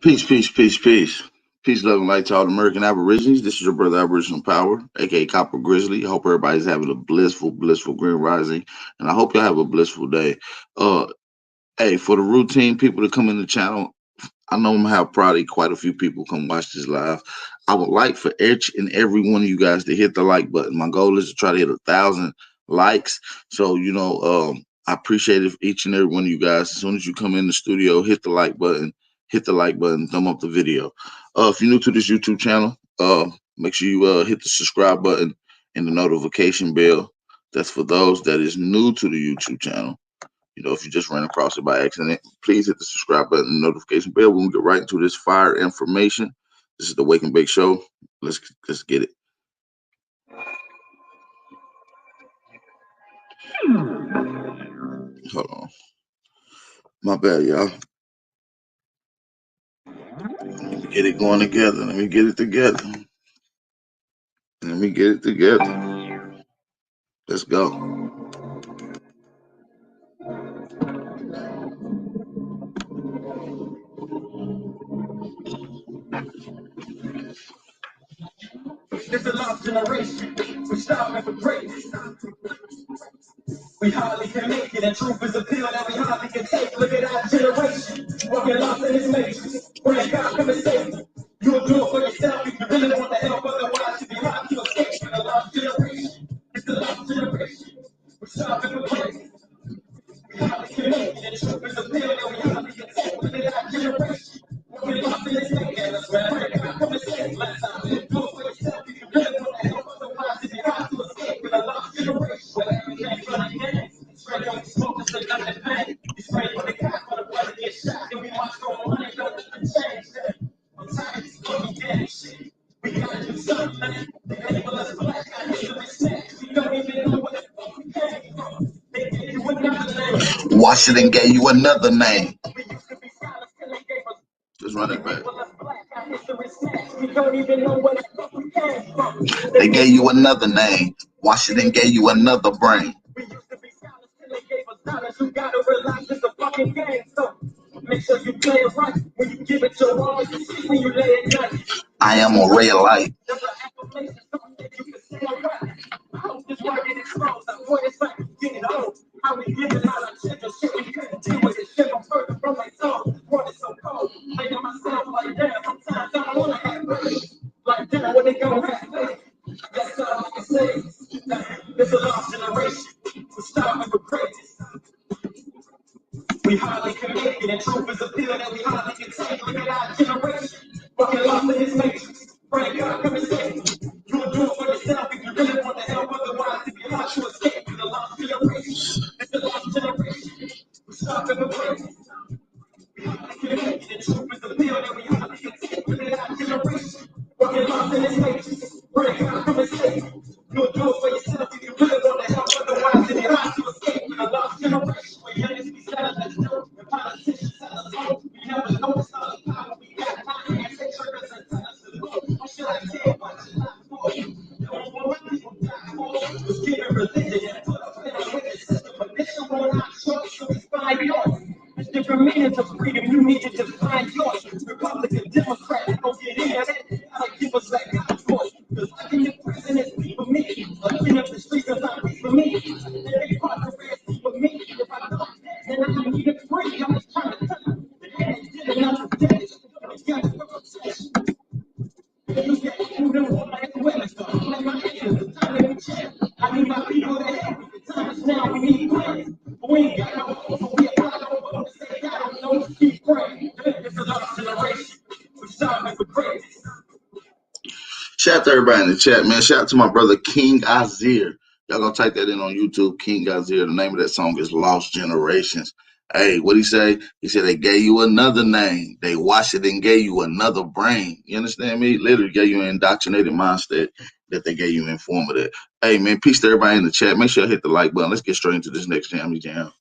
Peace, peace, peace, peace. Peace, love, and light to all American Aborigines. This is your brother Aboriginal Power, aka Copper Grizzly. I hope everybody's having a blissful, blissful green rising, and I hope y'all have a blissful day. Uh, hey, for the routine people to come in the channel, I know I'm gonna have probably quite a few people come watch this live. I would like for each and every one of you guys to hit the like button. My goal is to try to hit 1,000 likes. So I appreciate it if each and every one of you guys. As soon as you come in the studio, hit the like button, thumb up the video. If you're new to this YouTube channel, make sure you hit the subscribe button and the notification bell. That's for those that is new to the YouTube channel. If you just ran across it by accident, please hit the subscribe button and notification bell. We'll get right into this fire information. This is the Wake and Bake Show. Let's get it. Hold on. My bad, y'all. Let me get it going together. Let me get it together. Let me get it together. Let's go. It's a lost generation. We starving for greatness. We hardly can make it, and truth is a pill that we hardly can take. Look at our generation, walking lost in this matrix. When God come and save you, you'll do it for yourself if you really want the help. Otherwise, you'll be hard to escape. It's the lost generation. It's the lost generation. We starving for greatness. We hardly can make it, and truth is a pill that we hardly can take. Look at our generation, walking lost in this matrix. When God come and save you, let's do it for yourself if you really want the help. Otherwise, you'll be hard to escape. It's the lost generation. Everything's running in. Straight on the smoke, it's like nothing pain. You spray for the cop, for the brother get shot. And we watch for money, don't let them change that. I'm tired of this fucking damn shit. We gotta do something, man. They label us black, I hate the respect. We don't even know where the fuck we came from. They gave you another name. Washington gave you another name. We used to be silent, till they gave us. Just run it back. We don't even know where the fuck we came from. They gave you another name. Washington gave you another brain. We used to be silent till they gave us dollars. You gotta realize it's a fucking game. So make sure you play it right. When you give it your all, you see when you lay it down. I am a ray of light. There's an affirmation, something that you can say right. I hope this word get exposed. I point it's like getting old. How we giving out our children shit we couldn't deal with it. Shit I'm further from my soul. Water so cold. Making myself like damn. Sometimes I don't wanna have faith. Like damn, when they gon' have faith. That's all I can say. It's a lost generation. We're starving for greatness. We hardly can make it, and truth is a pill that we hardly can take. Look at our generation, fucking lost in this matrix. Pray God come and save you. You'll do it for yourself if you really want the help. Otherwise, if you're hard to escape, it's a lost generation. It's a lost generation. We're starving for greatness. We hardly can make it, and truth is a pill that we hardly can take. Look at our generation, fucking lost in this matrix. Pray God come and save you. You'll do it for yourself if you really want the help. Otherwise, if you're hard to escape, it's a lost generation. We're young to be sad, let's know. The politicians tell us all. We never know it's all the power we got. My hands, they trick us and tell us to go. What should I say about your life for? Don't want my people die for. Was given religion and put up in a wicked system. But this is what our choice, so we find yours. There's different meanings of freedom, you need to define yours. Republican, Democrat, don't get in it. Like give us that God's voice. Cause like in the prison, it's people me. Looking up the streets is not for me. And they part the rest for me. If I don't, then I don't need it free. I'm just trying to tell you. The hands did enough to day. It's got to obsession. You get food and water and women stuff. Like my hands, the time that we chill. I need my people to help me. The time is now, we need plans. But we ain't got no hope, so we apply no vote to say, I don't know, keep praying. It's a lost generation. We're starving for greatness. Shout out to everybody in the chat, man. Shout out to my brother King Azir. Y'all gonna type that in on YouTube, King Azir. The name of that song is Lost Generations. Hey, what he say? He said they gave you another name. They washed it and gave you another brain. You understand me? Literally gave you an indoctrinated mindset that they gave you informative. Hey man, peace to everybody in the chat. Make sure you hit the like button. Let's get straight into this next jam.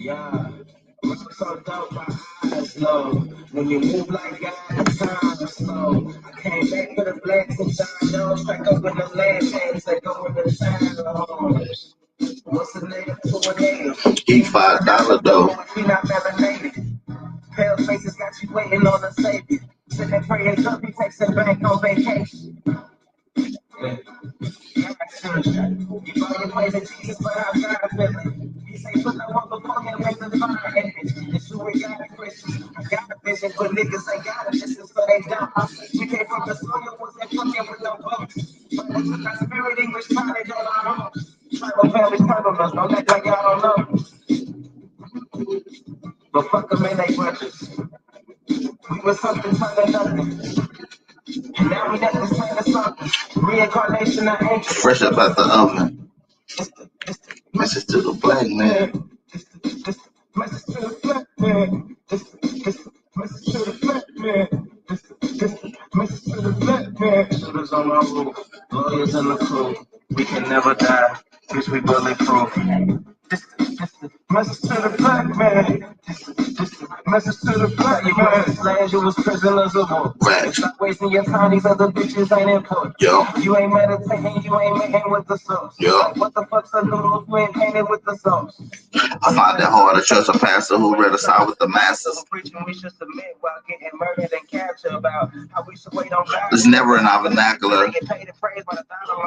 Yeah, so dope, my eyes low. When you move like God, time slow. I came back for the blacks and John Jones, crack open the last hands that go in the town. What's the name to a nigga? Eat $5 though. We not melanated. Pale faces got you waiting on the savior. Sitting there praying up, he takes it back on vacation. You brought your praise to Jesus, but I'm not a feeling. He say, put no one before him, make the fire image. It's true, we got a Christian. I got a vision, but niggas ain't got a vision, so they don't. We came from the soil, wasn't fucking with no boats. But we took our spirit, English, trying to go our own. Tribal families, tribal us, don't act like y'all don't know. But fuck them and they brothers. We was something, something, nothing. And now we got this kind of something. Reincarnation of angels. Fresh up out the oven. Message to the black man. Message to the black man. Message to the black man. Message to the black man. Shooters on my roof. Lawyers in the crew. We can never die. Bitch, we bulletproof. Message to the black man. Message to the black man. Slaves, you was prisoners of war. Stop wasting your time, these other bitches ain't important. Yo. You ain't meditating, you ain't making with the sauce. Yo. Like, what the fuck's a noodle if you ain't painted with the sauce? I find it hard to trust a pastor who read us out with the masses. Preaching we should submit while getting murdered and captured about how we should wait on God. It's never in our vernacular.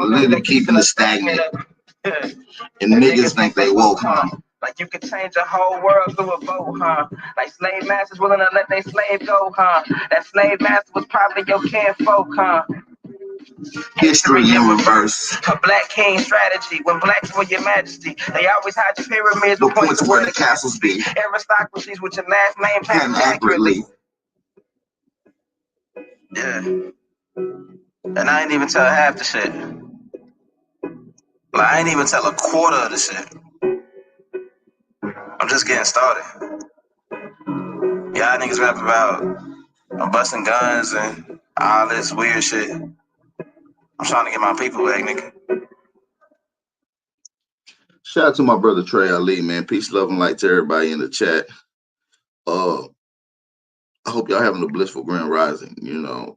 Literally keeping it stagnant. And niggas think they woke, huh? Like you could change the whole world through a vote, huh? Like slave masters willing to let their slave go, huh? That slave master was probably your kinfolk, huh? History in reverse. A black king strategy. When blacks were your majesty, they always hide your pyramids. The points where the castles be. Aristocracies with your last name passed accurately. Yeah. And I ain't even tell half the shit. Like, I ain't even tell a quarter of the shit. I'm just getting started. Y'all niggas rap about busting guns and all this weird shit. I'm trying to get my people back, nigga. Shout out to my brother Trey Ali, man. Peace, love, and light to everybody in the chat. I hope y'all having a blissful grand rising. You know,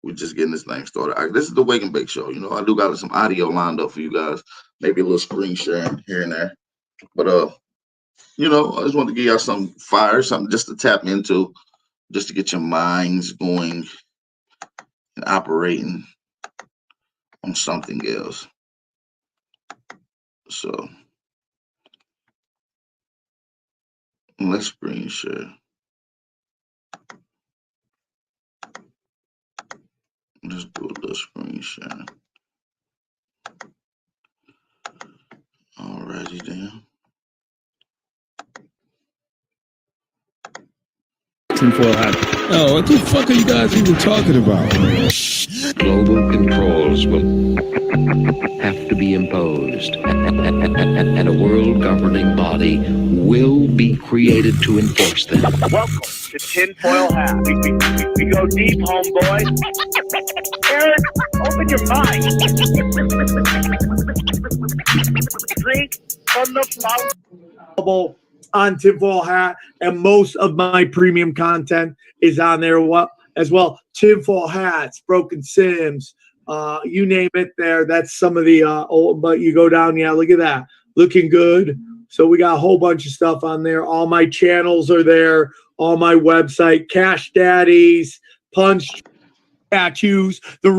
we're just getting this thing started. This is the Wake and Bake Show. You know, I do got some audio lined up for you guys. Maybe a little screen sharing here and there. But you know, I just want to give y'all some fire, something just to tap into, just to get your minds going and operating on something else. So let's screen share. Let's do a little screen share. Alrighty then. Tinfoil hat. Oh, what the fuck are you guys even talking about? Global controls will have to be imposed, and a world governing body will be created to enforce them. Welcome to Tinfoil Hat. We go deep, homeboy. Eric, open your mind. Drink from the fountain. On Tinfoil Hat, and most of my premium content is on there as well. Tinfoil Hats, Broken Sims, you name it there. That's some of the old, but you go down, yeah, look at that. Looking good. So we got a whole bunch of stuff on there. All my channels are there. All my website, Cash Daddies, Punch statues, the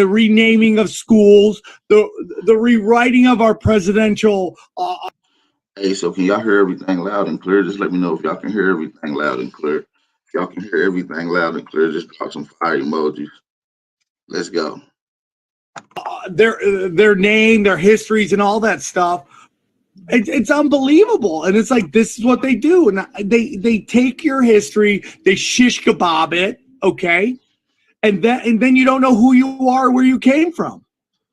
renaming of schools, the rewriting of our presidential Hey, so can y'all hear everything loud and clear? Just let me know if y'all can hear everything loud and clear. If y'all can hear everything loud and clear, just drop some fire emojis. Let's go. Their name, their histories, and all that stuff. It's unbelievable, and it's like this is what they do, and they take your history, they shish kebab it, okay, and then you don't know who you are, where you came from.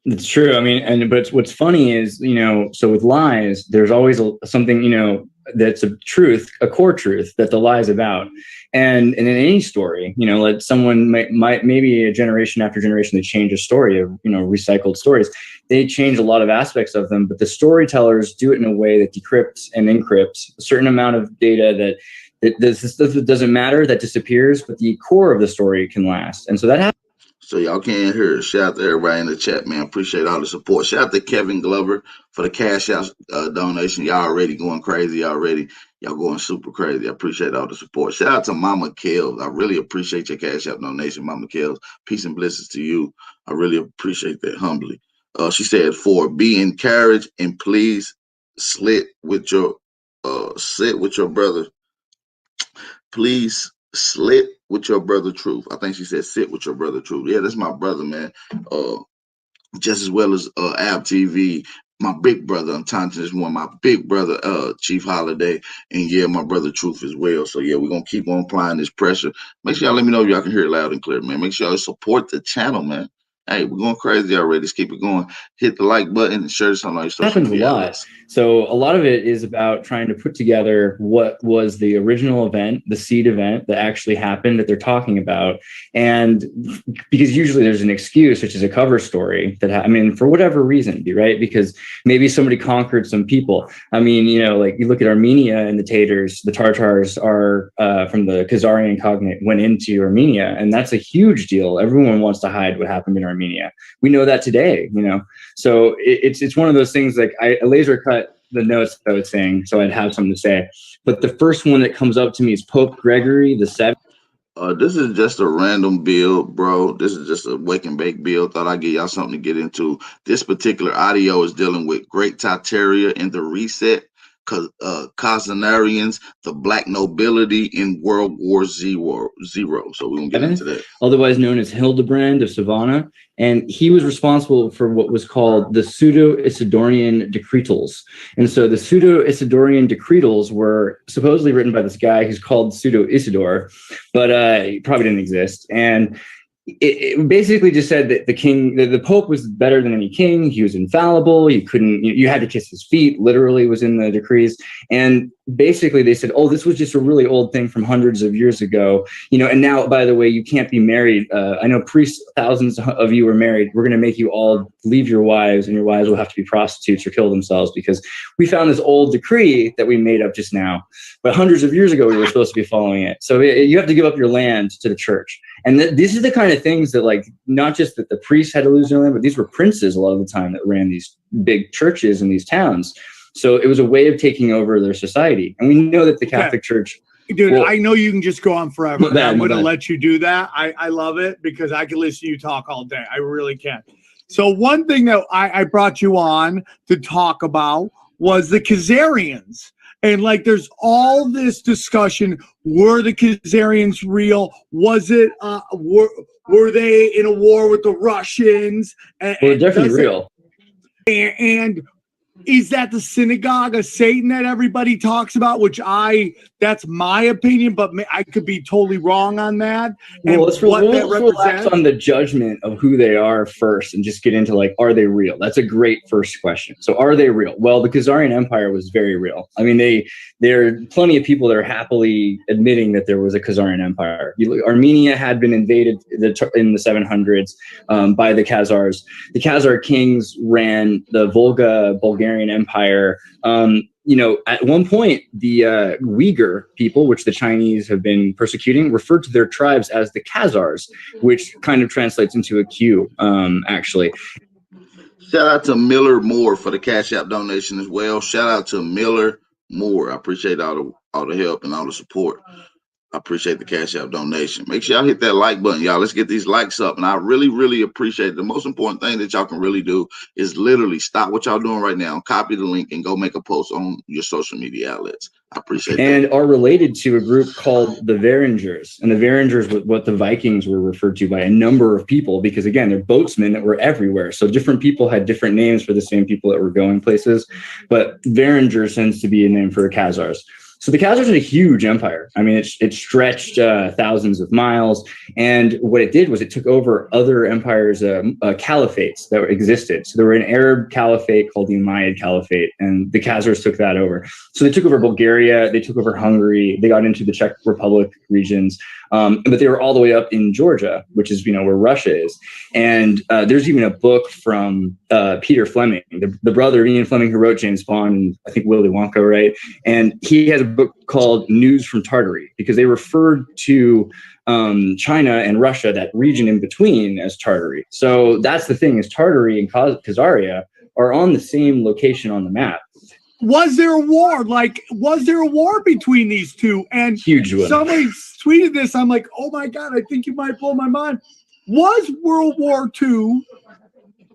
It's true. I mean, but what's funny is, you know, so with lies, there's always something, you know, that's a truth, a core truth that the lie is about. And in any story, you know, like someone might maybe a generation after generation, they change a story of, you know, recycled stories. They change a lot of aspects of them, but the storytellers do it in a way that decrypts and encrypts a certain amount of data that doesn't matter, that disappears, but the core of the story can last. And so that happens. So y'all can't hear it. Shout out to everybody in the chat, man. Appreciate all the support. Shout out to Kevin Glover for the cash out donation. Y'all already going crazy. Y'all going super crazy. I appreciate all the support. Shout out to Mama Kells. I really appreciate your cash out donation, Mama Kells. Peace and blessings to you. I really appreciate that humbly. She said, "For be encouraged and please sit with your brother. Please slit with your brother Truth." I think she said sit with your brother Truth. Yeah, that's my brother, man. Just as well as Ab TV, my big brother. I'm talking to this one, my big brother, Chief Holiday, and yeah, my brother Truth as well. So yeah, we're gonna keep on applying this pressure. Make sure y'all let me know if y'all can hear it loud and clear, man. Make sure y'all support the channel, man. Hey, we're going crazy already. Let's keep it going. Hit the like button and share this on all your social media. Happens a lot. So a lot of it is about trying to put together what was the original event, the seed event that actually happened that they're talking about. And because usually there's an excuse, which is a cover story that, I mean, for whatever reason, right? Because maybe somebody conquered some people. I mean, you know, like you look at Armenia and the Tatars, the Tartars are from the Khazarian Cognate went into Armenia. And that's a huge deal. Everyone wants to hide what happened in Armenia. We know that today, you know. So it's one of those things, like I laser cut the notes I was saying, so I'd have something to say. But the first one that comes up to me is Pope Gregory the Seventh. This is just a random build, bro. This is just a wake and bake build. Thought I'd give y'all something to get into. This particular audio is dealing with Great Tartaria and the reset, Khazarians, the black nobility in World War Zero. So we're going to get into that. Otherwise known as Hildebrand of Savannah. And he was responsible for what was called the Pseudo-Isidorian Decretals. And so the Pseudo-Isidorian Decretals were supposedly written by this guy who's called Pseudo-Isidore, but he probably didn't exist. And it basically just said that the Pope was better than any king. He was infallible. You had to kiss his feet, literally was in the decrees. And basically they said, oh, this was just a really old thing from hundreds of years ago, you know, and now, by the way, you can't be married. I know priests, thousands of you are married. We're going to make you all leave your wives, and your wives will have to be prostitutes or kill themselves because we found this old decree that we made up just now. But hundreds of years ago, we were supposed to be following it. So you have to give up your land to the church. And these are the kind of things that, like, not just that the priests had to lose their land, but these were princes a lot of the time that ran these big churches in these towns. So it was a way of taking over their society. And we know that the Catholic Church... Dude, I know you can just go on forever. I'm going to let you do that. I love it because I can listen to you talk all day. I really can. So one thing that I brought you on to talk about was the Khazarians. And like, there's all this discussion. Were the Khazarians real? Was it, were they in a war with the Russians? Well, definitely real. And is that the synagogue of Satan that everybody talks about? That's my opinion, but I could be totally wrong on that. Well, let's relax on the judgment of who they are first and just get into, like, are they real? That's a great first question. So are they real? Well, the Khazarian Empire was very real. I mean, there are plenty of people that are happily admitting that there was a Khazarian Empire. Armenia had been invaded in the 700s by the Khazars. The Khazar kings ran the Volga Bulgarian Empire. You know, at one point, the Uyghur people, which the Chinese have been persecuting, referred to their tribes as the Khazars, which kind of translates into a Q, actually. Shout out to Miller Moore for the Cash App donation as well. Shout out to Miller Moore. I appreciate all the help and all the support. I appreciate the Cash App donation. Make sure y'all hit that like button, y'all. Let's get these likes up. And I really, really appreciate it. The most important thing that y'all can really do is literally stop what y'all doing right now, copy the link, and go make a post on your social media outlets. I appreciate that. And are related to a group called the Varingers. And the Varingers were what the Vikings were referred to by a number of people, because, again, they're boatsmen that were everywhere. So different people had different names for the same people that were going places. But Varingers tends to be a name for Khazars. So the Khazars had a huge empire. I mean, it stretched thousands of miles. And what it did was it took over other empires, caliphates that existed. So there were an Arab caliphate called the Umayyad Caliphate, and the Khazars took that over. So they took over Bulgaria, they took over Hungary, they got into the Czech Republic regions, but they were all the way up in Georgia, which is, where Russia is. And there's even a book from Peter Fleming, the brother of Ian Fleming, who wrote James Bond and I think Willy Wonka, right? And he has a book called News from Tartary, because they referred to China and Russia, that region in between, as Tartary. So that's the thing, is Tartary and Khazaria are on the same location on the map. Was there a war? Was there a war between these two? And huge one. Somebody tweeted this. I'm like, oh my God, I think you might blow my mind. Was World War II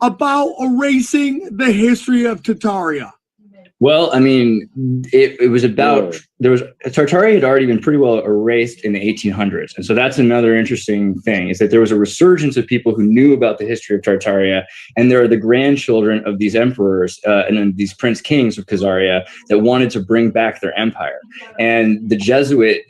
about erasing the history of Tartaria? Well, I mean, it was about, Tartaria had already been pretty well erased in the 1800s. And so that's another interesting thing, is that there was a resurgence of people who knew about the history of Tartaria. And there are the grandchildren of these emperors and then these prince kings of Khazaria that wanted to bring back their empire. And the Jesuit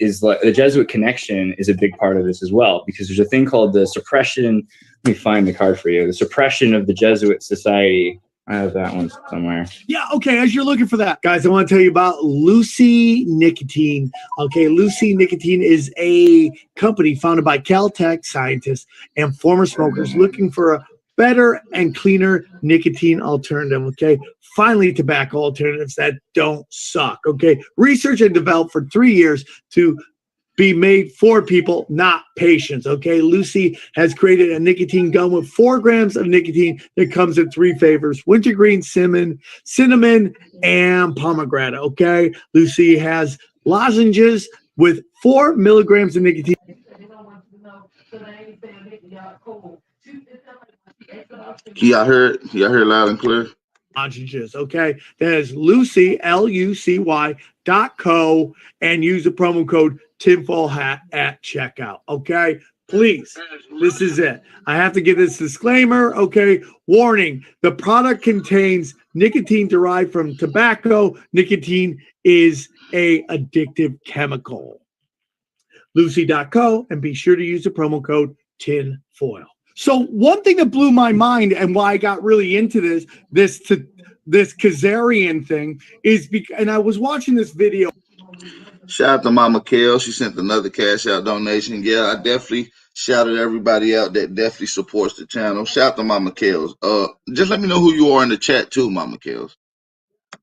connection is a big part of this as well, because there's a thing called the suppression. Let me find the card for you. The suppression of the Jesuit Society. I have that one somewhere. Yeah, okay, as you're looking for that, guys, I want to tell you about Lucy Nicotine. Okay, Lucy Nicotine is a company founded by Caltech scientists and former smokers looking for a better and cleaner nicotine alternative, okay? Finally, tobacco alternatives that don't suck, okay? Research and developed for 3 years to be made for people, not patients, okay? Lucy has created a nicotine gum with 4 grams of nicotine that comes in 3 flavors: wintergreen, cinnamon, and pomegranate, okay? Lucy has lozenges with 4 milligrams of nicotine. Y'all heard loud and clear? Lozenges, okay? That is Lucy, LUCY.co, and use the promo code tinfoil hat at checkout, okay? Please, this is it. I have to give this disclaimer, okay? Warning, the product contains nicotine derived from tobacco. Nicotine is a addictive chemical. Lucy.co, and be sure to use the promo code tinfoil. So one thing that blew my mind and why I got really into this Khazarian thing is because, and I was watching this video. Shout out to Mama Kel. She sent another cash out donation. Yeah, I definitely shouted everybody out that definitely supports the channel. Shout out to Mama Kels. Just let me know who you are in the chat too, Mama Kels.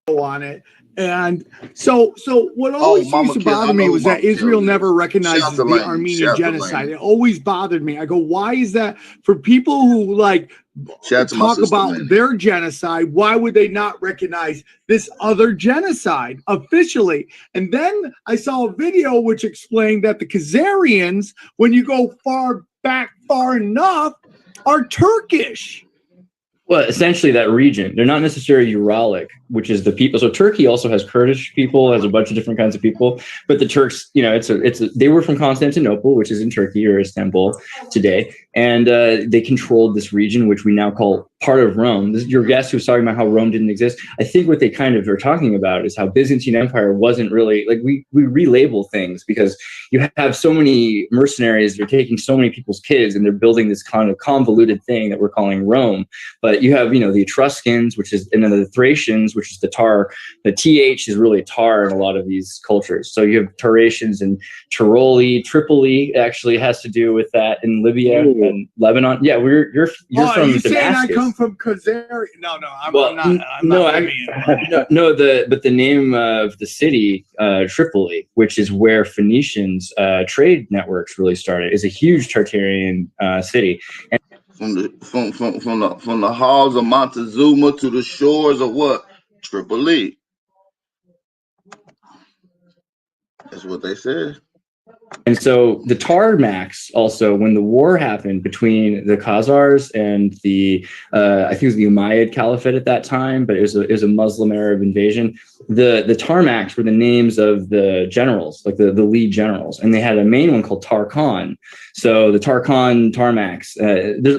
On it. And so what always used to bother me was that Israel never recognizes the Armenian genocide. It always bothered me. I go, why is that? For people who talk about their genocide, why would they not recognize this other genocide officially? And then I saw a video which explained that the Khazarians, when you go far enough, are Turkish. Well, essentially that region, they're not necessarily Uralic, which is the people. So Turkey also has Kurdish people, has a bunch of different kinds of people, but the Turks, they were from Constantinople, which is in Turkey, or Istanbul today. And they controlled this region, which we now call part of Rome. Your guest who was talking about how Rome didn't exist. I think what they kind of are talking about is how Byzantine Empire wasn't really, we relabel things because you have so many mercenaries, they're taking so many people's kids and they're building this kind of convoluted thing that we're calling Rome. But you have, the Etruscans, and then the Thracians, which is the Tar. The TH is really Tar in a lot of these cultures. So you have Taratians and Tripoli actually has to do with that in Libya and Lebanon. Yeah, you're from Damascus. Saying I come from Khazari? No, I'm not. But the name of the city, Tripoli, which is where Phoenicians trade networks really started, is a huge Tartarian city. And from the halls of Montezuma to the shores of what? Tripoli. That's what they said. And so the Tarmacs also, when the war happened between the Khazars and the, I think it was the Umayyad Caliphate at that time, but it was a Muslim Arab invasion. The Tarmacs were the names of the generals, like the lead generals, and they had a main one called Tarkhan. So the Tarmacs,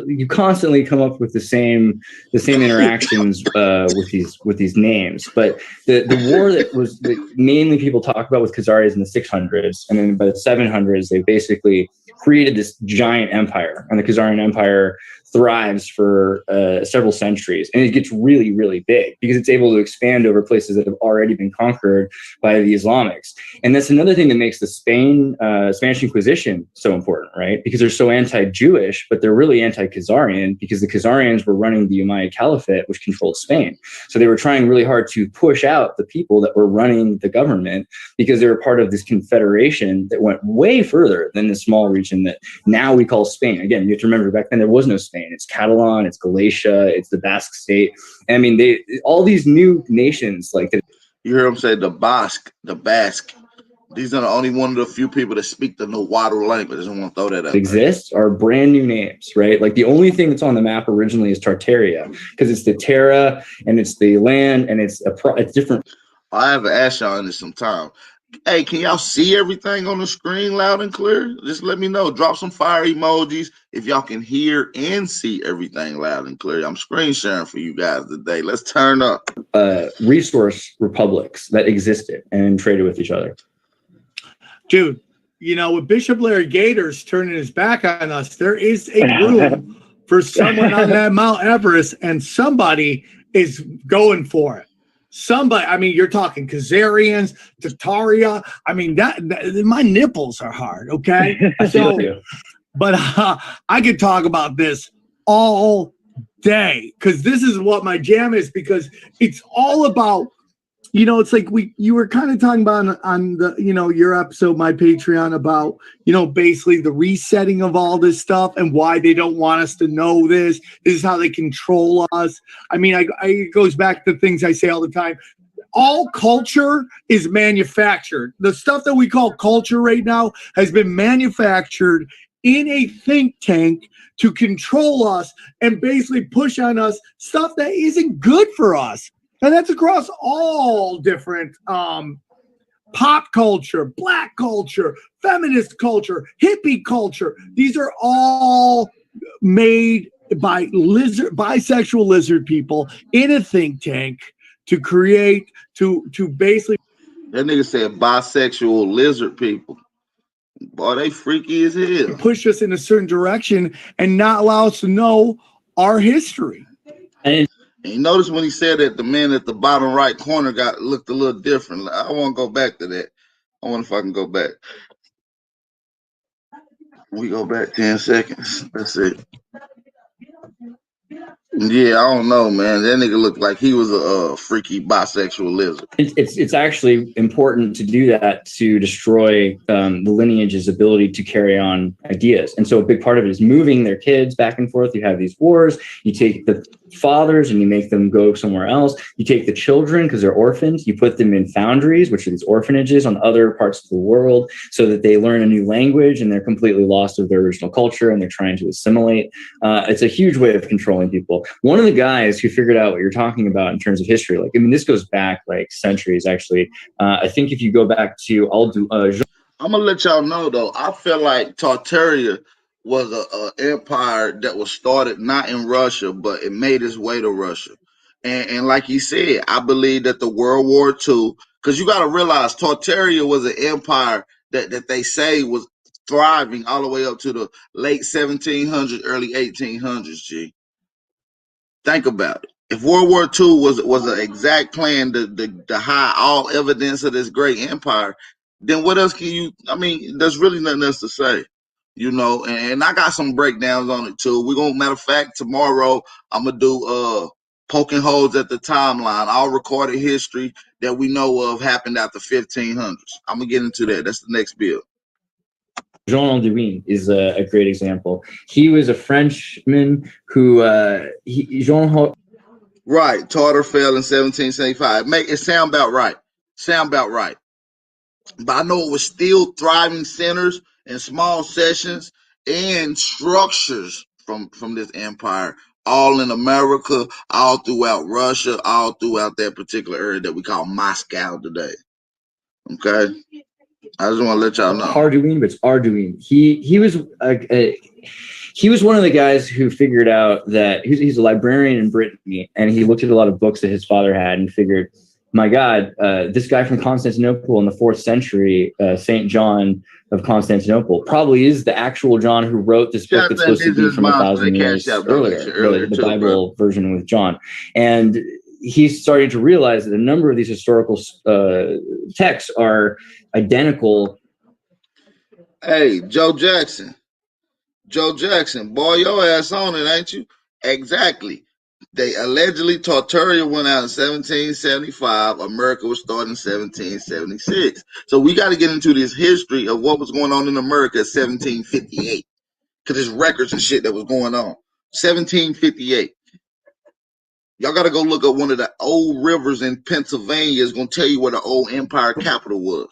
you constantly come up with the same interactions with these names. But the war that mainly people talk about with Khazaris in the 600s, and then by the 700s, they basically created this giant empire, and the Khazarian Empire thrives for several centuries, and it gets really, really big because it's able to expand over places that have already been conquered by the Islamics. And that's another thing that makes the Spanish Inquisition so important, right? Because they're so anti-Jewish, but they're really anti-Khazarian because the Khazarians were running the Umayyad Caliphate, which controlled Spain. So they were trying really hard to push out the people that were running the government because they were part of this confederation that went way further than the small region that now we call Spain. Again, you have to remember back then there was no Spain. It's Catalan, it's Galicia, it's the Basque state. I mean, all these new nations like that. You hear them say the Basque. These are the only one of the few people that speak the Nahuatl language. I just want to throw that out. Exist are brand new names, right? Like the only thing that's on the map originally is Tartaria because it's the terra and it's the land and it's different. I have asked y'all in this some time. Hey, can y'all see everything on the screen loud and clear? Just let me know. Drop some fire emojis if y'all can hear and see everything loud and clear. I'm screen sharing for you guys today. Let's turn up. Resource republics that existed and traded with each other. Dude, you know, with Bishop Larry Gator's turning his back on us, there is a room for someone on that Mount Everest, and somebody is going for it. Somebody, I mean, you're talking Khazarians, Tataria. I mean, that my nipples are hard, okay? So, but I could talk about this all day because this is what my jam is, because it's all about, you know, it's like you were kind of talking about on the, you know, your episode, my Patreon, about, you know, basically the resetting of all this stuff and why they don't want us to know this. This is how they control us. I mean, it goes back to things I say all the time. All culture is manufactured. The stuff that we call culture right now has been manufactured in a think tank to control us and basically push on us stuff that isn't good for us. And that's across all different pop culture, black culture, feminist culture, hippie culture. These are all made by bisexual lizard people in a think tank to create, to basically. That nigga said bisexual lizard people. Boy, they freaky as hell. Push us in a certain direction and not allow us to know our history. And you notice when he said that the man at the bottom right corner looked a little different. I want to go back to that. I wonder if I can go back. We go back 10 seconds. Let's see. Yeah, I don't know, man. That nigga looked like he was a freaky bisexual lizard. It's actually important to do that to destroy the lineage's ability to carry on ideas. And so a big part of it is moving their kids back and forth. You have these wars. You take the fathers and you make them go somewhere else. You take the children because they're orphans. You put them in foundries, which are these orphanages on other parts of the world, so that they learn a new language and they're completely lost of their original culture and they're trying to assimilate. It's a huge way of controlling people. One of the guys who figured out what you're talking about in terms of history, like, I mean, this goes back like centuries, actually. I think if you go back to, I'm gonna let y'all know though, I feel like Tartaria was an empire that was started not in Russia, but it made its way to Russia. And like he said, I believe that the World War II, because you got to realize Tartaria was an empire that they say was thriving all the way up to the late 1700s, early 1800s, G. Think about it. If World War II was an exact plan to hide all evidence of this great empire, then what else can you, I mean, there's really nothing else to say, you know, and I got some breakdowns on it too. We're gonna, matter of fact, tomorrow I'm gonna do poking holes at the timeline, all recorded history that we know of happened after 1500s. I'm gonna get into that. That's the next bill. Jean Anduin is a great example. He was a Frenchman who Right, Tartar fell in 1775. Make it sound about right. but I know it was still thriving centers and small sessions and structures from this empire, all in America, all throughout Russia, all throughout that particular area that we call Moscow today. Okay, I just want to let y'all know. Arduino, but it's Arduino. He was one of the guys who figured out that he's a librarian in Brittany, and he looked at a lot of books that his father had and figured, my God, this guy from Constantinople in the 4th century, St. John of Constantinople, probably is the actual John who wrote this book that's supposed to be from 1,000 years earlier, the Bible version with John. And he's starting to realize that a number of these historical texts are identical. Hey, Joe Jackson, boy, your ass on it, ain't you? Exactly. They allegedly Tartaria went out in 1775. America was started in 1776. So we got to get into this history of what was going on in America in 1758, because there's records and shit that was going on. 1758. Y'all got to go look up one of the old rivers in Pennsylvania. It's going to tell you where the old empire capital was.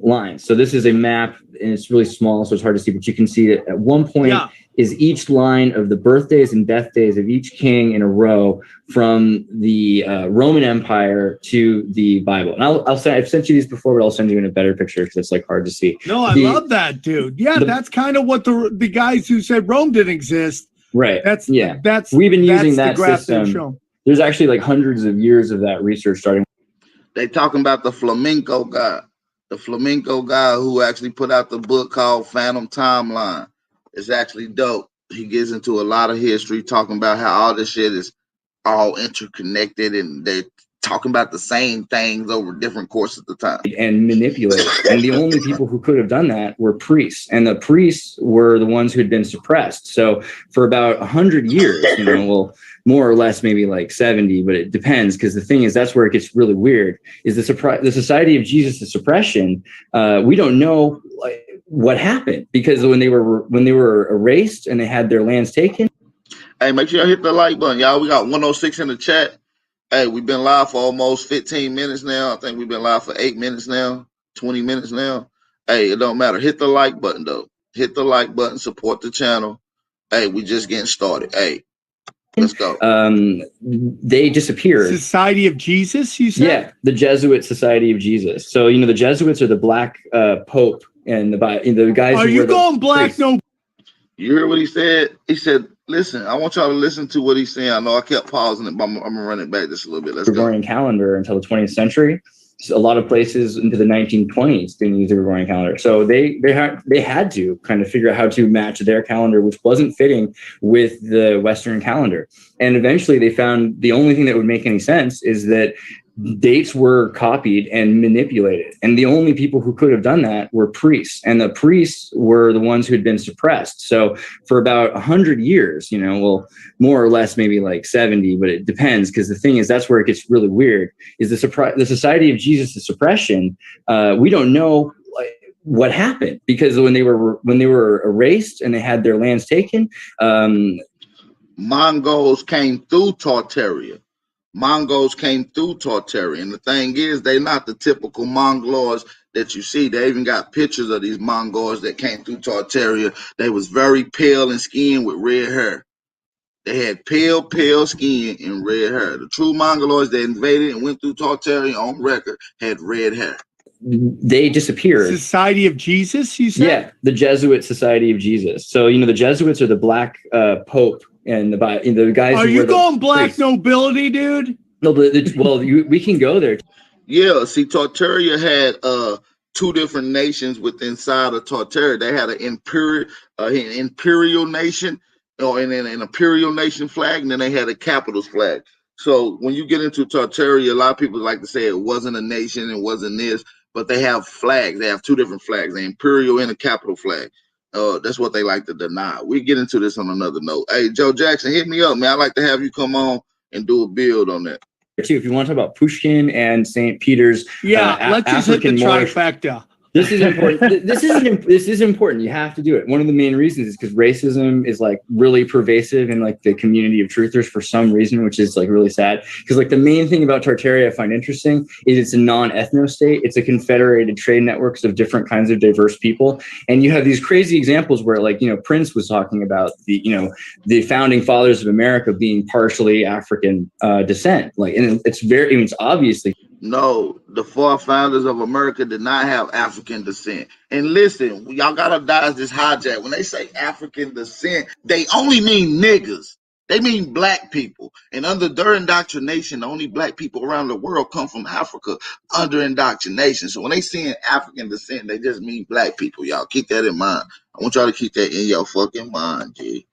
Lines. So this is a map, and it's really small, so it's hard to see, but you can see that at one point is each line of the birthdays and death days of each king in a row from the Roman Empire to the Bible. And I've sent you these before, but I'll send you in a better picture because it's like hard to see. No, I love that, dude. Yeah, that's kind of what the guys who said Rome didn't exist. Right. That's we've been using that system. There's actually like hundreds of years of that research starting. They talking about the flamenco guy. The flamenco guy who actually put out the book called Phantom Timeline. It's actually dope. He gets into a lot of history, talking about how all this shit is all interconnected, and they're talking about the same things over different courses of time. And manipulate. And the only people who could have done that were priests. And the priests were the ones who had been suppressed. So for about 100 years, well, more or less, maybe like 70, but it depends, because the thing is, that's where it gets really weird, is the Society of Jesus' suppression. We don't know what happened, because when they were erased and they had their lands taken. Hey, make sure you hit the like button, y'all. We got 106 in the chat. Hey, we've been live for almost 15 minutes now. I think we've been live for 8 minutes now, 20 minutes now. Hey, it don't matter. Hit the like button, though. Hit the like button. Support the channel. Hey, we just getting started. Hey, let's go. They disappeared. Society of Jesus, you said? Yeah, the Jesuit Society of Jesus. So, the Jesuits are the black pope, and the guys. Are you going black? Priests. No. You heard what he said? He said, listen, I want y'all to listen to what he's saying. I know I kept pausing it, but I'm going to run it back just a little bit. Let's Gregorian calendar until the 20th century. So a lot of places into the 1920s didn't use the Gregorian calendar. So they had to kind of figure out how to match their calendar, which wasn't fitting with the Western calendar. And eventually they found the only thing that would make any sense is that dates were copied and manipulated. And the only people who could have done that were priests. And the priests were the ones who had been suppressed. So for about 100 years, well, more or less, maybe like 70, but it depends, because the thing is, that's where it gets really weird, is the Society of Jesus' suppression. We don't know what happened, because when they were erased and they had their lands taken, Mongols came through Tartaria. And the thing is, they're not the typical Mongols that you see. They even got pictures of these Mongols that came through Tartaria. They was very pale in skin with red hair. They had pale skin and red hair. The true Mongoloids that invaded and went through Tartaria on record had red hair. They disappeared. Society of Jesus, you said? Yeah, the Jesuit Society of Jesus. So, the Jesuits are the black pope, and the guys. Are you going black priests. Nobility, dude? No, but we can go there. Yeah, see, Tartaria had two different nations within inside of Tartaria. They had an imperial nation, and then an imperial nation flag, and then they had a capital's flag. So when you get into Tartaria, a lot of people like to say it wasn't a nation, it wasn't this, but they have flags. They have two different flags, the imperial and a capital flag. That's what they like to deny. We get into this on another note. Hey, Joe Jackson, hit me up, man. I'd like to have you come on and do a build on that. Too, if you want to talk about Pushkin and St. Peter's, let's just hit the trifecta. This is important. This is important. You have to do it. One of the main reasons is because racism is like really pervasive in like the community of truthers for some reason, which is like really sad. Because like the main thing about Tartaria I find interesting is it's a non-ethno state. It's a confederated trade networks of different kinds of diverse people, and you have these crazy examples where like Prince was talking about the founding fathers of America being partially African descent. Like, and it's obviously. No, the four founders of America did not have African descent. And listen, y'all gotta dodge this hijack. When they say African descent, they only mean niggas. They mean black people. And under their indoctrination, only black people around the world come from Africa under indoctrination. So when they say African descent, they just mean black people. Y'all keep that in mind. I want y'all to keep that in your fucking mind, G.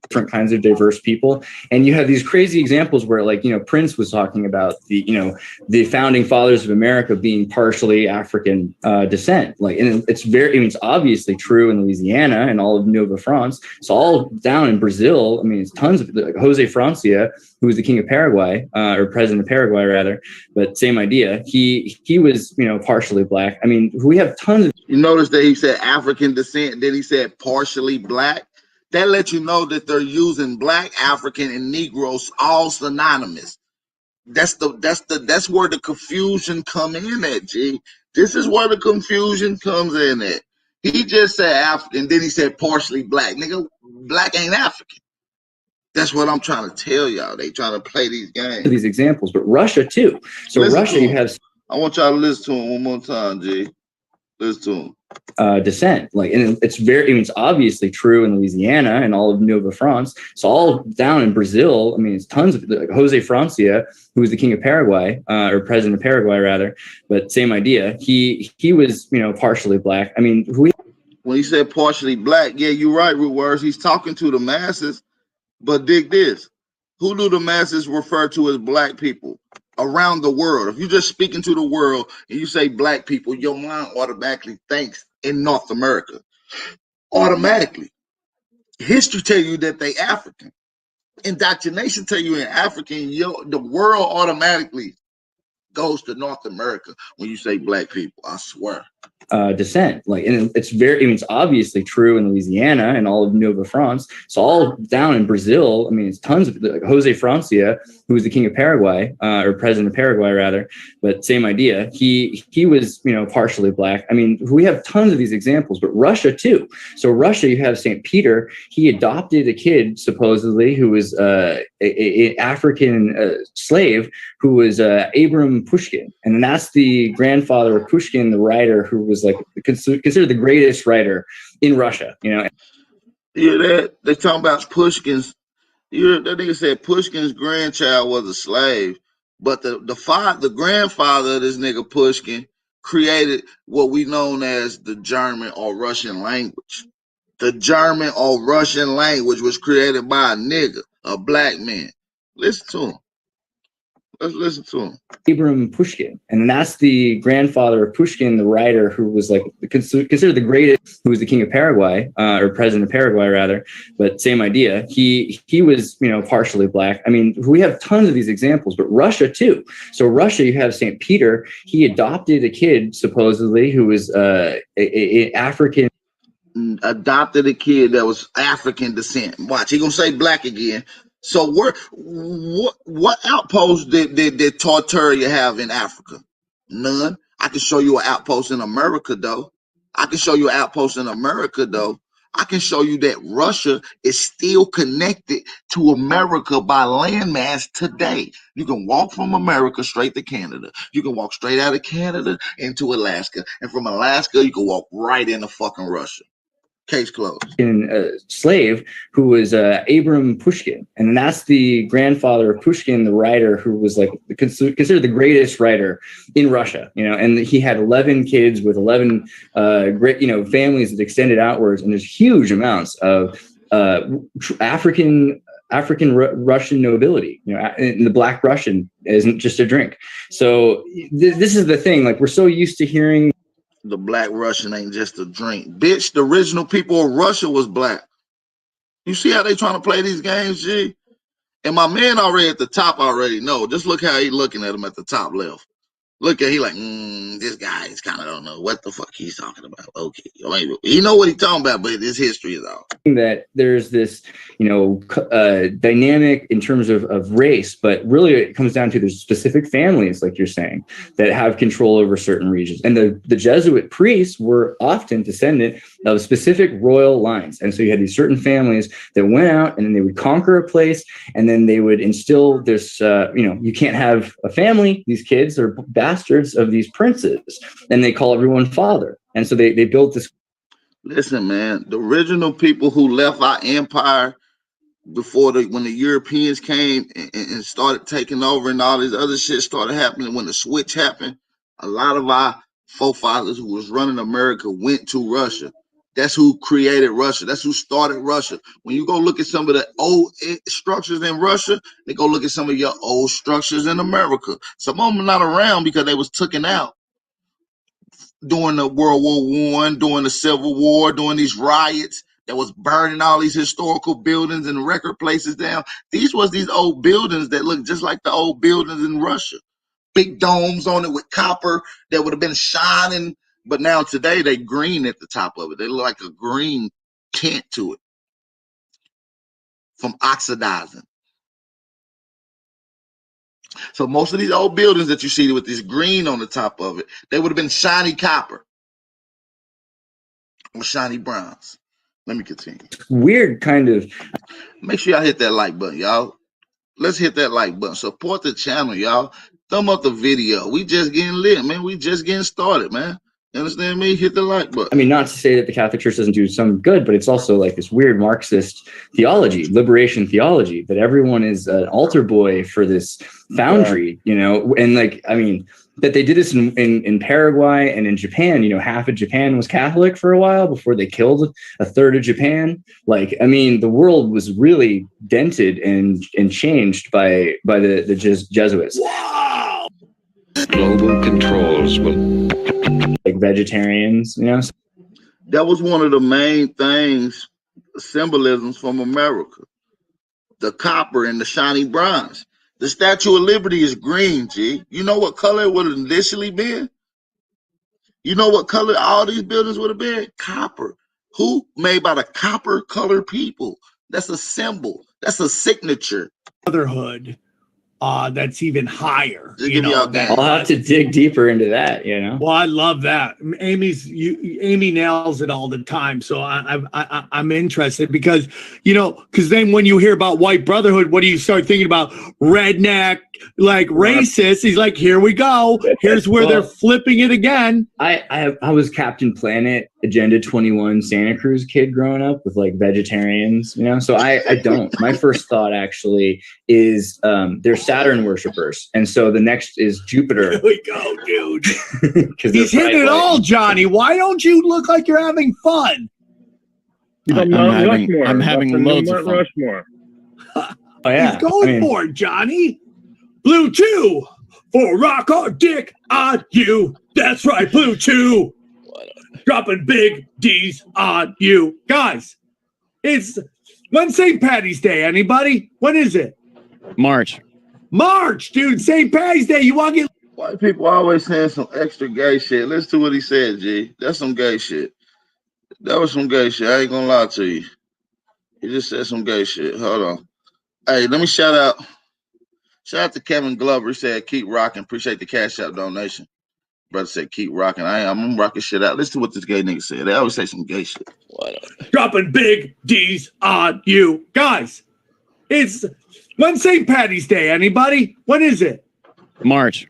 Different kinds of diverse people, and you have these crazy examples where like Prince was talking about the founding fathers of America being partially African descent. Like, and it's obviously true in Louisiana and all of Nova France. It's all down in Brazil. I mean, it's tons of like Jose Francia, who was the king of Paraguay or president of Paraguay rather, but same idea. He was partially black. I mean, we have tons of. You notice that he said African descent, then he said partially black. That lets you know that they're using black, African, and Negroes all synonymous. That's where the confusion come in at, G. This is where the confusion comes in at. He just said African, then he said partially black. Nigga, black ain't African. That's what I'm trying to tell y'all. They trying to play these games. These examples, but Russia too. So listen Russia, you have. I want y'all to listen to him one more time, G. Listen to him. Descent, like, and it's obviously true in Louisiana and all of Nova France. It's all down in Brazil. I mean, it's tons of like Jose Francia, who was the king of Paraguay or president of Paraguay rather, but same idea. He was partially black. I mean, when he said partially black, yeah, you're right, Root Words. He's talking to the masses, but dig this: who do the masses refer to as black people around the world? If you're just speaking to the world and you say black people, your mind automatically thinks in North America. Automatically. History tell you that they African. Indoctrination tell you in African, the world automatically goes to North America when you say black people. I swear. Descent, like, and it's obviously true in Louisiana and all of Nova France. It's all down in Brazil. I mean, it's tons of like Jose Francia, who was the king of Paraguay or president of Paraguay rather, but same idea. He was partially black. I mean, we have tons of these examples, but Russia too. So Russia, you have St. Peter. He adopted a kid supposedly who was a African slave who was Abram Pushkin, and that's the grandfather of Pushkin, the writer who was like considered the greatest writer in Russia. Yeah, that they talking about Pushkin's. That nigga said Pushkin's grandchild was a slave, but the grandfather of this nigga Pushkin created what we known as the German or Russian language. The German or Russian language was created by a nigga, a black man. Listen to him. Let's listen to him. Abram Pushkin, and that's the grandfather of Pushkin, the writer who was like considered the greatest, who was the king of Paraguay or president of Paraguay rather, but same idea. He was partially black. I mean, we have tons of these examples, but Russia too. So Russia, you have St. Peter. He adopted a kid supposedly who was a African. Adopted a kid that was African descent. Watch, he gonna say black again. So what outpost did Tartaria have in Africa? None. I can show you an outpost in America though. I can show you that Russia is still connected to America by landmass today. You can walk from America straight to Canada. You can walk straight out of Canada into Alaska. And from Alaska, you can walk right into fucking Russia. Case closed. Slave who was Abram Pushkin, and that's the grandfather of Pushkin, the writer who was like considered the greatest writer in Russia. And he had 11 kids with 11 great families that extended outwards, and there's huge amounts of African Russian nobility. And the Black Russian isn't just a drink. So this is the thing. Like, we're so used to hearing. The Black Russian ain't just a drink. Bitch, the original people of Russia was black. You see how they trying to play these games, G? And my man already at the top already know. Just look how he looking at him at the top left. Look at he like, this guy is kind of don't know what the fuck he's talking about. Okay, I mean, he know what he's talking about, but his history is all. That there's this, dynamic in terms of race, but really it comes down to there's specific families, like you're saying, that have control over certain regions. And the Jesuit priests were often descendant of specific royal lines. And so you had these certain families that went out and then they would conquer a place, and then they would instill this, you can't have a family. These kids are bastards of these princes, and they call everyone father. And so they built this. Listen, man, the original people who left our empire before when the Europeans came and started taking over and all this other shit started happening, when the switch happened, a lot of our forefathers who was running America went to Russia. That's who created Russia. That's who started Russia. When you go look at some of the old structures in Russia, they go look at some of your old structures in America. Some of them are not around because they was taken out during the World War I, during the Civil War, during these riots that was burning all these historical buildings and record places down. These old buildings that look just like the old buildings in Russia. Big domes on it with copper that would have been shining. But now today they green at the top of it. They look like a green tint to it from oxidizing. So most of these old buildings that you see with this green on the top of it, they would have been shiny copper or shiny bronze. Let me continue. Weird kind of. Make sure y'all hit that like button, y'all. Let's hit that like button. Support the channel, y'all. Thumb up the video. We just getting lit, man. We just getting started, man. You understand me? Hit the like button. I mean, not to say that the Catholic Church doesn't do some good, but it's also like this weird Marxist theology, liberation theology, that everyone is an altar boy for this foundry, and that they did this in Paraguay and in Japan. Half of Japan was Catholic for a while before they killed a third of Japan. The world was really dented and changed by the Jesuits. Wow. Global controls will, like vegetarians, That was one of the main things, symbolisms from America. The copper and the shiny bronze. The Statue of Liberty is green, G. You know what color it would have initially been? You know what color all these buildings would have been? Copper. Who? Made by the copper colored people. That's a symbol. That's a signature. Brotherhood. That's even higher. I'll have to dig deeper into that. Well, I love that. Amy nails it all the time. So I'm interested because then when you hear about white brotherhood, what do you start thinking about? Redneck, like racist. He's like, here we go. Here's where they're flipping it again. I was Captain Planet, Agenda 21 Santa Cruz kid growing up with like vegetarians, so I don't. My first thought actually is they're Saturn worshipers, and so the next is Jupiter. Here we go, dude. He's hitting it all, Johnny. Why don't you look like you're having fun? I'm having loads of fun. Rushmore. Oh yeah, he's going for it, Johnny. Blue 2 for rock hard dick on you. That's right, Blue 2. Dropping big D's on you. Guys, when's St. Patty's Day? Anybody? When is it? March, dude. St. Patty's Day. You want to get... White people always saying some extra gay shit. Listen to what he said, G. That's some gay shit. That was some gay shit. I ain't gonna lie to you. He just said some gay shit. Hold on. Hey, let me shout out to Kevin Glover. He said, keep rocking. Appreciate the Cash App donation. Brother said, keep rocking. I'm rocking shit out. Listen to what this gay nigga said. They always say some gay shit. Dropping big D's on you. Guys, when's St. Patty's Day? Anybody? When is it? March,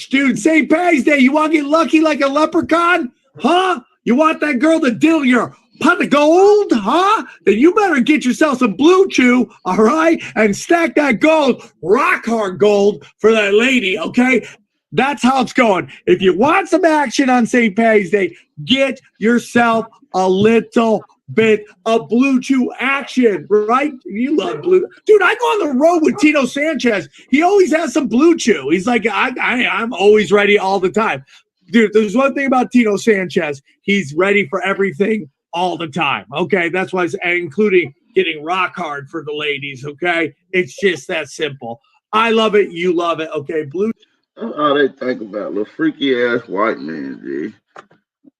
dude. St. Patty's Day. You want to get lucky like a leprechaun? Huh? You want that girl to diddle your pot of gold? Huh? Then you better get yourself some Blue Chew, all right? And stack that gold, rock hard gold for that lady, okay? That's how it's going. If you want some action on St. Patty's Day, get yourself a little bit of Blue Chew action, right? You love Blue. Dude, I go on the road with Tino Sanchez. He always has some Blue Chew. He's like, I'm always ready all the time. Dude, there's one thing about Tino Sanchez. He's ready for everything all the time, okay? That's why, including getting rock hard for the ladies, okay? It's just that simple. I love it. You love it, okay? Blue. That's all they think about. Little freaky ass white man, G.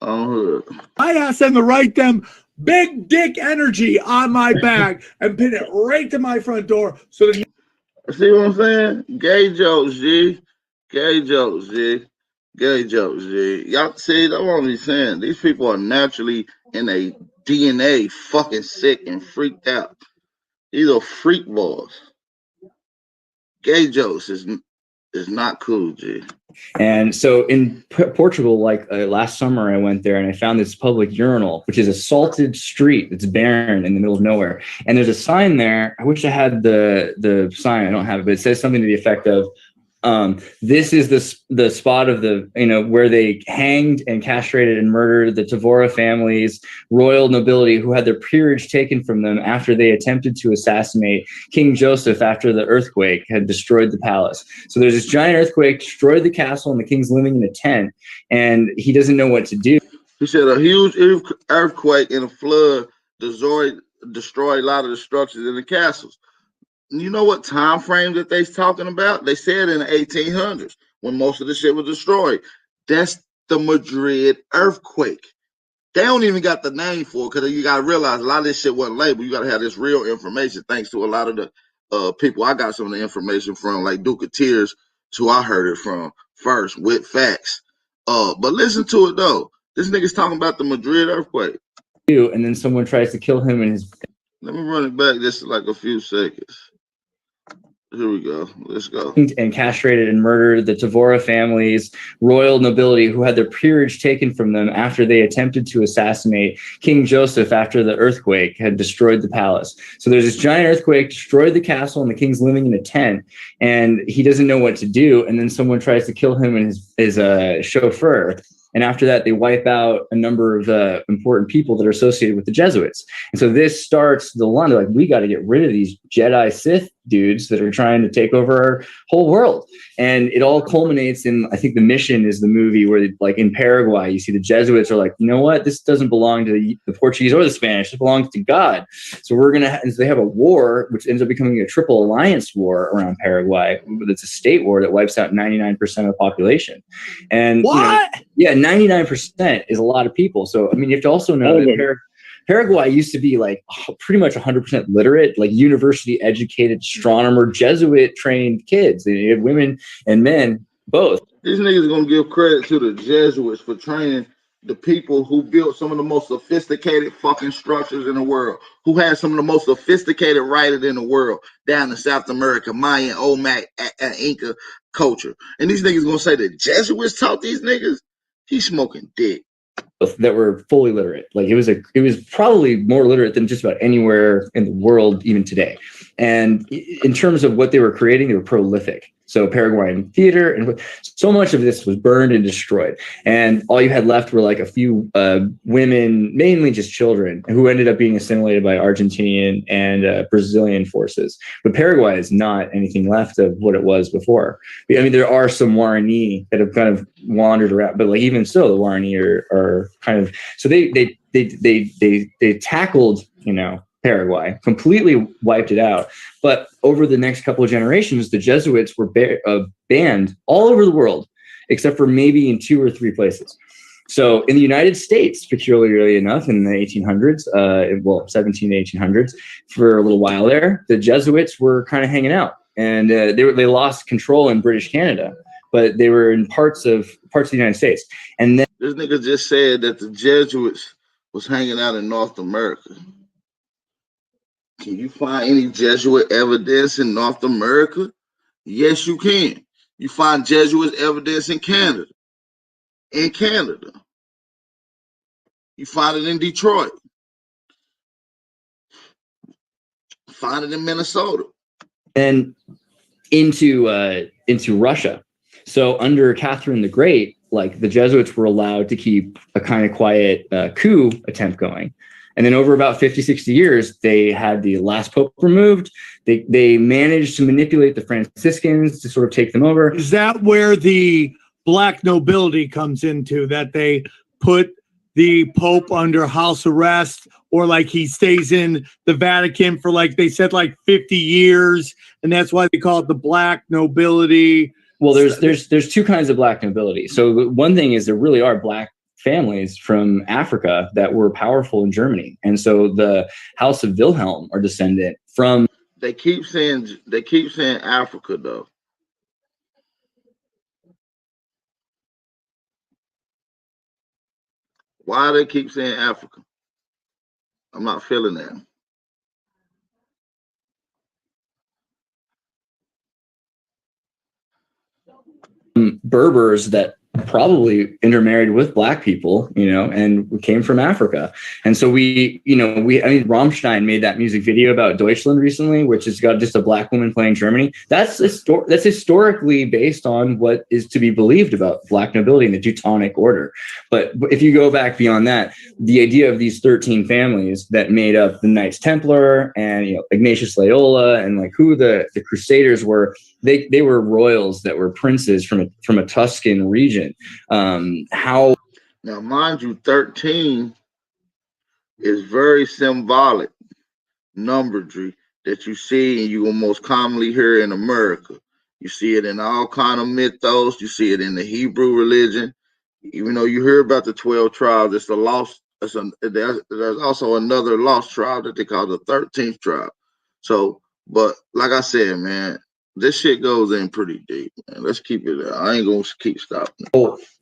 On hood. I asked them to write them big dick energy on my bag and pin it right to my front door so that See what I'm saying? Gay jokes, G. Gay jokes, G. Gay jokes, G. Y'all see, that's what I'm saying. These people are naturally in a DNA fucking sick and freaked out. These are freak boys. Gay jokes is not cool, G. And so in Portugal, like last summer, I went there and I found this public urinal, which is a salted street that's barren in the middle of nowhere. And there's a sign there. I wish I had the sign. I don't have it, but it says something to the effect of, this is the spot of the, where they hanged and castrated and murdered the Tavora family's royal nobility who had their peerage taken from them after they attempted to assassinate King Joseph after the earthquake had destroyed the palace. So there's this giant earthquake, destroyed the castle, and the king's living in a tent, and he doesn't know what to do. He said a huge earthquake and a flood destroyed a lot of the structures in the castles. You know what time frame that they's talking about? They said in the 1800s when most of the shit was destroyed. That's the Madrid earthquake. They don't even got the name for it because you got to realize a lot of this shit wasn't labeled. You got to have this real information thanks to a lot of the people I got some of the information from, like Duke of Tears, who I heard it from first with facts. But listen to it though. This nigga's talking about the Madrid earthquake. And then someone tries to kill him in his... Let me run it back just like a few seconds. Here we go. Let's go. And castrated and murdered the Tavora family's royal nobility who had their peerage taken from them after they attempted to assassinate King Joseph after the earthquake had destroyed the palace. So there's this giant earthquake, destroyed the castle, and the king's living in a tent, and he doesn't know what to do. And then someone tries to kill him and his chauffeur. And after that, they wipe out a number of important people that are associated with the Jesuits. And so this starts the line, like, we got to get rid of these Jedi Sith dudes that are trying to take over our whole world. And it all culminates in, I think The Mission is the movie where, like in Paraguay, you see the Jesuits are like, you know what, this doesn't belong to the Portuguese or the Spanish, it belongs to God. So we're going to, they have a war, which ends up becoming a triple alliance war around Paraguay. It's a state war that wipes out 99% of the population. And what? 99% is a lot of people. So, I mean, you have to also know that Paraguay used to be like pretty much 100% literate, like university educated, astronomer, Jesuit trained kids. They had women and men, both. These niggas gonna give credit to the Jesuits for training the people who built some of the most sophisticated fucking structures in the world, who had some of the most sophisticated writers in the world down in South America, Mayan, Olmec, and Inca culture. And these niggas gonna say the Jesuits taught these niggas? He's smoking dick. That were fully literate. Like it was probably more literate than just about anywhere in the world even today. And in terms of what they were creating, they were prolific. So Paraguayan theater, and so much of this was burned and destroyed. And all you had left were like a few women, mainly just children, who ended up being assimilated by Argentinian and Brazilian forces. But Paraguay is not anything left of what it was before. I mean, there are some Guarani that have kind of wandered around, but like even still, the Guarani are kind of, so they tackled, Paraguay, completely wiped it out. But over the next couple of generations, the Jesuits were banned all over the world, except for maybe in 2 or 3 places. So in the United States, peculiarly enough, in the 1800s, 17 to 1800s, for a little while there, the Jesuits were kind of hanging out, and they lost control in British Canada, but they were in parts of the United States. And then this nigga just said that the Jesuits was hanging out in North America. Can you find any Jesuit evidence in North America? Yes, you can. You find Jesuit evidence in Canada. You find it in Detroit. Find it in Minnesota. And into Russia. So under Catherine the Great, like the Jesuits were allowed to keep a kind of quiet coup attempt going. And then over about 50, 60 years, they had the last pope removed. They managed to manipulate the Franciscans to sort of take them over. Is that where the black nobility comes into, that they put the pope under house arrest, or like he stays in the Vatican for, like they said, like 50 years, and that's why they call it the black nobility Well, there's two kinds of black nobility. So one thing is there really are black families from Africa that were powerful in Germany, and so the House of Wilhelm are descendant from. They keep saying Africa though. Why do they keep saying Africa? I'm not feeling that. Berbers that probably intermarried with black people, and we came from Africa. And so I mean, Rammstein made that music video about Deutschland recently, which has got just a black woman playing Germany. That's historically based on what is to be believed about black nobility in the Teutonic Order. But if you go back beyond that, the idea of these 13 families that made up the Knights Templar and Ignatius Loyola and like who the Crusaders were, they were royals that were princes from a Tuscan region. How now, mind you, 13 is very symbolic numberry that you see and you will most commonly hear in America. You see it in all kind of mythos. You see it in the Hebrew religion. Even though you hear about the 12 tribes, it's the lost. There's also another lost tribe that they call the 13th tribe. So, but like I said, man, this shit goes in pretty deep, man. Let's keep it there. I ain't gonna keep stopping.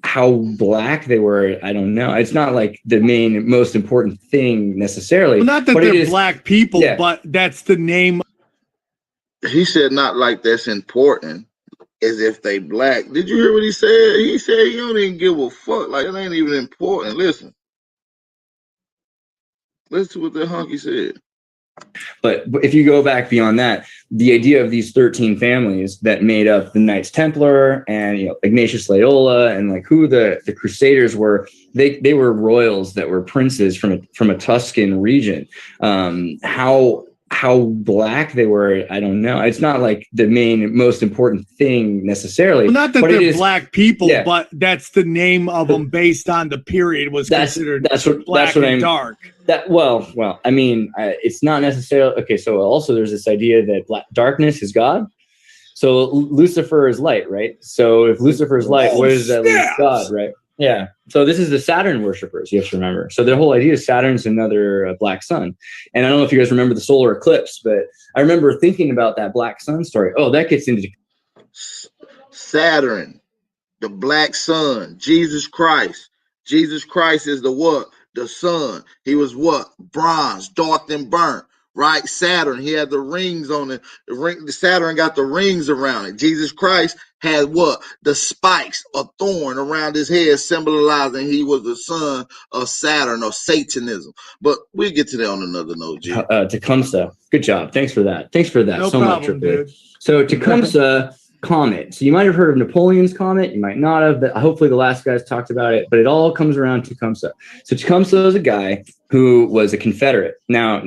How black they were, I don't know. It's not like the most important thing necessarily. Well, not that they're black people, but that's the name. He said not like that's important, as if they black. Did you hear what he said? He said he don't even give a fuck. Like it ain't even important. Listen to what the hunky said. But if you go back beyond that, the idea of these 13 families that made up the Knights Templar and Ignatius Loyola and like who the Crusaders were, they were royals that were princes from a Tuscan region. How black they were, I don't know. It's not like the most important thing necessarily. Well, not that they're black people, but that's the name of them based on the period was considered black and dark. Well, I mean, it's not necessarily okay. So also there's this idea that darkness is God. So Lucifer is light, right? So if Lucifer is light, what is that? God, right? Yeah. So this is the Saturn worshippers, you have to remember. So their whole idea is Saturn's another black sun. And I don't know if you guys remember the solar eclipse, but I remember thinking about that black sun story. Oh, that gets into Saturn, the black sun, Jesus Christ. Jesus Christ is the what? The sun. He was what? Bronze, dark and burnt. Right? Saturn, he had the rings on it. Saturn got the rings around it. Jesus Christ had what? The spikes, a thorn around his head, symbolizing he was the son of Saturn or Satanism. But we'll get to that on another note, G. Tecumseh. Good job. Thanks for that. No so problem, much. Dude. So Tecumseh comet. So you might have heard of Napoleon's comet. You might not have. But hopefully the last guys talked about it. But it all comes around Tecumseh. So Tecumseh is a guy who was a Confederate. Now,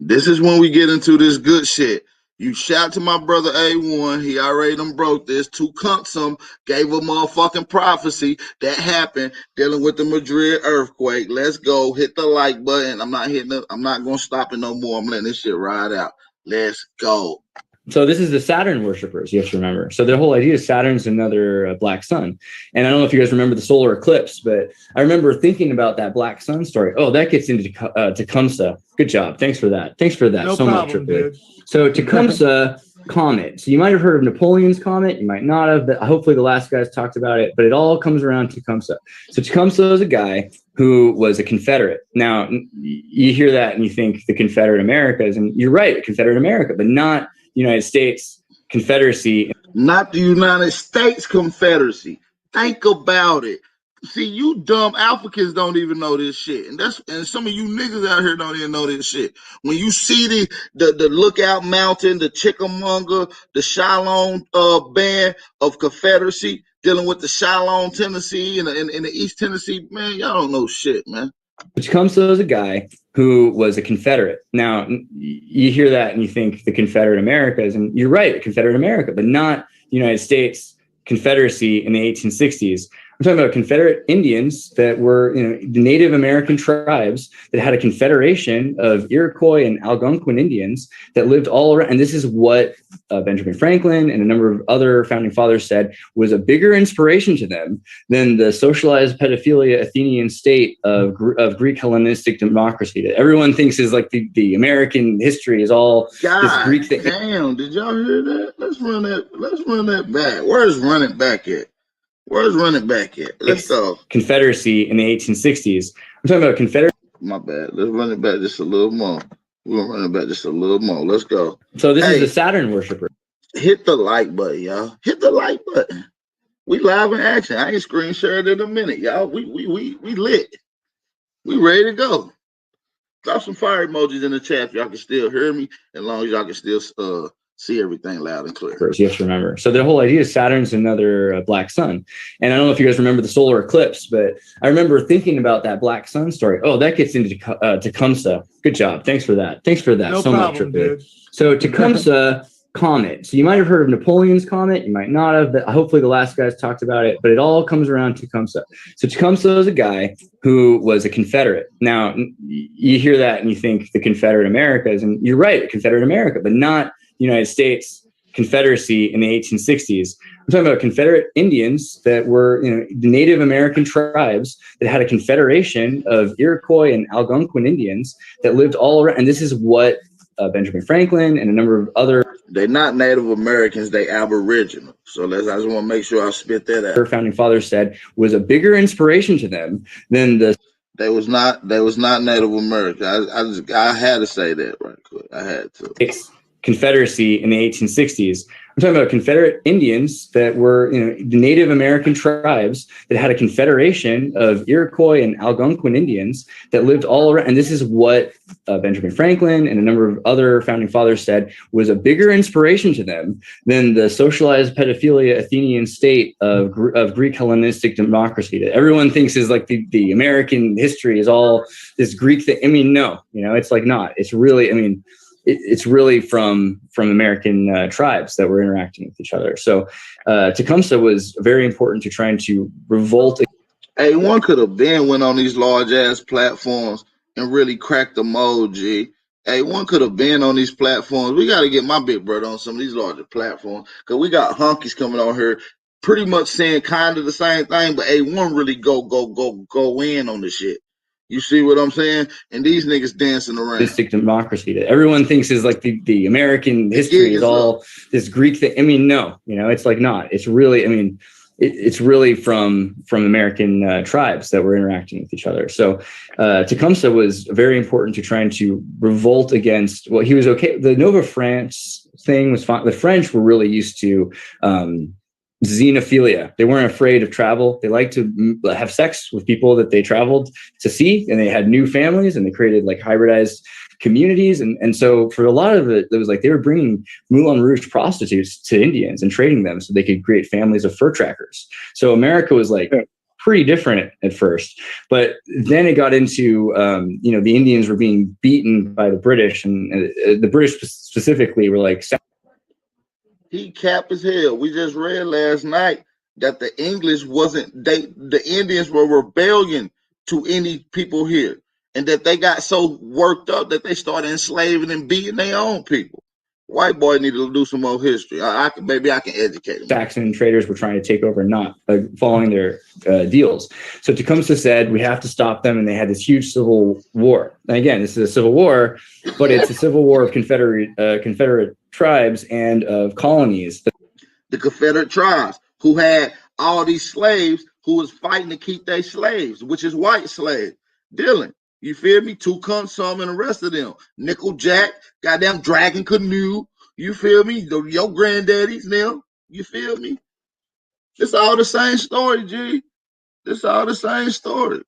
this is when we get into this good shit. You shout to my brother A1. He already done broke this. Tecumseh gave a motherfucking prophecy that happened dealing with the Madrid earthquake. Let's go. Hit the like button. I'm not going to stop it no more. I'm letting this shit ride out. Let's go. So this is the Saturn worshippers, you have to remember. So their whole idea is Saturn's another black sun. And I don't know if you guys remember the solar eclipse, but I remember thinking about that black sun story. Oh, that gets into Tecumseh. Good job. Thanks for that. No so problem, much. Dude. So Tecumseh comet. So you might have heard of Napoleon's comet. You might not have. But hopefully the last guys talked about it. But it all comes around Tecumseh. So Tecumseh is a guy who was a Confederate. Now, you hear that and you think the Confederate Americas, and you're right, Confederate America, but not United States Confederacy. Not the United States Confederacy. Think about it. See, you dumb Africans don't even know this shit. And some of you niggas out here don't even know this shit. When you see the Lookout Mountain, the Chickamauga, the Shiloh band of Confederacy dealing with the Shiloh, Tennessee, and the East Tennessee, man, y'all don't know shit, man. Tecumseh is a guy who was a Confederate. Now, you hear that and you think the Confederate Americas, and you're right, Confederate America, but not the United States Confederacy in the 1860s. I'm talking about Confederate Indians that were, the Native American tribes that had a confederation of Iroquois and Algonquin Indians that lived all around. And this is what Benjamin Franklin and a number of other founding fathers said was a bigger inspiration to them than the socialized pedophilia Athenian state of Greek Hellenistic democracy that everyone thinks is like the American history is all this Greek thing. Damn, did y'all hear that? Let's run that back. Where's run it back at? Where's run it back at? Let's go. Confederacy in the 1860s. I'm talking about Confederate. My bad. Let's run it back just a little more. We're gonna run it back just a little more. Let's go. So this is the Saturn worshiper. Hit the like button, y'all. Hit the like button. We live in action. I ain't screen shared in a minute, y'all. We lit. We ready to go. Drop some fire emojis in the chat if y'all can still hear me, as long as y'all can still see everything loud and clear. You have to remember. So the whole idea is Saturn's another black sun. And I don't know if you guys remember the solar eclipse, but I remember thinking about that black sun story. Oh, that gets into Tecumseh. Good job. Thanks for that. No so problem, much. dude. So Tecumseh comet. So you might have heard of Napoleon's comet. You might not have. Hopefully the last guys talked about it, but it all comes around Tecumseh. So Tecumseh is a guy who was a Confederate. Now you hear that and you think the Confederate Americas, and you're right, Confederate America, but not United States Confederacy in the 1860s. I'm talking about Confederate Indians that were, the Native American tribes that had a confederation of Iroquois and Algonquin Indians that lived all around. And this is what Benjamin Franklin and a number of other. They're not Native Americans, they Aboriginal. So I just want to make sure I spit that out. Their founding fathers said was a bigger inspiration to them than the. They was not Native American. I had to say that right quick. I had to. Confederacy in the 1860s. I'm talking about Confederate Indians that were, the Native American tribes that had a confederation of Iroquois and Algonquin Indians that lived all around. And this is what Benjamin Franklin and a number of other founding fathers said was a bigger inspiration to them than the socialized pedophilia Athenian state of Greek Hellenistic democracy that everyone thinks is like the American history is all this Greek thing. I mean, no, it's like not. It's really, it's really from American tribes that were interacting with each other. So Tecumseh was very important to trying to revolt. Hey, one could have went on these large ass platforms and really cracked the mold, G. Hey, one could have been on these platforms. We got to get my big brother on some of these larger platforms because we got honkies coming on here pretty much saying kind of the same thing, but one really go in on the shit. You see what I'm saying? And these niggas dancing around. Democracy that everyone thinks is like the American history is all this Greek thing. I mean, no, it's like not. It's really, it's really from American tribes that were interacting with each other. So Tecumseh was very important to trying to revolt against. Well, he was okay. The Nova France thing was fine. The French were really used to xenophilia. They weren't afraid of travel. They liked to have sex with people that they traveled to see, and they had new families, and they created like hybridized communities. And so for a lot of it was like they were bringing Moulin Rouge prostitutes to Indians and trading them so they could create families of fur trackers. So America was like pretty different at first, but then it got into the Indians were being beaten by the British, and the British specifically were like. He cap as hell. We just read last night that the English the Indians were rebellion to any people here, and that they got so worked up that they started enslaving and beating their own people. White boy needed to do some more history. Maybe I can educate him. Saxon traders were trying to take over and not following their deals. So Tecumseh said, we have to stop them. And they had this huge civil war. And again, this is a civil war, but it's a civil war of Confederate tribes and of colonies. The Confederate tribes who had all these slaves who was fighting to keep their slaves, which is white slaves. Dylan, you feel me? Tecumseh and the rest of them. Nickel Jack, goddamn Dragon Canoe. You feel me? Your granddaddies now. You feel me? It's all the same story, G. It's all the same story.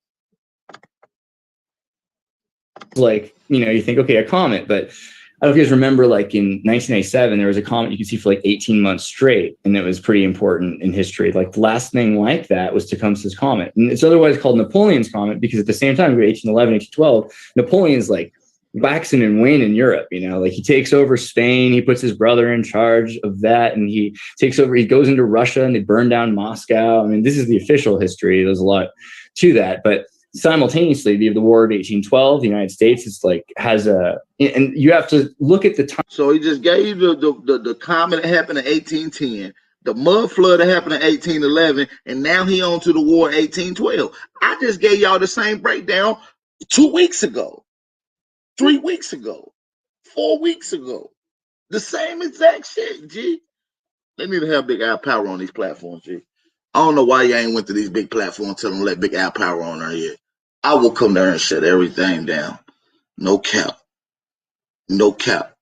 Like, you think, okay, a comet, but I don't know if you guys remember, like in 1997, there was a comet you could see for like 18 months straight, and it was pretty important in history. Like the last thing like that was Tecumseh's comet, and it's otherwise called Napoleon's comet because at the same time, we 1811, 1812, Napoleon's like waxing and waning in Europe. You know, like he takes over Spain, he puts his brother in charge of that, and he takes over. He goes into Russia, and they burn down Moscow. I mean, this is the official history. There's a lot to that, but simultaneously, the War of 1812, the United States is like has a, and you have to look at the time. So he just gave you the comment that happened in 1810, the mud flood that happened in 1811, and now he on to the war in 1812. I just gave y'all the same breakdown 2 weeks ago, 3 weeks ago, 4 weeks ago. The same exact shit, G. They need to have Big Al Power on these platforms, G. I don't know why you ain't went to these big platforms telling them let Big Al Power on there yet. I will come there and shut everything down. No cap. No cap.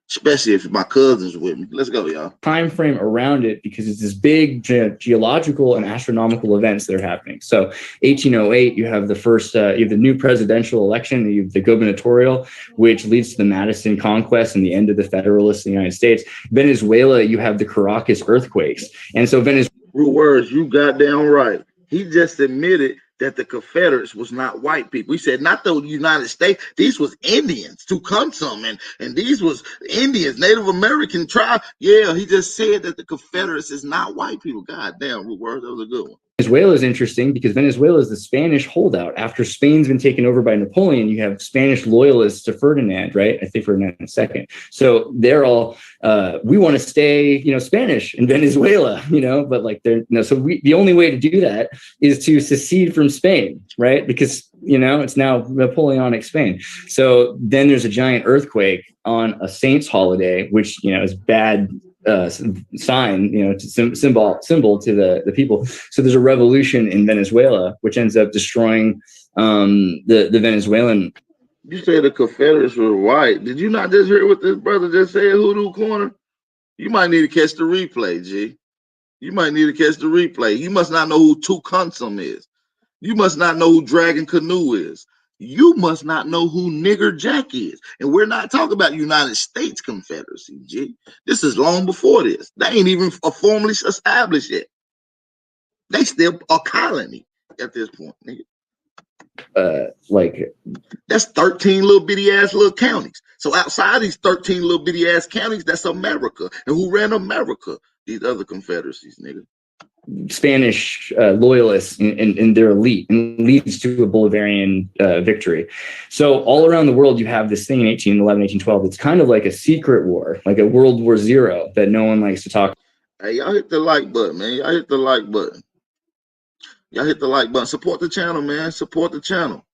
Especially if my cousin's with me. Let's go, y'all. Time frame around it because it's this big geological and astronomical events that are happening. So 1808, you have the first, you have the new presidential election, you have the gubernatorial, which leads to the Madison Conquest and the end of the Federalists in the United States. Venezuela, you have the Caracas earthquakes. And so Venezuela. Words, you goddamn right. He just admitted that the Confederates was not white people. He said not the United States. These was Indians to come some, and these was Indians, Native American tribe. Yeah, he just said that the Confederates is not white people. God damn, Word, that was a good one. Venezuela is interesting because Venezuela is the Spanish holdout. After Spain's been taken over by Napoleon, you have Spanish loyalists to Ferdinand, right? I think Ferdinand II. So they're all, we want to stay, you know, Spanish in Venezuela, you know, but like they're, you know, so the only way to do that is to secede from Spain, right? Because, you know, it's now Napoleonic Spain. So then there's a giant earthquake on a saint's holiday, which, you know, is bad sign, you know, symbol to the people. So there's a revolution in Venezuela, which ends up destroying the Venezuelan. You said the Confederates were white. Did you not just hear what this brother just said, Hoodoo Corner? You might need to catch the replay, G. You might need to catch the replay. You must not know who Tucumsum is. You must not know who Dragon Canoe is. You must not know who Nigger Jack is. And we're not talking about United States Confederacy, G. This is long before this. They ain't even formally established yet. They still a colony at this point, nigga. Like that's 13 little bitty ass little counties. So outside these 13 little bitty ass counties, that's America. And who ran America? These other confederacies, nigga. Spanish loyalists in their elite, and leads to a Bolivarian victory. So all around the world, you have this thing in 1811, 1812. It's kind of like a secret war, like a World War Zero that no one likes to talk. Hey, y'all hit the like button, man. Y'all hit the like button. Y'all hit the like button. Support the channel, man. Support the channel.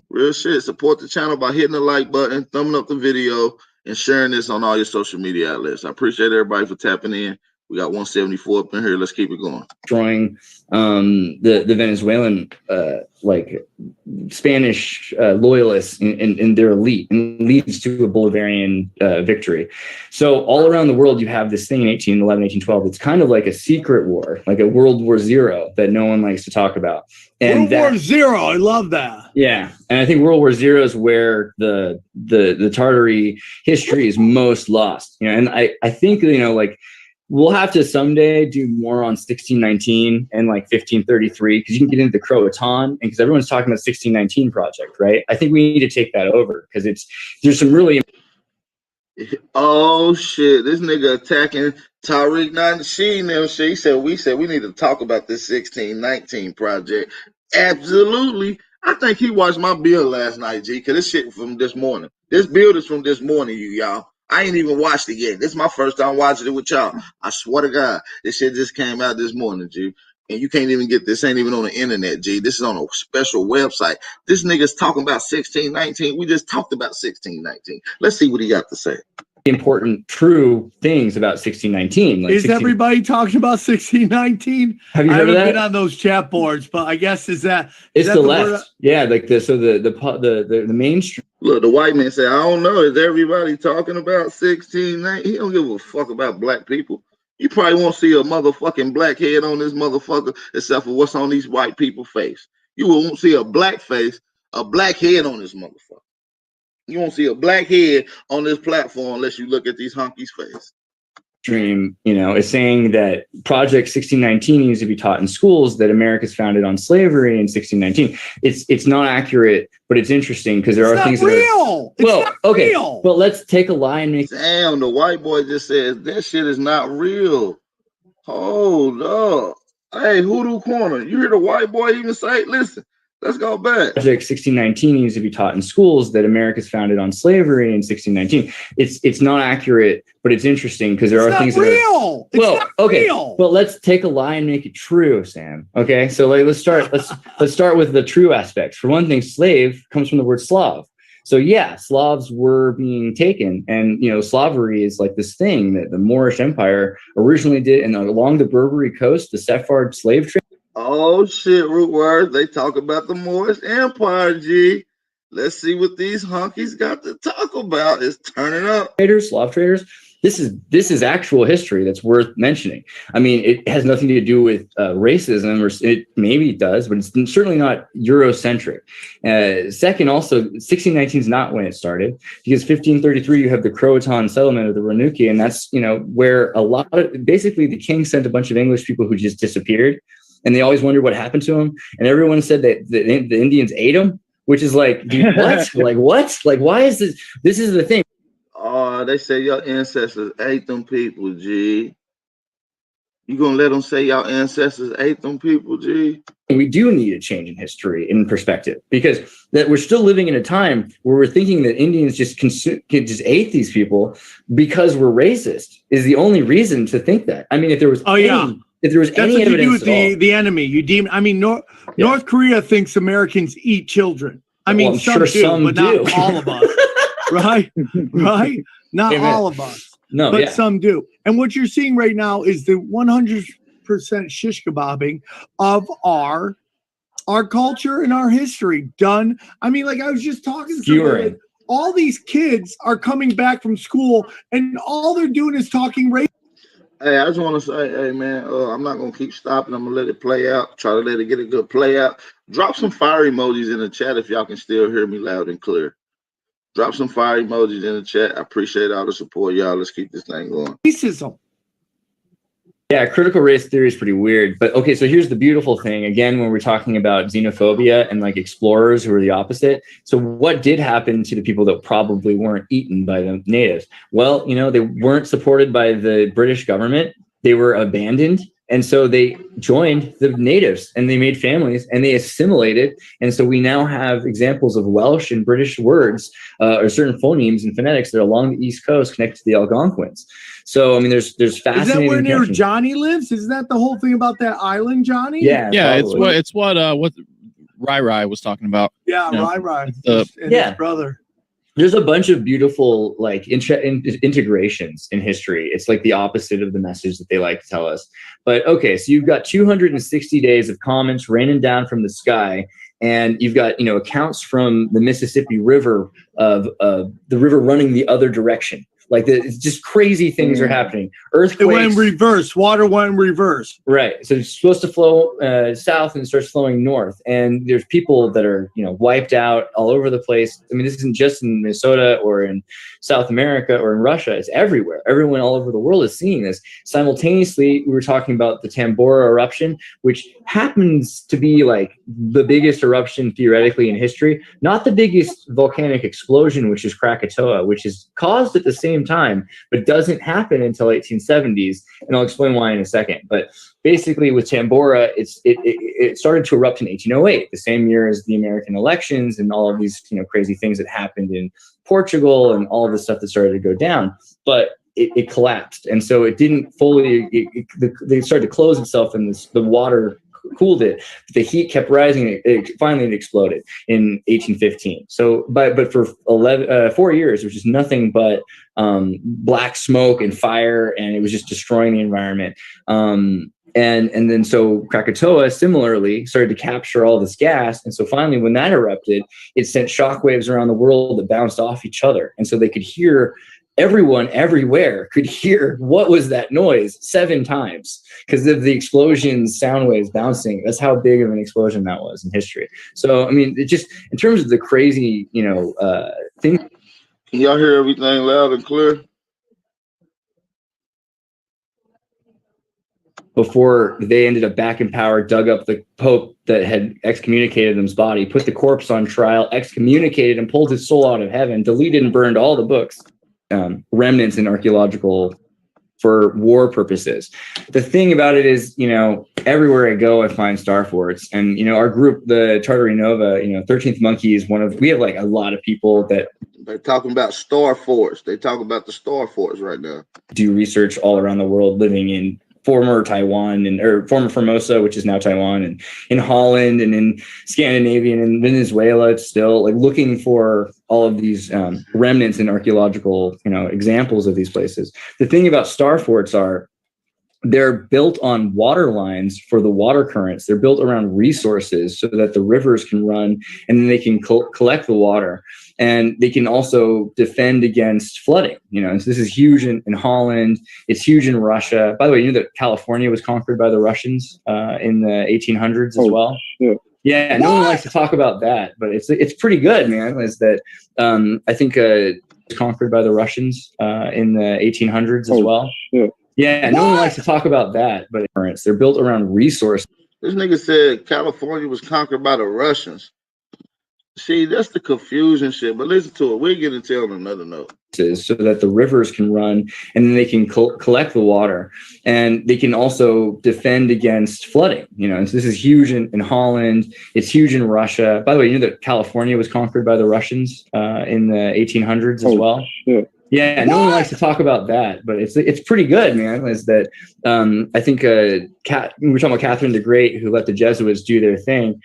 Real shit. Support the channel by hitting the like button, thumbing up the video, and sharing this on all your social media outlets. I appreciate everybody for tapping in. We got 174 up in here. Let's keep it going. Destroying the Venezuelan like Spanish loyalists in their elite, and leads to a Bolivarian victory. So all around the world, you have this thing in 1811, 1812. It's kind of like a secret war, like a World War Zero that no one likes to talk about. And World War Zero, I love that. Yeah, and I think World War Zero is where the Tartary history is most lost. You know, and I think, you know, like, we'll have to someday do more on 1619 and like 1533, because you can get into the Croatan, and because everyone's talking about 1619 project, right? I think we need to take that over because there's some really. Oh shit! This nigga attacking Tariq Nasheed and shit. He said we need to talk about this 1619 project. Absolutely. I think he watched my bill last night, G, because this shit from this morning. This build is from this morning, y'all. I ain't even watched it yet. This is my first time watching it with y'all. I swear to God, this shit just came out this morning, G. And you can't even get this. Ain't even on the internet, G. This is on a special website. This nigga's talking about 1619. We just talked about 1619. Let's see what he got to say. Important, true things about 1619. Like is everybody talking about 1619? Have you heard of that? I haven't been on those chat boards, but I guess it's that the left. Yeah, like the mainstream. Look, the white man said, I don't know. Is everybody talking about 1619? He don't give a fuck about black people. You probably won't see a motherfucking black head on this motherfucker except for what's on these white people's face. You won't see a black face, a black head on this motherfucker. You won't see a black head on this platform unless you look at these hunkies' face. Dream, is saying that Project 1619 needs to be taught in schools, that America's founded on slavery in 1619. It's not accurate, but it's interesting because there are things that real. It's not okay, real. but let's take a lie and make. Damn, the white boy just says that shit is not real. Hold up. Hey, Hoodoo Corner, you hear the white boy even say, listen, let's go back. Project 1619 needs to be taught in schools, that America's founded on slavery in 1619. It's not accurate, but it's interesting because there are things that real. It's not real. But let's take a lie and make it true, Sam. Okay, so let's start with the true aspects. For one thing, slave comes from the word Slav. So yeah, Slavs were being taken, and slavery is like this thing that the Moorish Empire originally did, and along the Barbary coast, the Sephard slave trade. Oh shit, root words. They talk about the Moorish Empire, G. Let's see what these hunkies got to talk about. It's turning up. Slav traders. This is actual history that's worth mentioning. I mean, it has nothing to do with racism, or maybe it does, but it's certainly not Eurocentric. Second, also, 1619 is not when it started, because 1533 you have the Croatan settlement of the Ranuki, and that's where a lot of basically the king sent a bunch of English people who just disappeared, and they always wondered what happened to them, and everyone said that the Indians ate them, which is like, dude, what? Like what? Like why is this? This is the thing. They say your ancestors ate them people, G. You gonna let them say your ancestors ate them people, G? We do need a change in history and perspective, because that we're still living in a time where we're thinking that Indians just ate these people because we're racist is the only reason to think that. I mean, if there was if there was That's any what you do evidence with the enemy. You deem. I mean, North Korea thinks Americans eat children. I mean, some do, but not all of us. Right? Not all of us. No, but some do. And what you're seeing right now is the 100% shish kebabbing of our culture and our history done. I mean, like I was just talking to somebody, all these kids are coming back from school and all they're doing is talking race. Hey, I just want to say, hey man, I'm not gonna keep stopping. I'm gonna let it play out. Try to let it get a good play out. Drop some fire emojis in the chat if y'all can still hear me loud and clear. Drop some fire emojis in the chat. I appreciate all the support, y'all. Let's keep this thing going. Racism. Yeah, critical race theory is pretty weird. But okay, so here's the beautiful thing. Again, when we're talking about xenophobia and like explorers who are the opposite. So what did happen to the people that probably weren't eaten by the natives? Well, they weren't supported by the British government. They were abandoned. And so they joined the natives and they made families and they assimilated. And so we now have examples of Welsh and British words or certain phonemes and phonetics that are along the East Coast connected to the Algonquins. So, I mean, there's fascinating. Is that where near Johnny lives? Isn't that the whole thing about that island, Johnny? Yeah, it's what Rai was talking about. Yeah, Rai and his brother. There's a bunch of beautiful like integrations in history. It's like the opposite of the message that they like to tell us. But okay, so you've got 260 days of comments raining down from the sky, and you've got accounts from the Mississippi River of the river running the other direction. Like it's just crazy things are happening. Earthquakes. It went in reverse. Water went in reverse. Right. So it's supposed to flow south and it starts flowing north. And there's people that are, wiped out all over the place. I mean, this isn't just in Minnesota or in South America or in Russia. It's everywhere. Everyone all over the world is seeing this. Simultaneously, we were talking about the Tambora eruption, which happens to be like the biggest eruption theoretically in history. Not the biggest volcanic explosion, which is Krakatoa, which is caused at the same time, but doesn't happen until 1870s, and I'll explain why in a second. But basically, with Tambora, it started to erupt in 1808, the same year as the American elections and all of these crazy things that happened in Portugal and all of the stuff that started to go down. But it collapsed, and so it didn't fully. They started to close itself, and the water cooled it. The heat kept rising. Finally, it exploded in 1815. So, but for 4 years, it was just nothing but black smoke and fire, and it was just destroying the environment. And then so Krakatoa similarly started to capture all this gas, and so finally, when that erupted, it sent shockwaves around the world that bounced off each other, and so they could hear. Everyone everywhere could hear what was that noise 7 times because of the explosions, sound waves bouncing. That's how big of an explosion that was in history. So, I mean, it just in terms of the crazy, thing. Can y'all hear everything loud and clear? before they ended up back in power, dug up the Pope that had excommunicated him's body, put the corpse on trial, excommunicated and pulled his soul out of heaven, deleted and burned all the books, remnants in archaeological for war purposes. The thing about it is, everywhere I go, I find star forts. And, our group, the Tartary Nova, 13th Monkey is we have like a lot of people that they're talking about star forts. They talk about the star forts right now. Do research all around the world, living in former Taiwan or former Formosa, which is now Taiwan, and in Holland and in Scandinavia and in Venezuela. It's still like looking for all of these remnants and archaeological, examples of these places. The thing about star forts are they're built on water lines for the water currents. They're built around resources so that the rivers can run and then they can collect the water. And they can also defend against flooding. So this is huge in Holland. It's huge in Russia. By the way, you know that California was conquered by the Russians in the 1800s as well? Shit. Yeah, no one likes to talk about that, but it's pretty good, man. Is that I think conquered by the Russians in the 1800s as well? Shit. Yeah, no one likes to talk about that, but they're built around resources. This nigga said California was conquered by the Russians. See, that's the confusion shit, but listen to it. We'll get into it on another note. So that the rivers can run and then they can collect the water and they can also defend against flooding. So this is huge in Holland. It's huge in Russia. By the way, you know that California was conquered by the Russians in the 1800s as well? Shit. Yeah, no one likes to talk about that, but it's pretty good, man. Is that I think we were talking about Catherine the Great, who let the Jesuits do their thing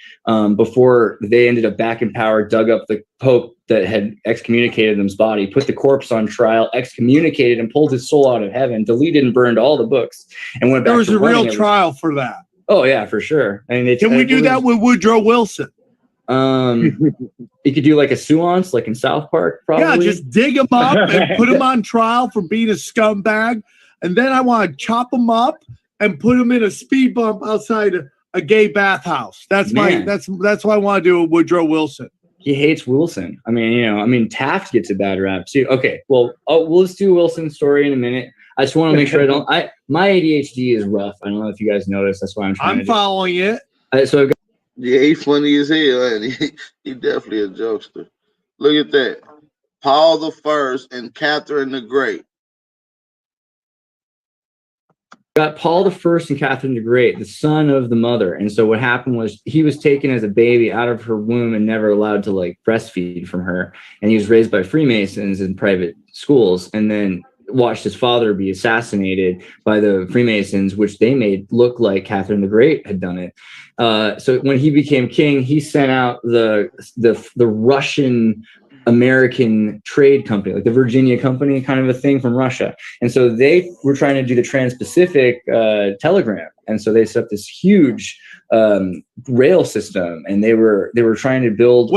before they ended up back in power, dug up the Pope that had excommunicated him's body, put the corpse on trial, excommunicated and pulled his soul out of heaven, deleted and burned all the books, and went back. There was a real trial for that. Oh yeah, for sure. I mean, can we do that with Woodrow Wilson? You could do like a seance, like in South Park, probably. Yeah, just dig him up and put him on trial for being a scumbag, and then I want to chop him up and put him in a speed bump outside a gay bathhouse. That's what I want to do with Woodrow Wilson. He hates Wilson. I mean, Taft gets a bad rap too. Okay, well, let's do Wilson's story in a minute. I just want to make sure my ADHD is rough. I don't know if you guys noticed. That's why I'm following it. Yeah, he funny as hell, and he definitely a jokester. Look at that. Paul the First and Catherine the Great. Got Paul the First and Catherine the Great, the son of the mother. And so what happened was he was taken as a baby out of her womb and never allowed to like breastfeed from her. And he was raised by Freemasons in private schools and then watched his father be assassinated by the Freemasons, which they made look like Catherine the Great had done it. So when he became king, he sent out the Russian American trade company, like the Virginia Company kind of a thing from Russia. And so they were trying to do the Trans-Pacific telegram. And so they set up this huge rail system and they were trying to build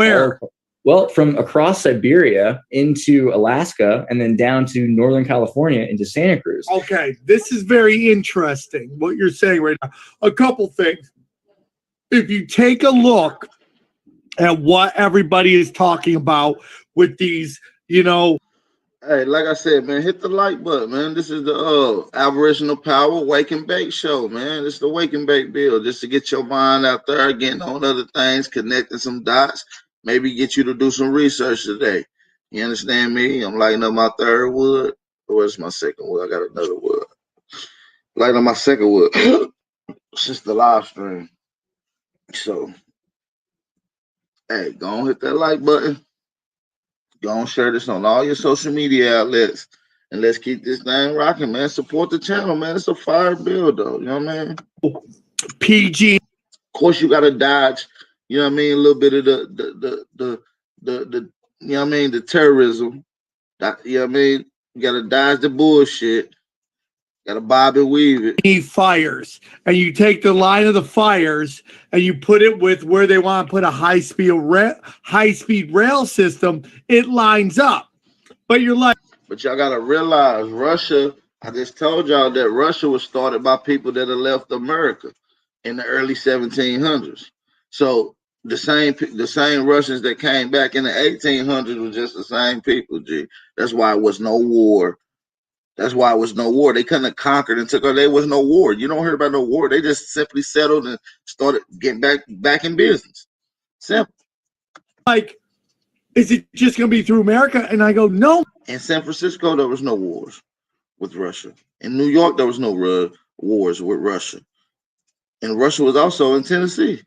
from across Siberia into Alaska and then down to Northern California into Santa Cruz. Okay, this is very interesting what you're saying right now. A couple things. If you take a look at what everybody is talking about with these, Hey, like I said, man, hit the like button, man. This is the Aboriginal Power Wake and Bake Show, man. It's the Wake and Bake Bill, just to get your mind out there, getting on other things, connecting some dots, maybe get you to do some research today. You understand me? I'm lighting up my third wood. Where's my second wood? I got another wood. Lighting up my second wood since the live stream. So, hey, go on, hit that like button. Go on, share this on all your social media outlets. And let's keep this thing rocking, man. Support the channel, man. It's a fire build, though. You know what I mean? PG. Of course, you got to dodge, you know what I mean, a little bit of the you know what I mean, the terrorism. You know what I mean? You got to dodge the bullshit. Got to bob and weave it. Need fires, and you take the line of the fires, and you put it with where they want to put a high-speed rail system. It lines up, but you're like. But y'all got to realize Russia. I just told y'all that Russia was started by people that had left America in the early 1700s. So the same Russians that came back in the 1800s were just the same people. G. That's why it was no war That's why it was no war. They couldn't have conquered and took her. There was no war. You don't hear about no war. They just simply settled and started getting back in business. Simple. Like, is it just going to be through America? And I go, no. In San Francisco, there was no wars with Russia. In New York, there was no wars with Russia. And Russia was also in Tennessee.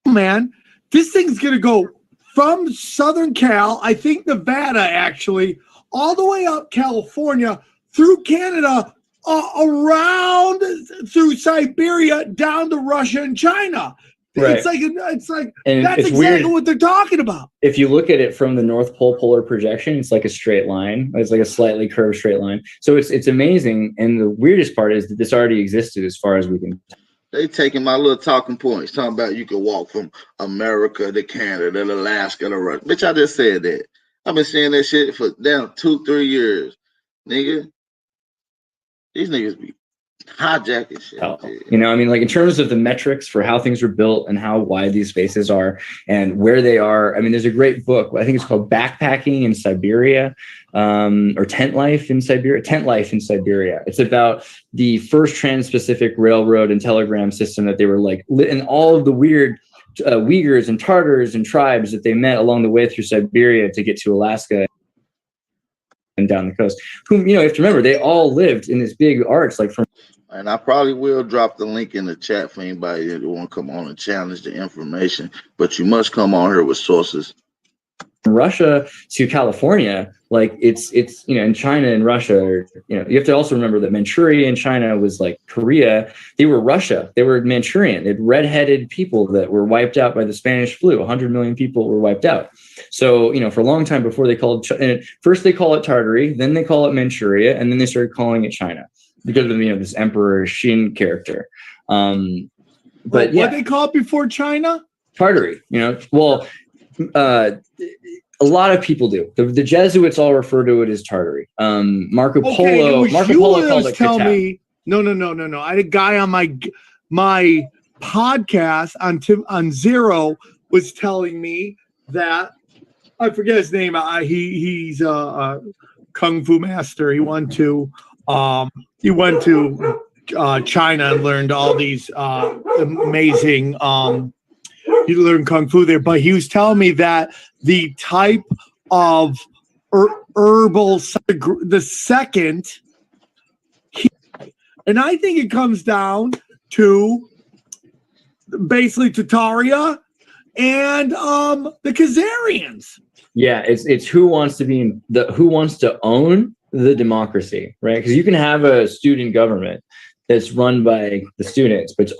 Man, this thing's going to go from Southern Cal, I think Nevada actually, all the way up California, through Canada, around through Siberia, down to Russia and China. Right. It's like and that's it's exactly weird. what they're talking about. If you look at it from the North Pole polar projection, it's like a straight line. It's like a slightly curved straight line. So it's amazing. And the weirdest part is that this already existed as far as we can. They taking my little talking points, talking about you can walk from America to Canada to Alaska to Russia. Bitch, I just said that. I've been saying that shit for damn 2-3 years, nigga. These niggas be hijacking shit. You know, I mean, like in terms of the metrics for how things are built and how wide these spaces are and where they are. I mean, there's a great book. I think it's called Backpacking in Siberia, or Tent Life in Siberia. Tent Life in Siberia. It's about the first trans-Pacific railroad and telegram system that they were like, and all of the weird Uyghurs and Tartars and tribes that they met along the way through Siberia to get to Alaska and down the coast. Whom, you know, you have to remember, they all lived in this big arch, like from. And I probably will drop the link in the chat for anybody that want to come on and challenge the information. But you must come on here with sources. Russia to California, like it's you know, in China and Russia, or, you know, you have to also remember that Manchuria in China was like Korea. They were Russia. They were Manchurian. They had redheaded people that were wiped out by the Spanish flu. 100 million people were wiped out. So, you know, for a long time before they called first they call it Tartary, then they call it Manchuria, and then they started calling it China because of, you know, this Emperor Xin character. But yeah, what they call it before China? Tartary. You know, well. A lot of people do. The Jesuits all refer to it as Tartary. Marco Polo called it Kitav. No. I had a guy on my podcast on Zero was telling me that, I forget his name. He's a kung fu master. He went to China and learned all these amazing. He learned kung fu there, but he was telling me that the type of herbal, the second, and I think it comes down to basically Tataria and the Khazarians. Yeah, it's who wants to own the democracy, right? Because you can have a student government that's run by the students, but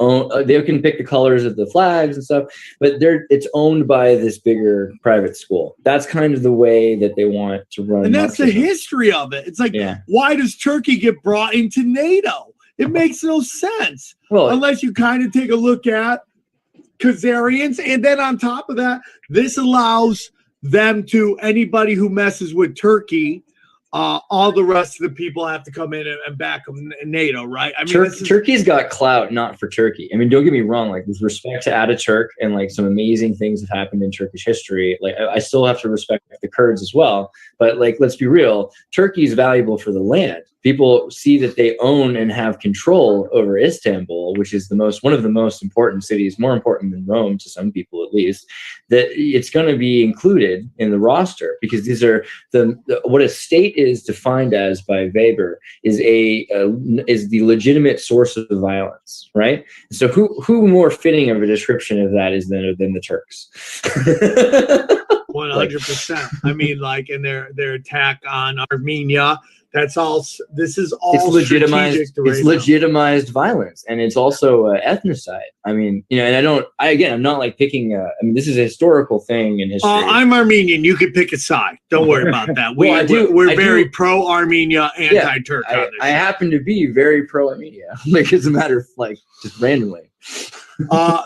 they can pick the colors of the flags and stuff, but it's owned by this bigger private school. That's kind of the way that they want to run. And that's Marxism. The history of it. It's like, Why does Turkey get brought into NATO? It makes no sense. Well, unless you kind of take a look at Khazarians. And then on top of that, this allows them to, anybody who messes with Turkey, all the rest of the people have to come in and back them in NATO, right? I mean, Turkey's got clout, not for Turkey. I mean, don't get me wrong. Like, with respect to Ataturk and like some amazing things have happened in Turkish history, like I still have to respect the Kurds as well. But like, let's be real, Turkey is valuable for the land. People see that they own and have control over Istanbul, which is one of the most important cities, more important than Rome to some people at least, that it's going to be included in the roster, because these are what a state is defined as by Weber is the legitimate source of violence, right? So who more fitting of a description of that is than the Turks? 100%. I mean, like in their attack on Armenia. That's all. This is all. It's legitimized. It's legitimized violence, and it's also ethnocide. I mean, you know, and I'm not like picking. I mean, this is a historical thing in history. I'm Armenian. You can pick a side. Don't worry about that. We're very pro Armenia, anti-Turk. I happen to be very pro Armenia. Like, it's a matter of like just randomly.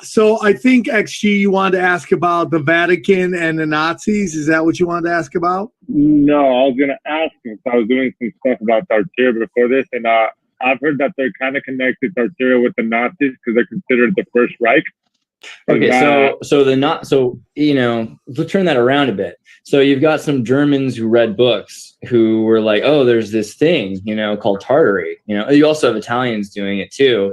So I think XG, you wanted to ask about the Vatican and the Nazis. Is that what you wanted to ask about? No, I was going to ask him. I was doing some stuff about Tartaria before this, and I've heard that they're kind of connected, Tartaria, with the Nazis because they're considered the First Reich. Okay, And, let's turn that around a bit. So you've got some Germans who read books who were like, oh, there's this thing, called Tartary. You also have Italians doing it too.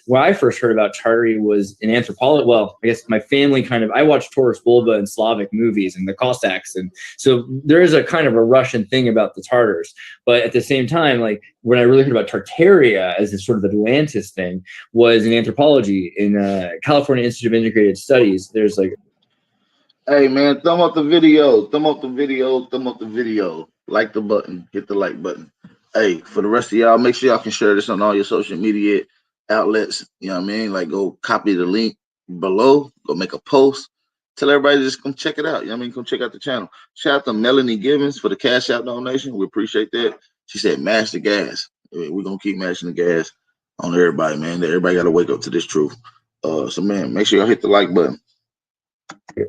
When I first heard about Tartary was in anthropology. Well, I guess my family I watched Taurus Bulba and Slavic movies and the Cossacks. And so there is a kind of a Russian thing about the Tartars. But at the same time, like when I really heard about Tartaria as this sort of Atlantis thing was in anthropology in California Institute of Integrated Studies. There's like, Hey man, thumb up the video, thumb up the video, thumb up the video. Like the button, hit the like button. Hey, for the rest of y'all, make sure y'all can share this on all your social media outlets. You know what I mean? Like go copy the link below, go make a post. Tell everybody to just come check it out. You know what I mean? Come check out the channel. Shout out to Melanie Gibbons for the cash out donation. We appreciate that. She said, mash the gas. We're gonna keep mashing the gas on everybody, man. Everybody gotta wake up to this truth. So man, make sure y'all hit the like button.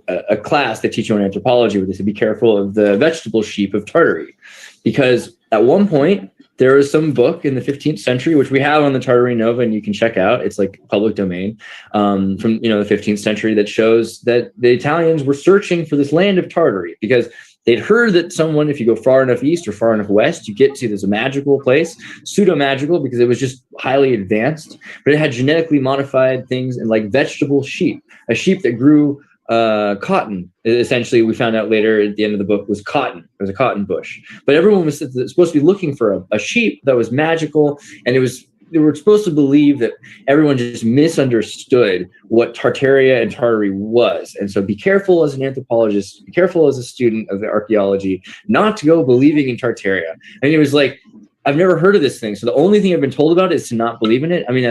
A class they teach you in anthropology with this to be careful of the vegetable sheep of Tartary, because at one point there was some book in the 15th century, which we have on the Tartary Nova and you can check out. It's like public domain from the 15th century that shows that the Italians were searching for this land of Tartary because they'd heard that someone, if you go far enough east or far enough west, you get to this magical place, pseudo-magical because it was just highly advanced, but it had genetically modified things and like vegetable sheep, a sheep that grew cotton. Essentially, we found out later at the end of the book was cotton. It was a cotton bush. But everyone was supposed to be looking for a sheep that was magical, and they were supposed to believe that everyone just misunderstood what Tartaria and Tartary was. And so be careful as an anthropologist, be careful as a student of archaeology, not to go believing in Tartaria. And it was like, I've never heard of this thing. So the only thing I've been told about it is to not believe in it. I mean,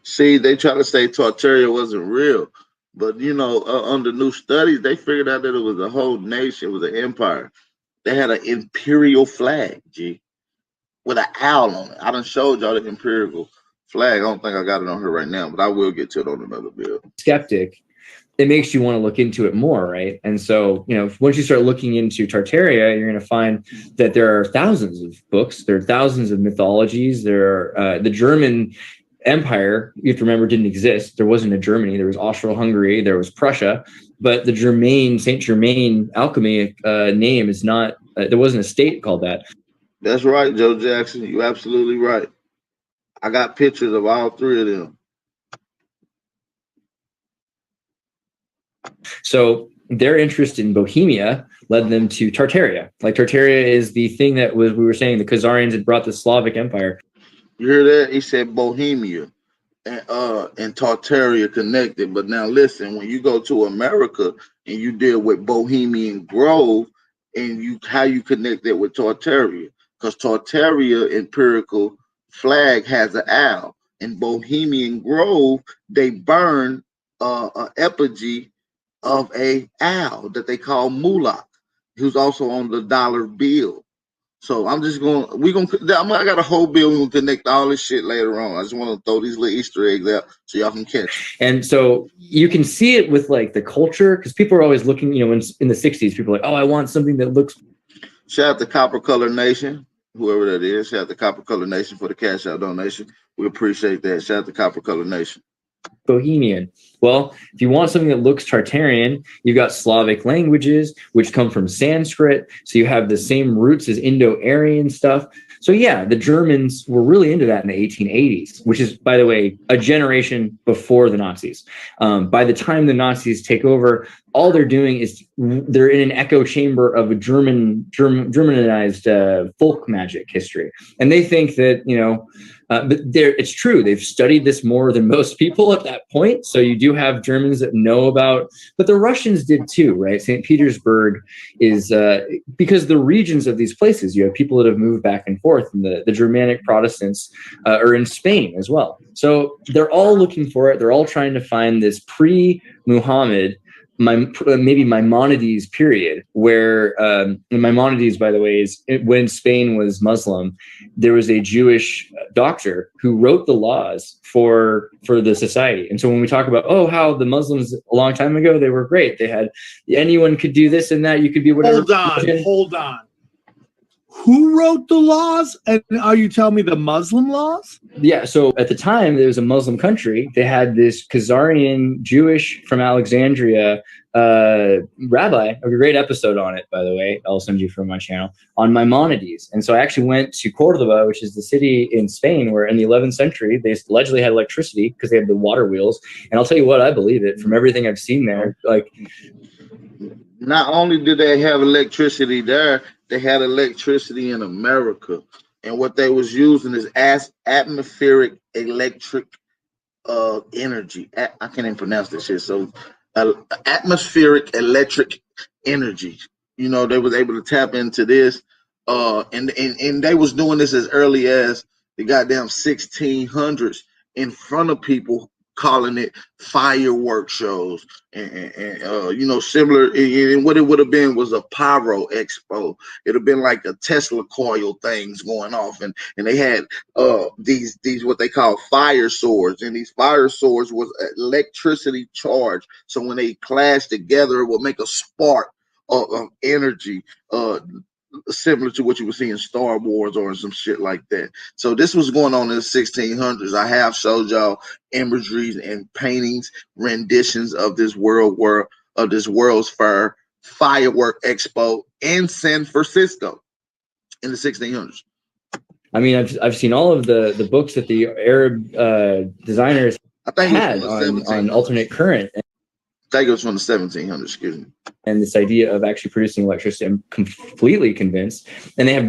See, they try to say Tartaria wasn't real. But, under new studies, they figured out that it was a whole nation. It was an empire. They had an imperial flag, G, with an owl on it. I done showed y'all the imperial flag. I don't think I got it on here right now, but I will get to it on another bill. Skeptic, it makes you want to look into it more, right? And so, once you start looking into Tartaria, you're going to find that there are thousands of books. There are thousands of mythologies. There are the German Empire, you have to remember, didn't exist. There wasn't a Germany. There was Austro-Hungary. There was Prussia. But the Saint Germain alchemy name is not, there wasn't a state called that. That's right, Joe Jackson. You're absolutely right. I got pictures of all three of them. So their interest in Bohemia led them to Tartaria. Like Tartaria is the thing that we were saying, the Khazarians had brought the Slavic Empire. You hear that? He said Bohemia and Tartaria connected. But now listen, when you go to America and you deal with Bohemian Grove and how you connect that with Tartaria, because Tartaria empirical flag has an owl. In Bohemian Grove, they burn an effigy of a owl that they call Mulak, who's also on the dollar bill. So I'm just I got a whole bill. We're gonna connect all this shit later on. I just want to throw these little Easter eggs out so y'all can catch it. And so you can see it with like the culture, because people are always looking, in the 60s, people are like, oh, I want something that looks. Shout out to Copper Color Nation, whoever that is. Shout out to Copper Color Nation for the cash out donation. We appreciate that. Shout out to Copper Color Nation. Bohemian. Well, if you want something that looks Tartarian, you've got Slavic languages, which come from Sanskrit. So you have the same roots as Indo-Aryan stuff. So yeah, the Germans were really into that in the 1880s, which is, by the way, a generation before the Nazis. By the time the Nazis take over, all they're doing is they're in an echo chamber of a Germanized folk magic history. And they think that, but it's true. They've studied this more than most people at that point. So you do have Germans that know about, but the Russians did too, right? St. Petersburg is, because the regions of these places, you have people that have moved back and forth, and the Germanic Protestants are in Spain as well. So they're all looking for it. They're all trying to find this pre-Muhammad, maybe Maimonides period, where Maimonides, by the way, is when Spain was Muslim. There was a Jewish doctor who wrote the laws for the society. And so when we talk about, how the Muslims a long time ago, they were great. They had, anyone could do this and that. You could be whatever. Hold on. who wrote the laws? And are you telling me the Muslim laws? Yeah, so at the time, there was a Muslim country. They had this Khazarian Jewish from Alexandria rabbi. A great episode on it, by the way. I'll send you from my channel on Maimonides. And so I actually went to Cordoba, which is the city in Spain where in the 11th century, they allegedly had electricity because they had the water wheels. And I'll tell you what, I believe it from everything I've seen there. Like, not only did they have electricity there, they had electricity in America. And what they was using is atmospheric electric energy. I can't even pronounce this shit. So atmospheric electric energy. You know, they was able to tap into this. And they was doing this as early as the goddamn 1600s in front of people, calling it firework shows and you know, similar. And what it would have been was a pyro expo. It'd have been like a Tesla coil things going off, and they had these what they call fire swords, and these fire swords was electricity charged. So when they clashed together, it would make a spark of energy, similar to what you would see in Star Wars or some shit like that. So this was going on in the 1600s. I have showed y'all imageries and paintings, renditions of this World's Fair firework expo in San Francisco in the 1600s. I mean, I've seen all of the books that the Arab designers had on alternate current. I think it was from the 1700s, excuse me. And this idea of actually producing electricity, I'm completely convinced. And they have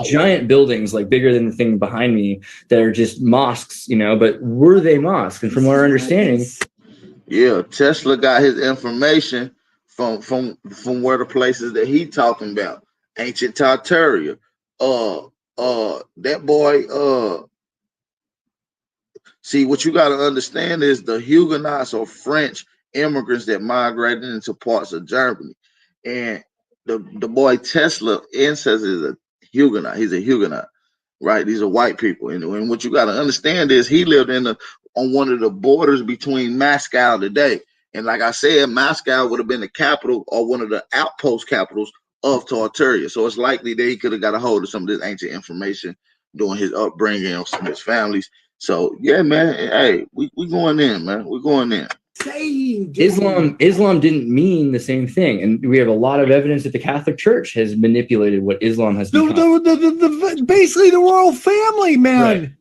giant buildings, like bigger than the thing behind me, that are just mosques, you know, but were they mosques? And from our understanding. Yeah, Tesla got his information from where the places that he talking about. Ancient Tartaria. That boy, see, what you got to understand is the Huguenots or French immigrants that migrated into parts of Germany, and the boy Tesla ancestor is a Huguenot. He's a Huguenot, right? These are white people, and what you got to understand is he lived on one of the borders between Moscow today, and like I said, Moscow would have been the capital or one of the outpost capitals of Tartaria. So it's likely that he could have got a hold of some of this ancient information during his upbringing or some of his families. So yeah, man, hey, we going in, man. We're going in. Islam didn't mean the same thing, and we have a lot of evidence that the Catholic Church has manipulated what Islam has become. Basically the royal family, man. Right.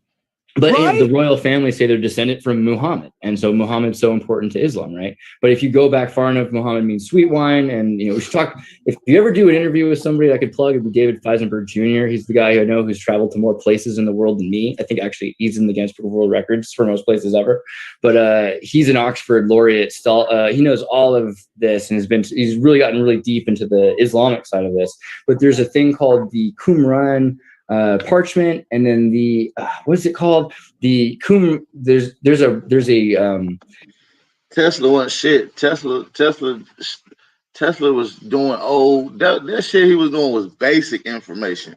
But the royal family say they're descendant from Muhammad, and so Muhammad's so important to Islam, right? But if you go back far enough, Muhammad means sweet wine, and you know, we should talk. If you ever do an interview with somebody I could plug, it'd be David Feisenberg Jr. He's the guy I know who's traveled to more places in the world than me. I think actually he's in the Guinness Book of World Records for most places ever. But he's an Oxford laureate. He knows all of this, and he's really gotten really deep into the Islamic side of this. But there's a thing called the Qumran parchment, and then the what is it called? The there's a Tesla wasn't shit. Tesla was doing that shit he was doing was basic information.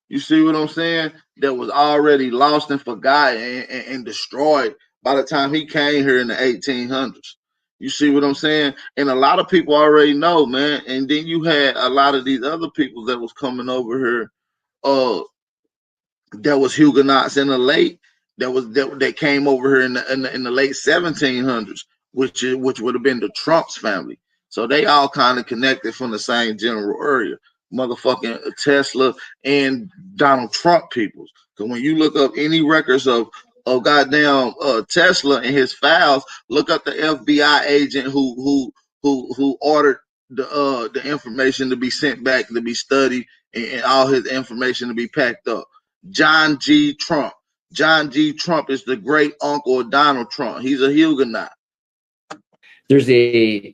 You see what I'm saying? That was already lost and forgotten and destroyed by the time he came here in the 1800s. You see what I'm saying? And a lot of people already know, man. And then you had a lot of these other people that was coming over here that was Huguenots in the late that came over here in the late 1700s, which would have been the Trump's family. So they all kind of connected from the same general area, motherfucking Tesla and Donald Trump peoples. So when you look up any records of goddamn Tesla and his files, look up the FBI agent who ordered the information to be sent back to be studied and all his information to be packed up. John G. Trump. John G. Trump is the great uncle of Donald Trump. He's a Huguenot. There's a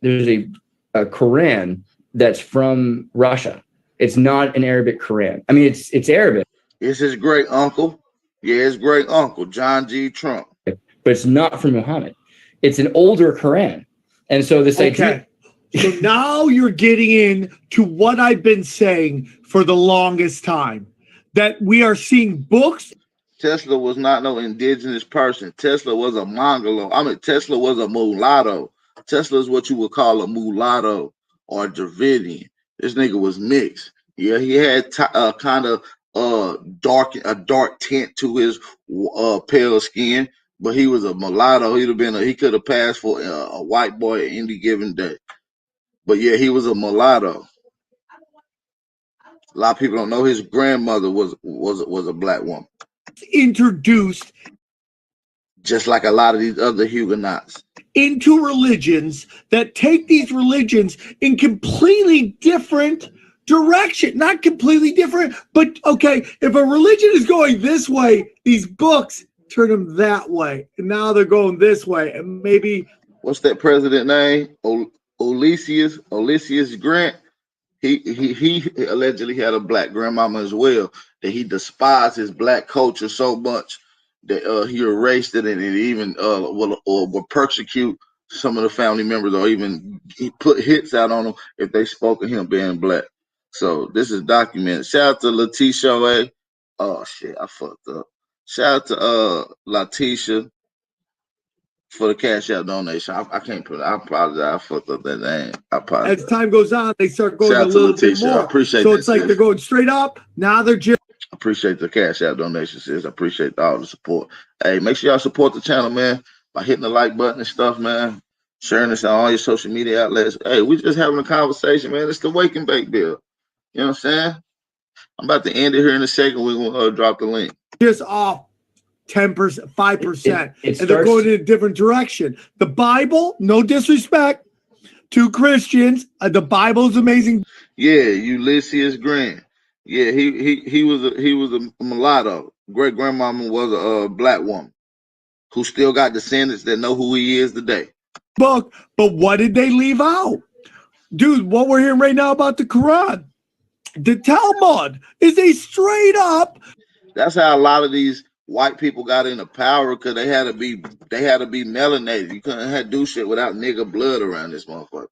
Quran that's from Russia. It's not an Arabic Quran. I mean, it's Arabic. It's his great uncle. Yeah, his great uncle, John G. Trump. But it's not from Muhammad. It's an older Quran. And so this idea. So now you're getting in to what I've been saying for the longest time. That we are seeing books. Tesla was not no indigenous person. Tesla was a Mongolo. I mean, Tesla was a mulatto. Tesla is what you would call a mulatto or a Dravidian. This nigga was mixed. Yeah, he had kind of a dark tint to his pale skin, but he was a mulatto. He could have passed for a white boy at any given day. But yeah, he was a mulatto. A lot of people don't know his grandmother was a black woman, introduced just like a lot of these other Huguenots. into religions that take these religions in completely different direction. Not completely different, but okay, if a religion is going this way, these books turn them that way. And now they're going this way. And maybe What's that president name? Ulysses Grant. He allegedly had a black grandmama as well, that he despised his black culture so much that he erased it, and it even will persecute some of the family members, or even he put hits out on them if they spoke of him being black. So this is documented. Shout out to Letitia A. Oh shit, I fucked up. Shout out to Letitia for the cash out donation. I can't put it. I apologize. I fucked up that name. I apologize. as time goes on, they start going Shout a out to little bit Letitia. I more. appreciate So that, it's like sis. they're going straight up. Now they're just Appreciate the cash out donation, sis. I appreciate all the support. Hey, make sure y'all support the channel, man, by hitting the like button and stuff, man. Sharing this on all your social media outlets. Hey, we just having a conversation, man. It's the Wake and Bake bill. You know what I'm saying? I'm about to end it here in a second. We're gonna drop the link. just off 10%, 5%. It And they're starts- going in a different direction. The Bible, no disrespect to Christians, the Bible is amazing. Yeah, Ulysses Grant. Yeah, he was a mulatto. Great grandmama was a black woman who still got descendants that know who he is today. Book, but what did they leave out? Dude, what we're hearing right now about the Quran, the Talmud is a straight up. That's how a lot of these white people got into power, because they had to be melanated. You couldn't do shit without nigga blood around this motherfucker.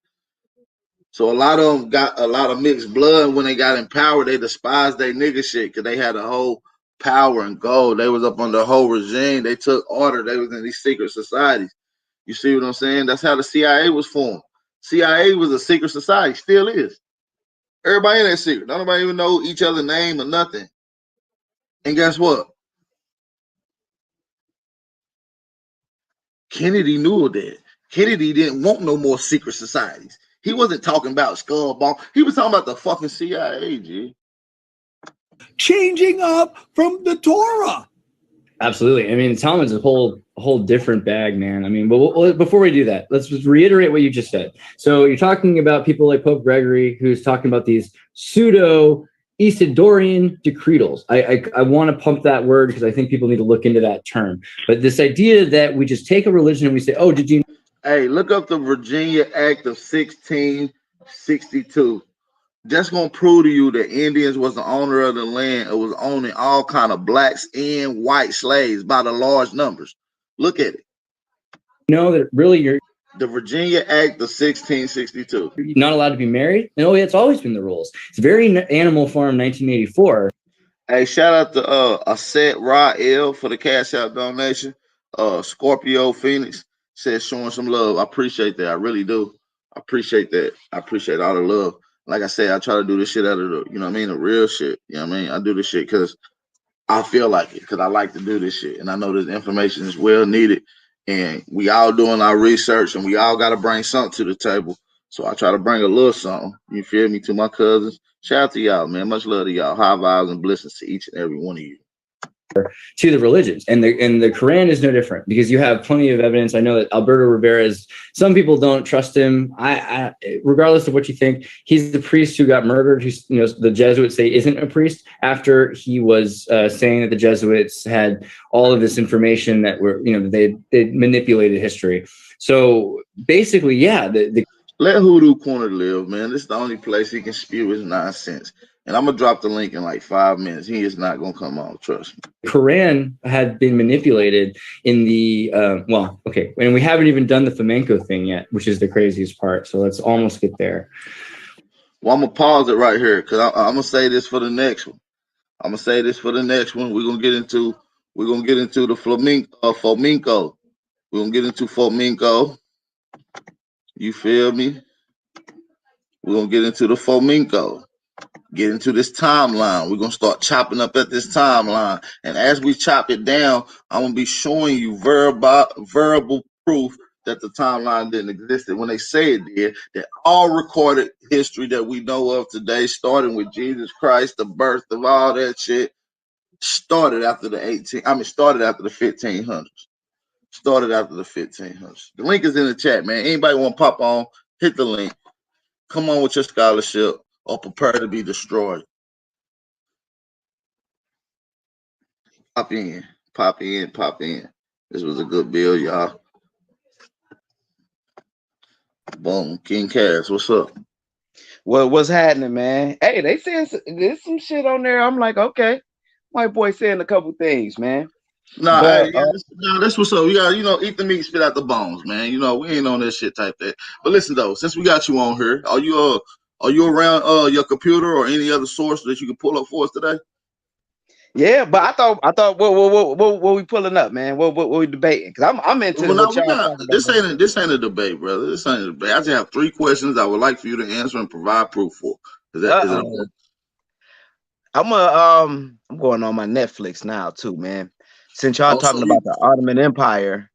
So a lot of them got a lot of mixed blood. When they got in power, they despised their nigga shit because they had a whole power and gold. They was up under the whole regime. They took order. They was in these secret societies. You see what I'm saying? That's how the CIA was formed. CIA was a secret society, still is. Everybody in that secret. Nobody even know each other's name or nothing. And guess what? Kennedy knew that. Kennedy didn't want no more secret societies. He wasn't talking about skull ball. He was talking about the fucking CIA, G. Changing up from the Torah. Absolutely. I mean, Talmud's a whole different bag, man. I mean, but before we do that, let's just reiterate what you just said. So you're talking about people like Pope Gregory, who's talking about these pseudo Isidorian decretals. I want to pump that word because I think people need to look into that term. But this idea that we just take a religion and we say, oh, did you? Hey, look up the Virginia Act of 1662. That's gonna prove to you that Indians was the owner of the land. It was owning all kind of blacks and white slaves by the large numbers. Look at it. Know that really you're The Virginia Act of 1662. not allowed to be married? No, it's always been the rules. It's very Animal Farm 1984. Hey, shout out to Aset Rael for the cash out donation. Scorpio Phoenix says showing some love. I appreciate that. I really do. I appreciate that. I appreciate all the love. Like I said, I try to do this shit out of the, you know what I mean, the real shit. You know what I mean? I do this shit because I feel like it, because I like to do this shit. And I know this information is well needed. And we all doing our research, and we all got to bring something to the table. So I try to bring a little something, you feel me, to my cousins. Shout out to y'all, man. Much love to y'all. High vibes and blessings to each and every one of you. To the religions, and the Quran is no different, because you have plenty of evidence. I know that Alberto Rivera, some people don't trust him. I regardless of what you think, he's the priest who got murdered, who's, you know, the Jesuits say isn't a priest, after he was saying that the Jesuits had all of this information that were, you know, they manipulated history. So basically, yeah, let Hoodoo Corner live, man. This is the only place he can spew his nonsense. And I'm gonna drop the link in like 5 minutes. He is not gonna come on, trust me. Quran had been manipulated in the well, okay, and we haven't even done the flamenco thing yet, which is the craziest part. So let's almost get there. Well, I'm gonna pause it right here, because I'm gonna say this for the next one. I'm gonna say this for the next one. We're gonna get into the flamenco. We're gonna get into flamenco. You feel me? We're gonna get into the flamenco. get into this timeline. We're gonna start chopping up at this timeline, and as we chop it down, I'm gonna be showing you verbal proof that the timeline didn't exist. And when they say it did, that all recorded history that we know of today, starting with Jesus Christ, the birth of all that shit, started after the 1500s. Started after the 1500s. The link is in the chat, man. Anybody want to pop on? Hit the link. Come on with your scholarship or prepare to be destroyed. Pop in, pop in, pop in. This was a good bill, y'all. Boom. King Cass, what's up? Well, what's happening, man? Hey, they saying there's some shit on there. I'm like, okay. White boy saying a couple things, man. Nah, But hey, yeah, that's what's up. We got, eat the meat, spit out the bones, man. We ain't on that shit type that. But listen though, since we got you on here, are you around your computer or any other source that you can pull up for us today? yeah, but I thought, what we pulling up, man? What we debating? Because I'm into what y'all talking about. This ain't a debate, brother. This ain't a debate. I just have 3 questions I would like for you to answer and provide proof for. Is it okay? I'm going on my Netflix now too, man. Since y'all talking about the Ottoman Empire,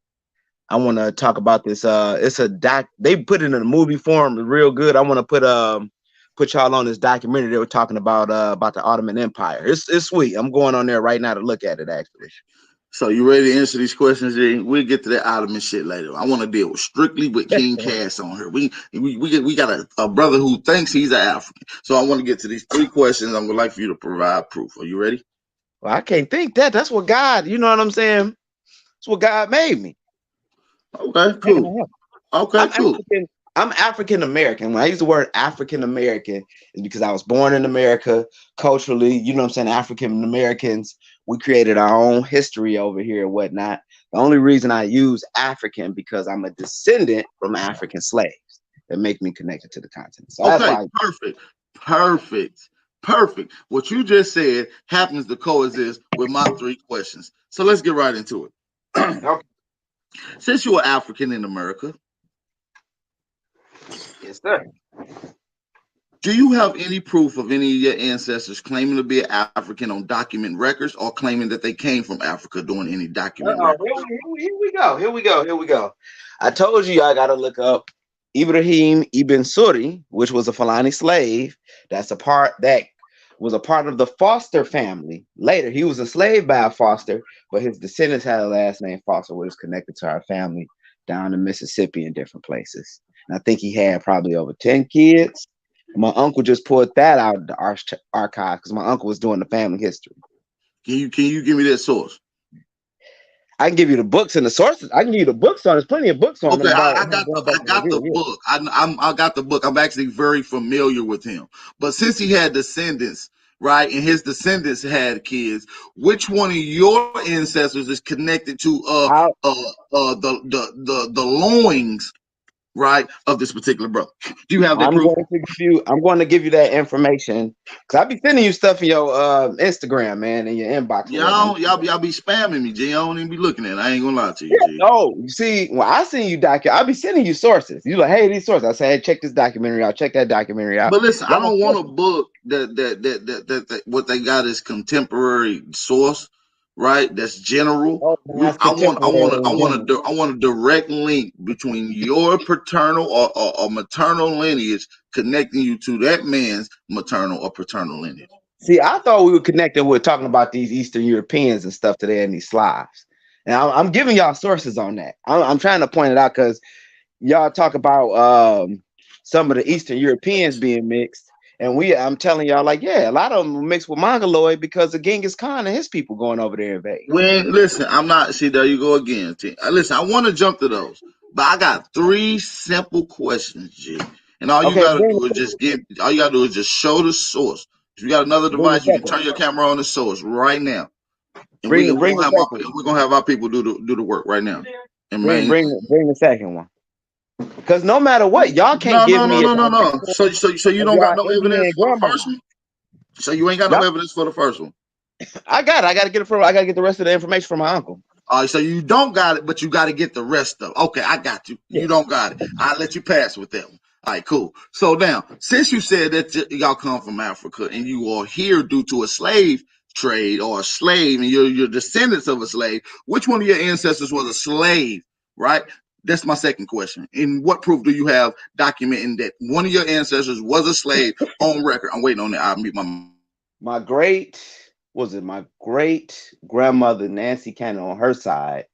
I want to talk about this. It's a doc. They put it in a movie form, real good. I want to put y'all on this documentary they were talking about the Ottoman Empire. It's sweet. I'm going on there right now to look at it actually. So you ready to answer these questions, G? We'll get to that Ottoman shit later. I want to deal strictly with King Cass on here. We got a brother who thinks he's an African. So I want to get to these 3 questions. I would like for you to provide proof. Are you ready? Well, I can't think that. That's what God, you know what I'm saying? That's what God made me. Okay, cool. Okay, cool. I'm African American. When I use the word African American, is because I was born in America. Culturally, you know what I'm saying? African Americans, we created our own history over here and whatnot. The only reason I use African because I'm a descendant from African slaves that make me connected to the continent. So okay, that's why perfect. What you just said happens to coexist with my 3 questions. So let's get right into it. Okay. Since you are African in America, yes, sir. Do you have any proof of any of your ancestors claiming to be African on document records or claiming that they came from Africa doing any document records? Here we go. I told you I got to look up Ibrahim Ibn Suri, which was a Fulani slave. That was a part of the Foster family. Later, he was enslaved by a Foster, but his descendants had a last name Foster, which is connected to our family down in Mississippi and different places. And I think he had probably over 10 kids. My uncle just pulled that out of the archive because my uncle was doing the family history. Can you give me that source? I can give you the books and the sources. I can give you the books on. There's plenty of books on. Okay, I got the book. I got the book. I'm actually very familiar with him. But since he had descendants, right, and his descendants had kids, which one of your ancestors is connected to the loins, right, of this particular brother? Do you have that proof? I'm going to give you that information because I'll be sending you stuff in your Instagram, man, in your inbox. Y'all be spamming me, G. I don't even be looking at it. I ain't gonna lie to you, G. No, you see, when I send you I'll be sending you sources. You like, hey, these sources. I say, hey, check this documentary out. Check that documentary out. But listen, I don't want a book that what they got is contemporary source, right? That's general. I want a direct link between your paternal or maternal lineage connecting you to that man's maternal or paternal lineage. See, I thought we were connected with talking about these Eastern Europeans and stuff today and these Slavs. And I'm giving y'all sources on that. I'm trying to point it out because y'all talk about some of the Eastern Europeans being mixed. And I'm telling y'all, like, yeah, a lot of them were mixed with Mongoloid because of Genghis Khan and his people going over there invading. Listen, I'm not, see, there you go again. Listen, I want to jump to those, but I got 3 simple questions, G. And all you gotta do is just show the source. If you got another device, you can turn your camera on the source right now. And we're gonna have our people do the work right now. And bring the second one. Because no matter what, y'all can't give me. No. So you don't got no evidence for the first one? So you ain't got no evidence for the first one? I got it. I gotta get the rest of the information from my uncle. All right, so you don't got it, but you got to get the rest of it. Okay, I got you. Yeah. You don't got it. I'll let you pass with that one. All right, cool. So now, since you said that y'all come from Africa and you are here due to a slave trade or a slave, and you're descendants of a slave, which one of your ancestors was a slave, right? That's my second question. And what proof do you have documenting that one of your ancestors was a slave on record? I'm waiting on that. I'll mute my great grandmother Nancy Cannon on her side,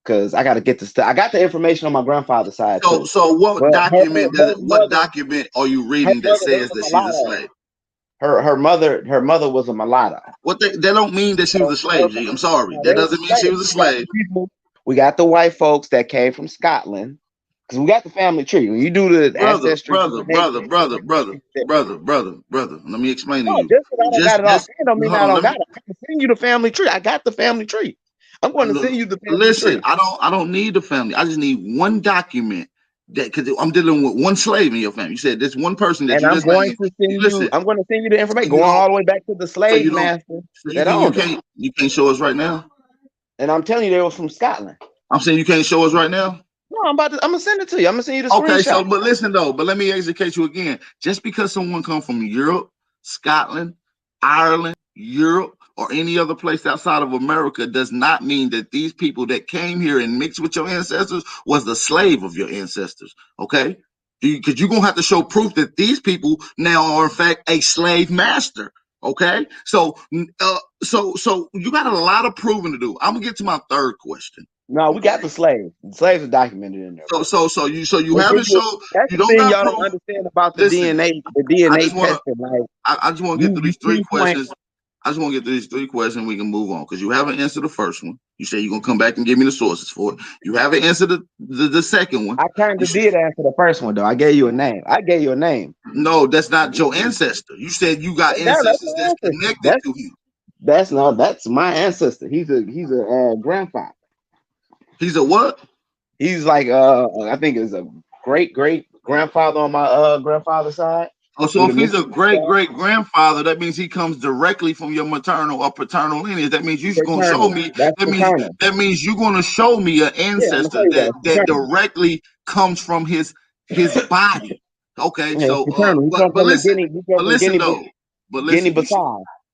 because I got to get the stuff. I got the information on my grandfather's side too. So what But document her what mother, document are you her reading that mother says was a that she's a mulatto. slave? Her mother was a mulatto. What that don't mean that she was a slave, G. I'm sorry. No, That they was doesn't mean she slaves. was a slave. We got the white folks that came from Scotland, because we got the family tree. When you do the ancestry, Brother. Let me explain to no, you. just because I don't got it Just offhand don't mean hold I on. don't got it. I'm gonna send you the family tree. I got the family tree. I'm going to send you the family listen. tree. I don't need the family. I just need one document that, because I'm dealing with one slave in your family. You said there's one person that And you I'm just going named. to send you. Listen. I'm going to send you the information, You going don't. all the way back to the So slave you don't. master So that owned them. you can't show us right now. And I'm telling you, they were from Scotland. I'm saying you can't show us right now. No, I'm gonna send it to you. I'm gonna send you the Okay, screenshot. so but listen though, but let me educate you again. Just because someone come from Europe, Scotland, Ireland, Europe, or any other place outside of America does not mean that these people that came here and mixed with your ancestors was the slave of your ancestors. Okay, because you're gonna have to show proof that these people now are in fact a slave master. Okay, so so you got a lot of proving to do. I'm gonna get to my third question. No, we got the slaves. The slaves are documented in there. So you haven't showed, That's you the don't thing got y'all proof. don't understand about the Listen, DNA. The I DNA just want testing, like I just want to get through these three pinpoint. questions. I just want to get through these three questions. We can move on because you haven't answered the first one. You say you're gonna come back and give me the sources for it. You haven't answered the second one. I kind of did answer the first one though. I gave you a name. No, that's not your ancestor. You said you got That's ancestors my that's ancestor. connected to him. That's my ancestor. He's a grandfather. He's a what? He's like I think it's a great grandfather on my grandfather's side. Oh, so if he's a great grandfather, that means he comes directly from your maternal or paternal lineage. That means you're going to show me. That means you're going to show me an ancestor that directly comes from his body. Okay, so but listen though. But listen,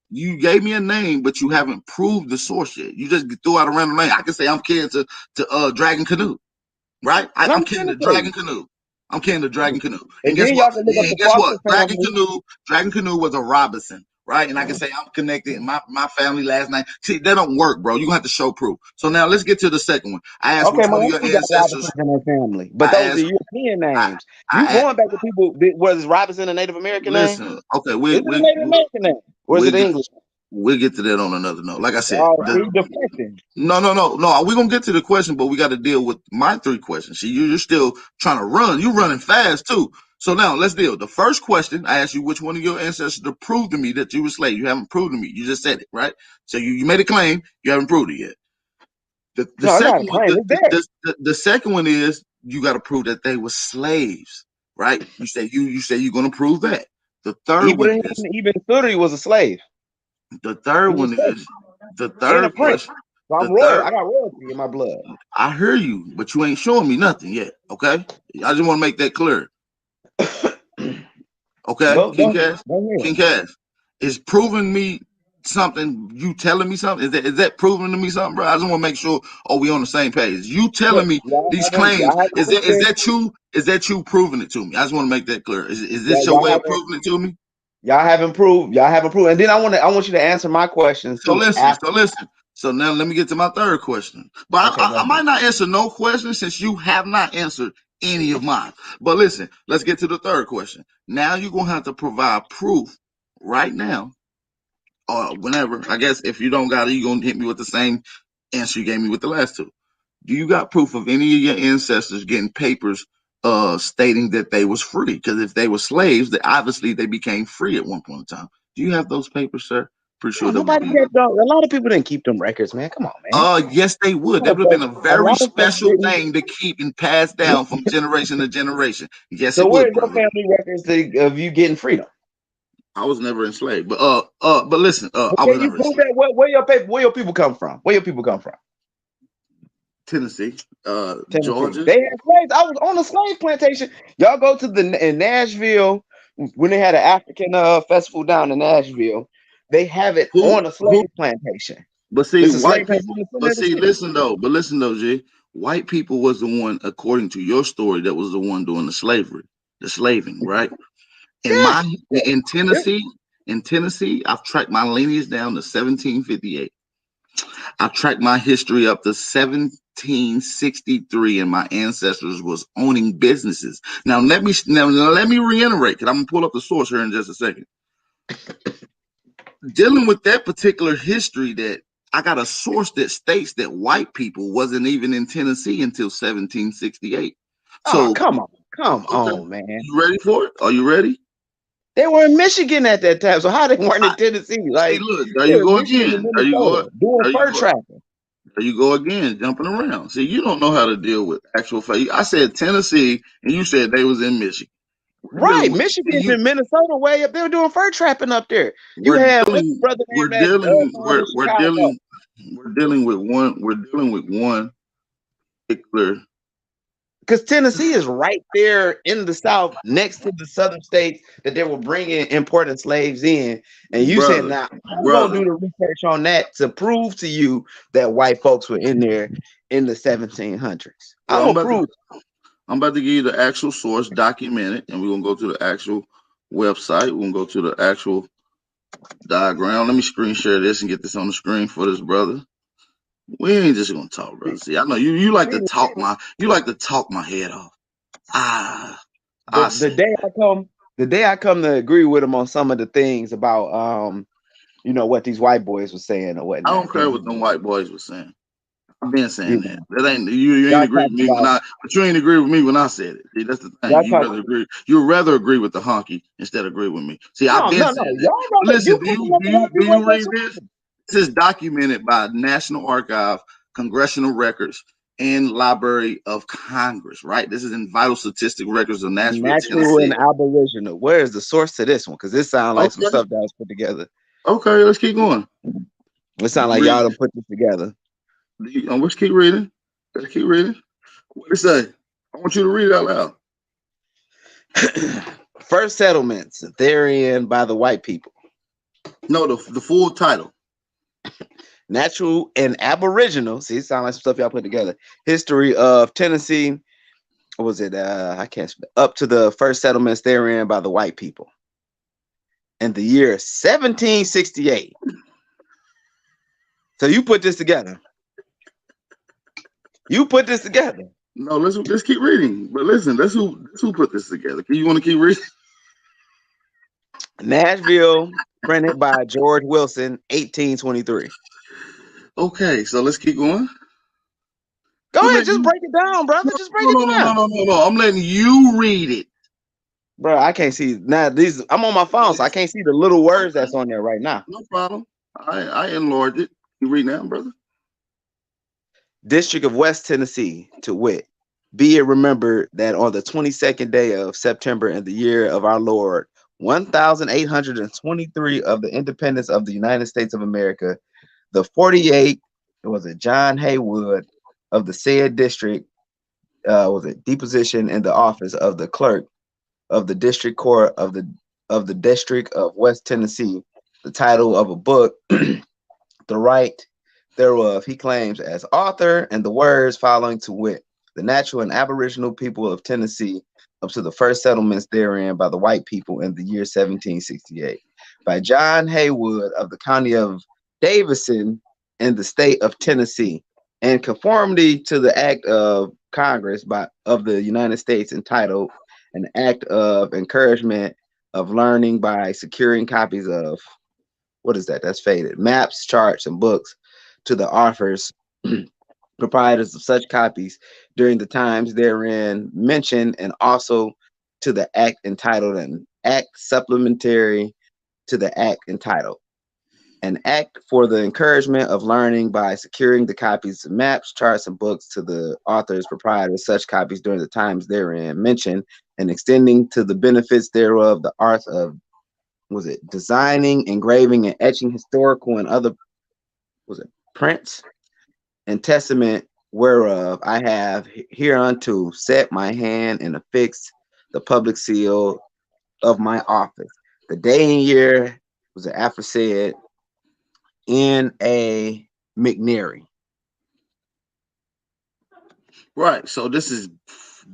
you gave me a name, but you haven't proved the source yet. You just threw out a random name. I can say I'm kin to Dragon Canoe, right? I'm kin to Dragon Canoe. I'm kin to Dragon Canoe. And guess what? Dragon Canoe was a Robinson, right? And I can say I'm connected. My family last name. See, that don't work, bro. You gonna have to show proof. So now let's get to the second one. I asked which one of your ancestors in their family, but those are European names. Going back to people. Was Robinson a Native American name? Listen, okay, is it a Native American name or is it English? We'll get to that on another note. Like I said, no. We're gonna get to the question, but we got to deal with my three questions. See, you're still trying to run. You're running fast too. So now let's deal. The first question I asked you, which one of your ancestors to prove to me that you were slave. You haven't proved to me. You just said it, right? So you made a claim. You haven't proved it yet. The second one is you got to prove that they were slaves, right? You say you're gonna prove that. The third one is Ibn Suri was a slave. The third one is the third question. So I'm royal. I got royalty in my blood. I hear you, but you ain't showing me nothing yet. Okay, I just want to make that clear. Okay, King Cass is proving me something. You telling me something? Is that proving to me something, bro? I just want to make sure. Oh, we on the same page. You telling me these claims? Is that you? Is that you proving it to me? I just want to make that clear. Is this your way of proving it to me? Y'all haven't proved. And then I want you to answer my questions. So listen. So now let me get to my third question. But I might not answer no question since you have not answered any of mine. But listen, let's get to the third question. Now you're gonna have to provide proof right now, or whenever. I guess if you don't got it, you're gonna hit me with the same answer you gave me with the last two. Do you got proof of any of your ancestors getting papers stating that they was free? Because if they were slaves, obviously they became free at one point in time. Do you have those papers, sir? Pretty sure nobody kept those. A lot of people didn't keep them records, man. Come on, man. Yes, they would. That would have been a very special thing to keep and pass down from generation to generation. Yes, it would. So where's your family records of you getting freedom? I was never enslaved, but listen, I was never enslaved. Where your people come from? Tennessee, Tennessee. Georgia. They had slaves. I was on a slave plantation. Y'all go to in Nashville when they had an African festival down in Nashville. They have it Who on a who? slave plantation. But see, It's a white slave people. plantation in But the see, city. listen though, G. White people was the one, according to your story, that was the one doing the slavery, the slaving, right? In Yeah. my in Tennessee, I've tracked my lineage down to 1758. I've tracked my history up to 1763, and my ancestors was owning businesses. Now let me reiterate, because I'm gonna pull up the source here in just a second. Dealing with that particular history, that I got a source that states that white people wasn't even in Tennessee until 1768. Oh, So, come okay, on, man. you ready for it? Are you ready? They were in Michigan at that time, so how they weren't in I, Tennessee? see, Like look, there they you were in go Michigan and again. There you go. Minnesota doing There you fur go. trapping. There you go again, jumping around. See, you don't know how to deal with actual fact. I said Tennessee, and you said they was in Michigan. We're Right, dealing with Michigan and Minnesota way up there doing fur trapping up there. You we're have what's the dealing brother we're name that dealing found in Chicago? we're dealing with one particular. Because Tennessee is right there in the South, next to the southern states that they were bringing important slaves in. And you said, brother now I'm going to brother do the research on that to prove to you that white folks were in there in the 1700s. well, I'm going to prove. I'm about to give you the actual source, documented, and we're gonna go to the actual website. We're gonna go to the actual diagram. Let me screen share this and get this on the screen for this brother. We ain't just gonna talk, brother. See, I know you like to talk my head off. Ah, I The see. day I come to agree with him on some of the things about what these white boys were saying or I whatnot. don't care what them white boys were saying. I've been saying You that. know, That ain't you ain't y'all agree with talking me when about but you ain't agree with me when I said it. See, that's the thing. y'all talk You rather agree with the honky instead of agree with me. See, I've been no. saying that. Y'all But rather listen, you picking up on do what you they read this? This is documented by National Archive, Congressional Records, and Library of Congress, right? This is in Vital Statistic Records of Nashville, natural and Tennessee. aboriginal. Where is the source to this one? Because this sounds like some Okay. stuff that was put together. Okay, let's keep going. It sounds like Read. y'all done put this together. Let's keep reading. Let's keep reading. What it say? I want you to read it out loud. First settlements therein by the white people. No, the full title. Natural and aboriginal. See, it sounds like some stuff y'all put together. History of Tennessee. What was it? I can't. Up to the first settlements therein by the white people. In the year 1768. So you put this together. You put this together. No, let's keep reading. But listen, that's who put this together. You want to keep reading? Nashville, printed by George Wilson, 1823. Okay, so let's keep going. Go I'm ahead, letting just you. break it down, brother. Just break No, it no, no, no, down. no, no, no. I'm letting you read it. Bro, I can't see now. These I'm on my phone, so I can't see the little words that's on there right now. No problem. I enlarged it. You read now, brother. District of West Tennessee, to wit. Be it remembered that on the 22nd day of September in the year of our Lord, 1823 of the independence of the United States of America, the 48 was it John Haywood of the said district was it deposition in the office of the clerk of the district court of the district of West Tennessee, the title of a book, the right thereof he claims as author, and the words following to wit, the natural and aboriginal people of Tennessee up to the first settlements therein by the white people in the year 1768, by John Haywood of the county of Davison in the state of Tennessee, in conformity to the act of Congress of the United States entitled an act of encouragement of learning by securing copies of what is that? That's faded. Maps, charts, and books to the authors, proprietors of such copies during the times therein mentioned, and also to the act entitled an act supplementary to the act entitled an act for the encouragement of learning by securing the copies of maps, charts, and books to the authors, proprietors, such copies during the times therein mentioned, and extending to the benefits thereof the arts of designing, engraving, and etching historical and other prints and testament whereof I have hereunto set my hand and affixed the public seal of my office. The day and year was the aforesaid N.A. McNary. Right. So this is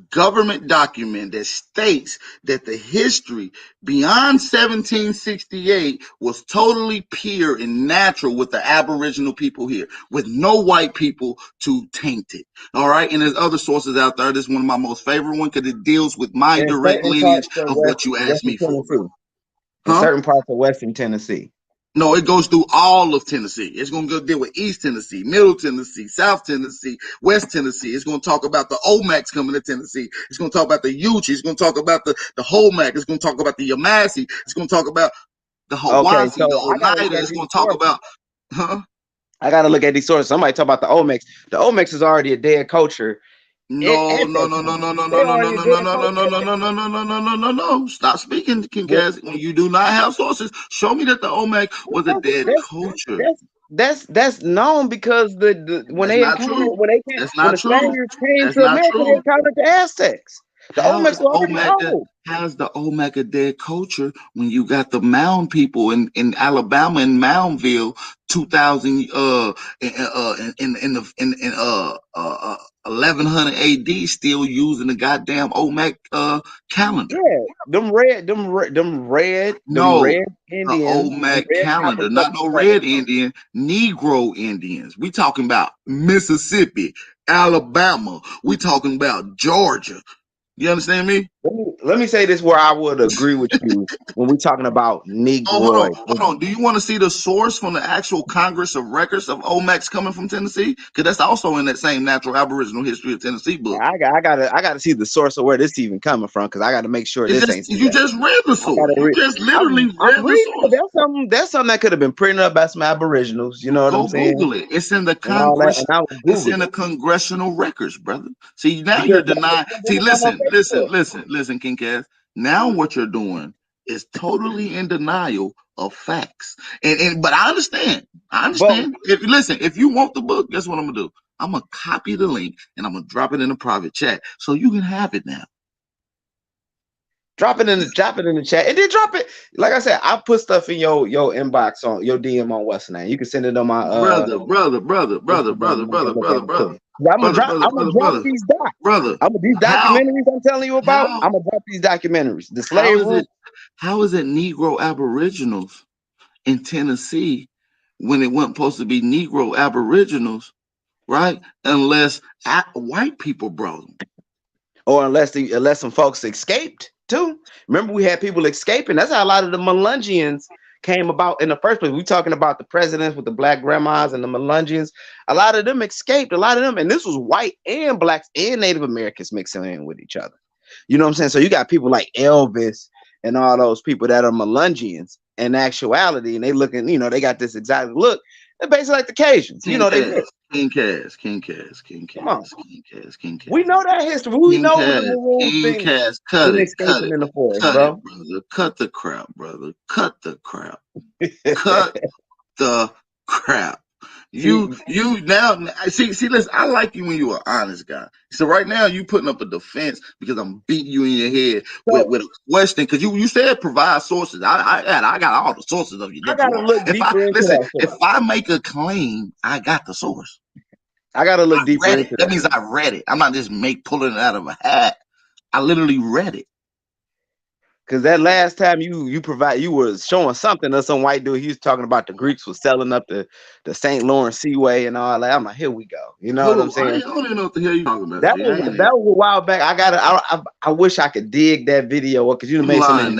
government document that states that the history beyond 1768 was totally pure and natural with the Aboriginal people here, with no white people to taint it. All right. And there's other sources out there. This is one of my most favorite ones because it deals with my In direct certain lineage parts of of what you asked Western me for, bro. Tennessee. In certain parts of Western Tennessee. No, it goes through all of Tennessee. It's going to go deal with East Tennessee, Middle Tennessee, South Tennessee, West Tennessee. It's going to talk about the Omacs coming to Tennessee. It's going to talk about the Yuchi. It's going to talk about the Homac. It's going to talk about the Yamasee. It's going to talk about the Okay, Hawassi, so the I gotta look Oneida. at It's these going to talk sources. about, I gotta look at these sources. Somebody talk about the Omex. The Omex is already a dead culture. No. Stop speaking, King Cass. When you do not have sources, show me that the Omac was a dead culture. That's known because when That's they not encountered true. That's when not the true. Spaniards came That's to not America, they true. encountered the Aztecs. The Olmecs were already old. How's the Olmec a dead culture when you got the Mound people in Alabama in Moundville 2000 in 1100 AD still using the goddamn Olmec calendar? Yeah, them red No, the Indians, the Olmec red calendar, not no red Indian, Negro Indians. We talking about Mississippi, Alabama. We talking about Georgia. You understand me? Let me say this where I would agree with you when we're talking about Oh, Negroid. hold on. Do you want to see the source from the actual Congress of Records of Olmecs coming from Tennessee? Because that's also in that same Natural Aboriginal History of Tennessee book. I gotta see the source of where this even coming from because I gotta make sure It's this just ain't. you just read the source. You just literally read I'm the reading. source. That's something that could have been printed up by some Aboriginals. You know what I'm Go saying? Google it. It's in the And all that, Congress. and I was It's in Googling the it congressional records, brother. See, now you're because that's denying. what See, I'm on my listen, King Cass. Now what you're doing is totally in denial of facts. But I understand. But If you want the book, guess what I'm gonna do? I'm gonna copy the link and I'm gonna drop it in a private chat so you can have it now. drop it in the chat, and then drop it. Like I said, I put stuff in your inbox on your DM on what's the name. You can send it on my Brother. I'm gonna drop these docs. Brother, These documentaries I'm telling you about. I'm gonna drop these documentaries. The slave route. How is it Negro Aboriginals in Tennessee when it wasn't supposed to be Negro Aboriginals, right? Unless white people brought them. Or unless some folks escaped too. Remember, we had people escaping. That's how a lot of the Melungians came about in the first place. We talking about the presidents with the black grandmas and the Melungians. A lot of them escaped. A lot of them, and this was white and blacks and Native Americans mixing in with each other. You know what I'm saying? So you got people like Elvis and all those people that are Melungians in actuality, and they looking, they got this exotic look. They're basically like the Cajuns. King Cass. Come on. We know that history. We know the maroon thing. Cut it. In the forest, Cut bro. it, brother. Cut the crap, brother. Cut the crap. Cut the crap. You now see, listen, I like you when you are an honest guy. So right now you putting up a defense because I'm beating you in your head with a question because you said provide sources. I got all the sources of you. I gotta look deeper into that. If I make a claim, I got the source. I gotta look deeper into that. That means I read it. I'm not just pulling it out of a hat. I literally read it. Because that last time you were showing something of some white dude, he was talking about the Greeks was selling up the St. Lawrence Seaway and all that. I'm like, here we go. You know what I'm saying? I don't even know what the hell you talking about. That was a while back. I wish I could dig that video up because you made so many. You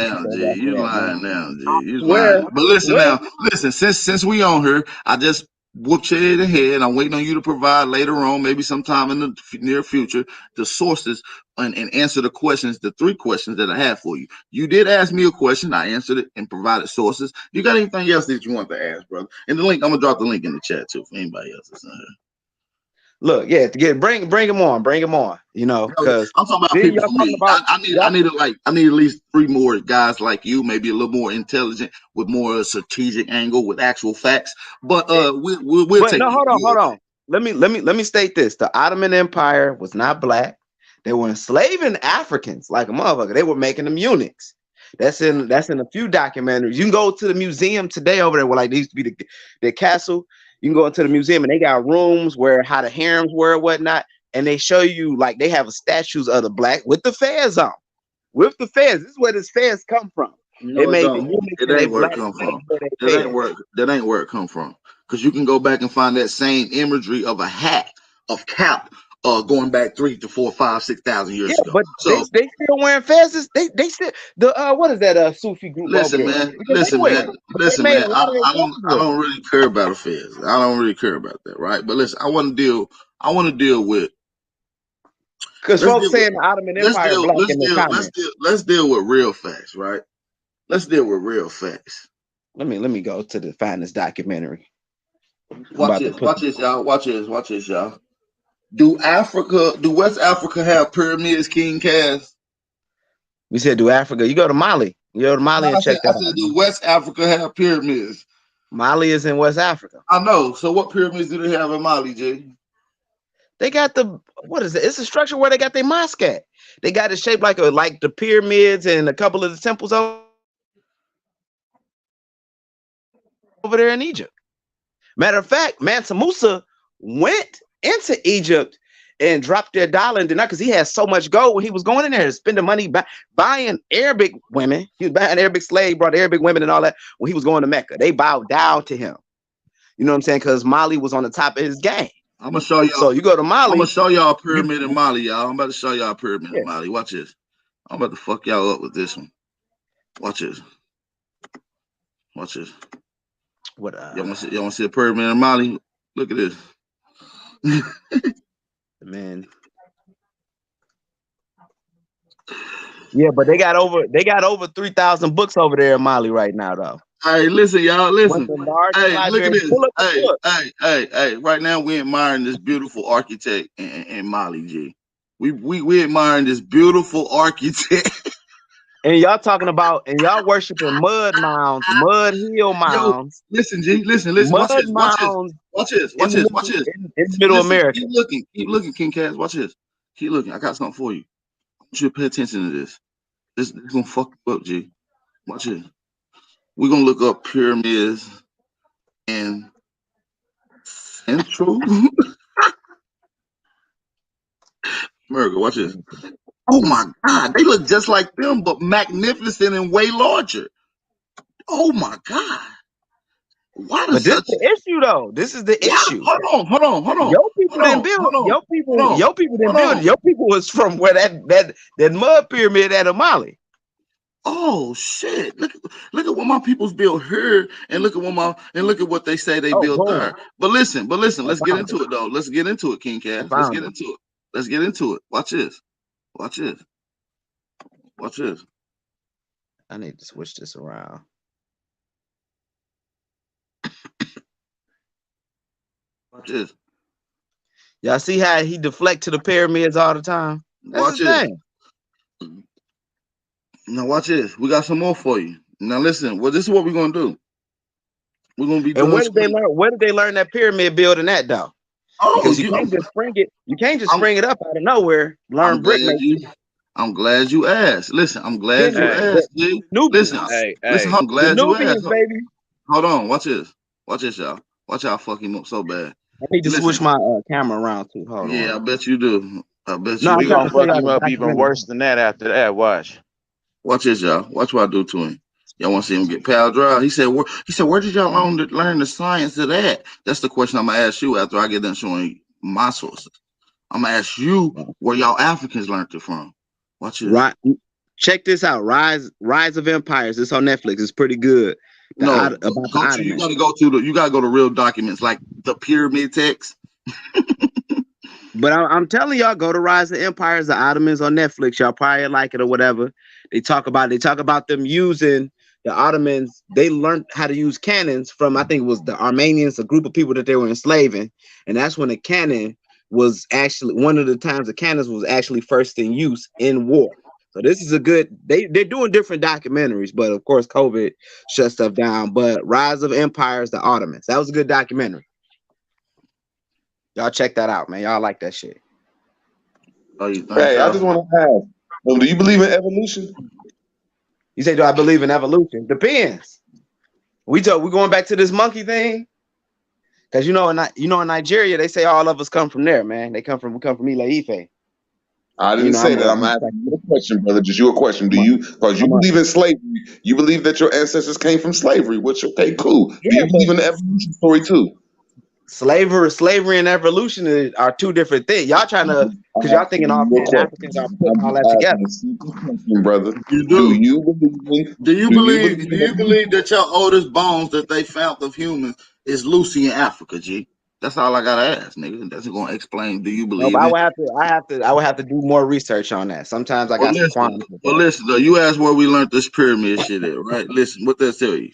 lying now, G. You lying. But listen, since we on here, I just whooped your head ahead. I'm waiting on you to provide later on, maybe sometime in the near future, the sources and answer the questions, the 3 questions that I have for you. You did ask me a question. I answered it and provided sources. You got anything else that you want to ask, brother? And the link, I'm gonna drop the link in the chat too for anybody else that's in here. Look, bring him on, because I'm talking about people for me. I need at least 3 more guys like you, maybe a little more intelligent with more strategic angle with actual facts. But we'll take. Hold on. let me state this: the Ottoman Empire was not black. They were enslaving Africans like a motherfucker. They were making them eunuchs. That's in a few documentaries. You can go to the museum today over there where like there used to be the castle. You can go into the museum and they got rooms where how the harems were and whatnot, and they show you like they have statues of the black with the fez on. With the fez. This is where this fez come from. No, They it made the don't. eunuchs It and they ain't where it black come from. wear their That ain't fez. where it come from. Because you can go back and find that same imagery of a hat, of cap, going back 3 to 4, 5, 6,000 Yeah, years ago. but they So still wearing fezes. They still the what is that Sufi group over listen, there? man. Because they Listen, wear man. it. But they Listen, made man. a lot of their clothes I with it. don't really care about a fez. I don't really care about that, right? But listen, I want to deal with. Because Let's folks deal with. saying the Ottoman Empire black in the comments. Let's deal with real facts, right? Let's deal with real facts. Let me go to the find this documentary. I'm Watch about to this. put Watch this, y'all. Watch this. Watch this, y'all. Do West Africa have pyramids, King Cass? we said do Africa. You go to Mali. You go to Mali No, and check I that said, out. do West Africa have pyramids? Mali is in West Africa. I know. So what pyramids do they have in Mali, Jay? They got what is it? It's a structure where they got their mosque at. They got it shaped like the pyramids and a couple of the temples over there in Egypt. Matter of fact, Mansa Musa went into Egypt and dropped their dollar and did not because he had so much gold when he was going in there spending money buying Arabic women. He was buying Arabic slaves, brought Arabic women and all that when he was going to Mecca. They bowed down to him. You know what I'm saying? Because Mali was on the top of his game. I'm gonna show y'all. So you go to Mali. I'm gonna show y'all a pyramid in Mali, y'all. I'm about to show y'all a pyramid in Mali. Watch this. I'm about to fuck y'all up with this one. Watch this. Watch this. What y'all wanna see a pyramid in Mali? Look at this. Man. Yeah, but they got over 3,000 books over there in Mali right now, though. Hey, listen, y'all, listen. Hey, look library. at this. Hey. Right now, we're admiring this beautiful architect in Mali, G. We admiring this beautiful architect. And y'all talking about, and y'all worshiping mud mounds, mud hill mounds. Yo, listen, G, listen. Watch this. Watch this. In Middle America. Keep looking, King Cass. Watch this. Keep looking. I got something for you. I want you to pay attention to this. This is gonna fuck you up, G. Watch it. We're gonna look up pyramids in Central America. Watch this. Oh my God, they look just like them, but magnificent and way larger. Oh my God. Why does this is the issue though? This is the issue. Hold on. Your people didn't build. Your people didn't build it. Your people was from where that mud pyramid at Mali. Oh shit! Look at what my people's built here, and look at what they say they built there. But listen. Let's get into it though. Let's get into it, King Cass. Let's get into it. Watch this. Watch this. I need to switch this around. Watch this. Y'all see how he deflect to the pyramids all the time? Watch this. Now watch this. We got some more for you. Now listen. Well, this is what we're gonna do. We're gonna be. And where did they learn? Where did they learn that pyramid building at though? Because you can't just spring it. You can't just spring it up out of nowhere. Learn brickmaking. I'm glad you asked. Listen, I'm glad you asked. Listen, I'm glad you asked. Baby. Hold on. Watch this, y'all. Watch y'all fuck him up so bad. I need to switch my camera around too. Hold on. Yeah, I bet you do. We gonna fuck him up even worse than that after that. Watch. Watch this, y'all. Watch what I do to him. Y'all want to see him get pal dry? He said, where did y'all learn the science of that? That's the question I'm gonna ask you after I get done showing my sources. I'm gonna ask you where y'all Africans learned it from. Watch this. Right. Check this out. Rise of Empires. It's on Netflix. It's pretty good. You gotta go to real documents like the pyramid text. But I'm telling y'all, go to Rise of Empires, the Ottomans on Netflix. Y'all probably like it or whatever. They talk about them using the Ottomans. They learned how to use cannons from, I think it was the Armenians, a group of people that they were enslaving. And that's when the cannon was actually one of the times the cannons was actually first in use in war. So this is a good, they're doing different documentaries, but of course COVID shut stuff down. But Rise of Empires, the Ottomans, that was a good documentary. Y'all check that out, man. Y'all like that shit. Oh, you think Hey, so? I just want to ask, do you believe in evolution? You say, do I believe in evolution? Depends. We going back to this monkey thing, because in Nigeria they say all of us come from there, man. We come from Ile-Ife. I didn't say that. I'm asking you a question, brother. Just you a question. Do you, because you believe in slavery, you believe that your ancestors came from slavery, which, okay, cool. Do you believe in the evolution story too? Slavery and evolution are two different things. Y'all trying to, because y'all thinking all Pan Africans are putting all that together. Brother, Do you believe that your oldest bones that they found of humans is Lucy in Africa, G? That's all I gotta ask, nigga. That's gonna explain. Do you No, believe but it? I would have to do more research on that. Sometimes I got some qualms. Well, listen, though. You asked where we learned this pyramid shit at, right? Listen, what that tell you?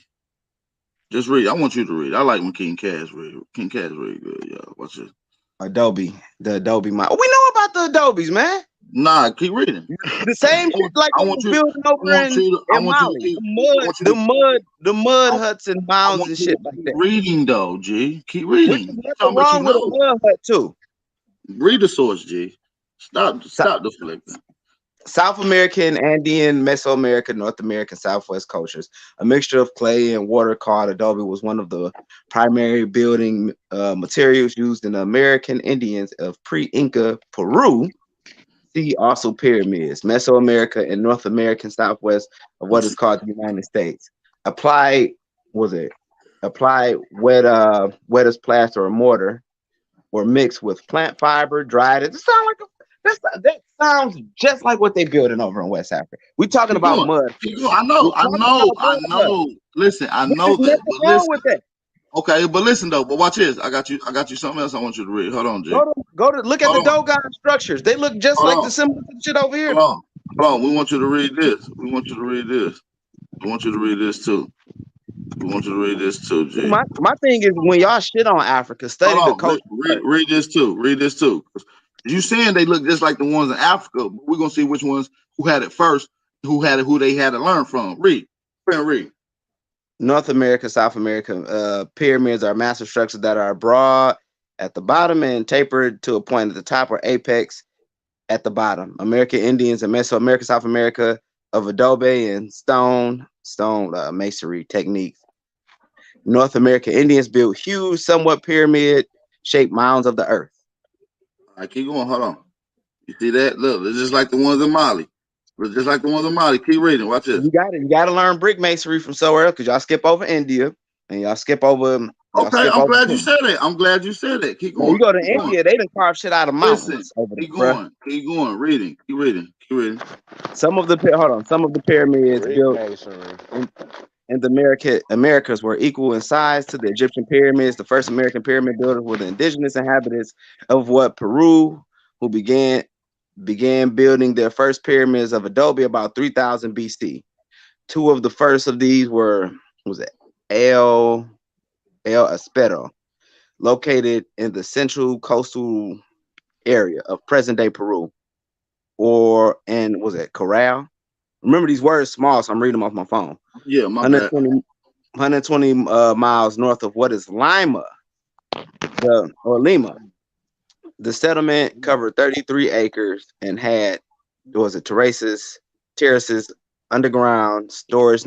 Just read. I want you to read. I like when King Cash read. King Cash read good, y'all. Watch this. Adobe, the Adobe mine. We know about the Adobes, man. Nah, keep reading. The same shit like I was building over in Mali. The mud huts and mounds and shit like that. Reading though, G. Keep reading. Which is nothing wrong with a mud hut too. Read the source, G. Stop deflecting. South American, Andean, Mesoamerican, North American, Southwest cultures. A mixture of clay and water called adobe was one of the primary building materials used in the American Indians of pre-Inca Peru. See also pyramids, Mesoamerica and North American Southwest of what is called the United States. Apply wet as plaster or mortar, or mixed with plant fiber, dried. It sounds like that sounds just like what they building over in West Africa. We talking about mud. I know. Listen, I know that. But listen, with that. Okay, but listen though. But watch this. I got you something else I want you to read. Hold on, Jay. Go to look at the Dogon structures. They look just like the similar shit over here. Hold on. We want you to read this. We want you to read this. We want you to read this too. We want you to read this too, Jay. My thing is when y'all shit on Africa, study the culture. Read this too. Read this too. You saying they look just like the ones in Africa, but we're gonna see which ones who had it first, who they had to learn from. Read. North America, South America, pyramids are massive structures that are broad at the bottom and tapered to a point at the top or apex at the bottom. American Indians and Mesoamerica, South America of adobe and stone masonry techniques. North American Indians built huge, somewhat pyramid-shaped mounds of the earth. I keep going. Hold on. You see that? Look, it's just like the ones in Mali. It's just like the ones in Mali. Keep reading. Watch this. You got to learn brick masonry from somewhere because y'all skip over India and y'all skip over. Okay, I'm glad you said that. Keep going. You go to India, they done carve shit out of mountains. Keep going. Reading. Keep reading. Some of the pyramids built in the Americas were equal in size to the Egyptian pyramids. The first American pyramid builders were the indigenous inhabitants of Peru, who began building their first pyramids of adobe about 3000 BC. Two of the first of these were El Espero, located in the central coastal area of present-day Peru, Corral? Remember these words small, so I'm reading them off my phone. Yeah, 120 miles north of what is Lima. The settlement covered 33 acres and had terraces, underground storage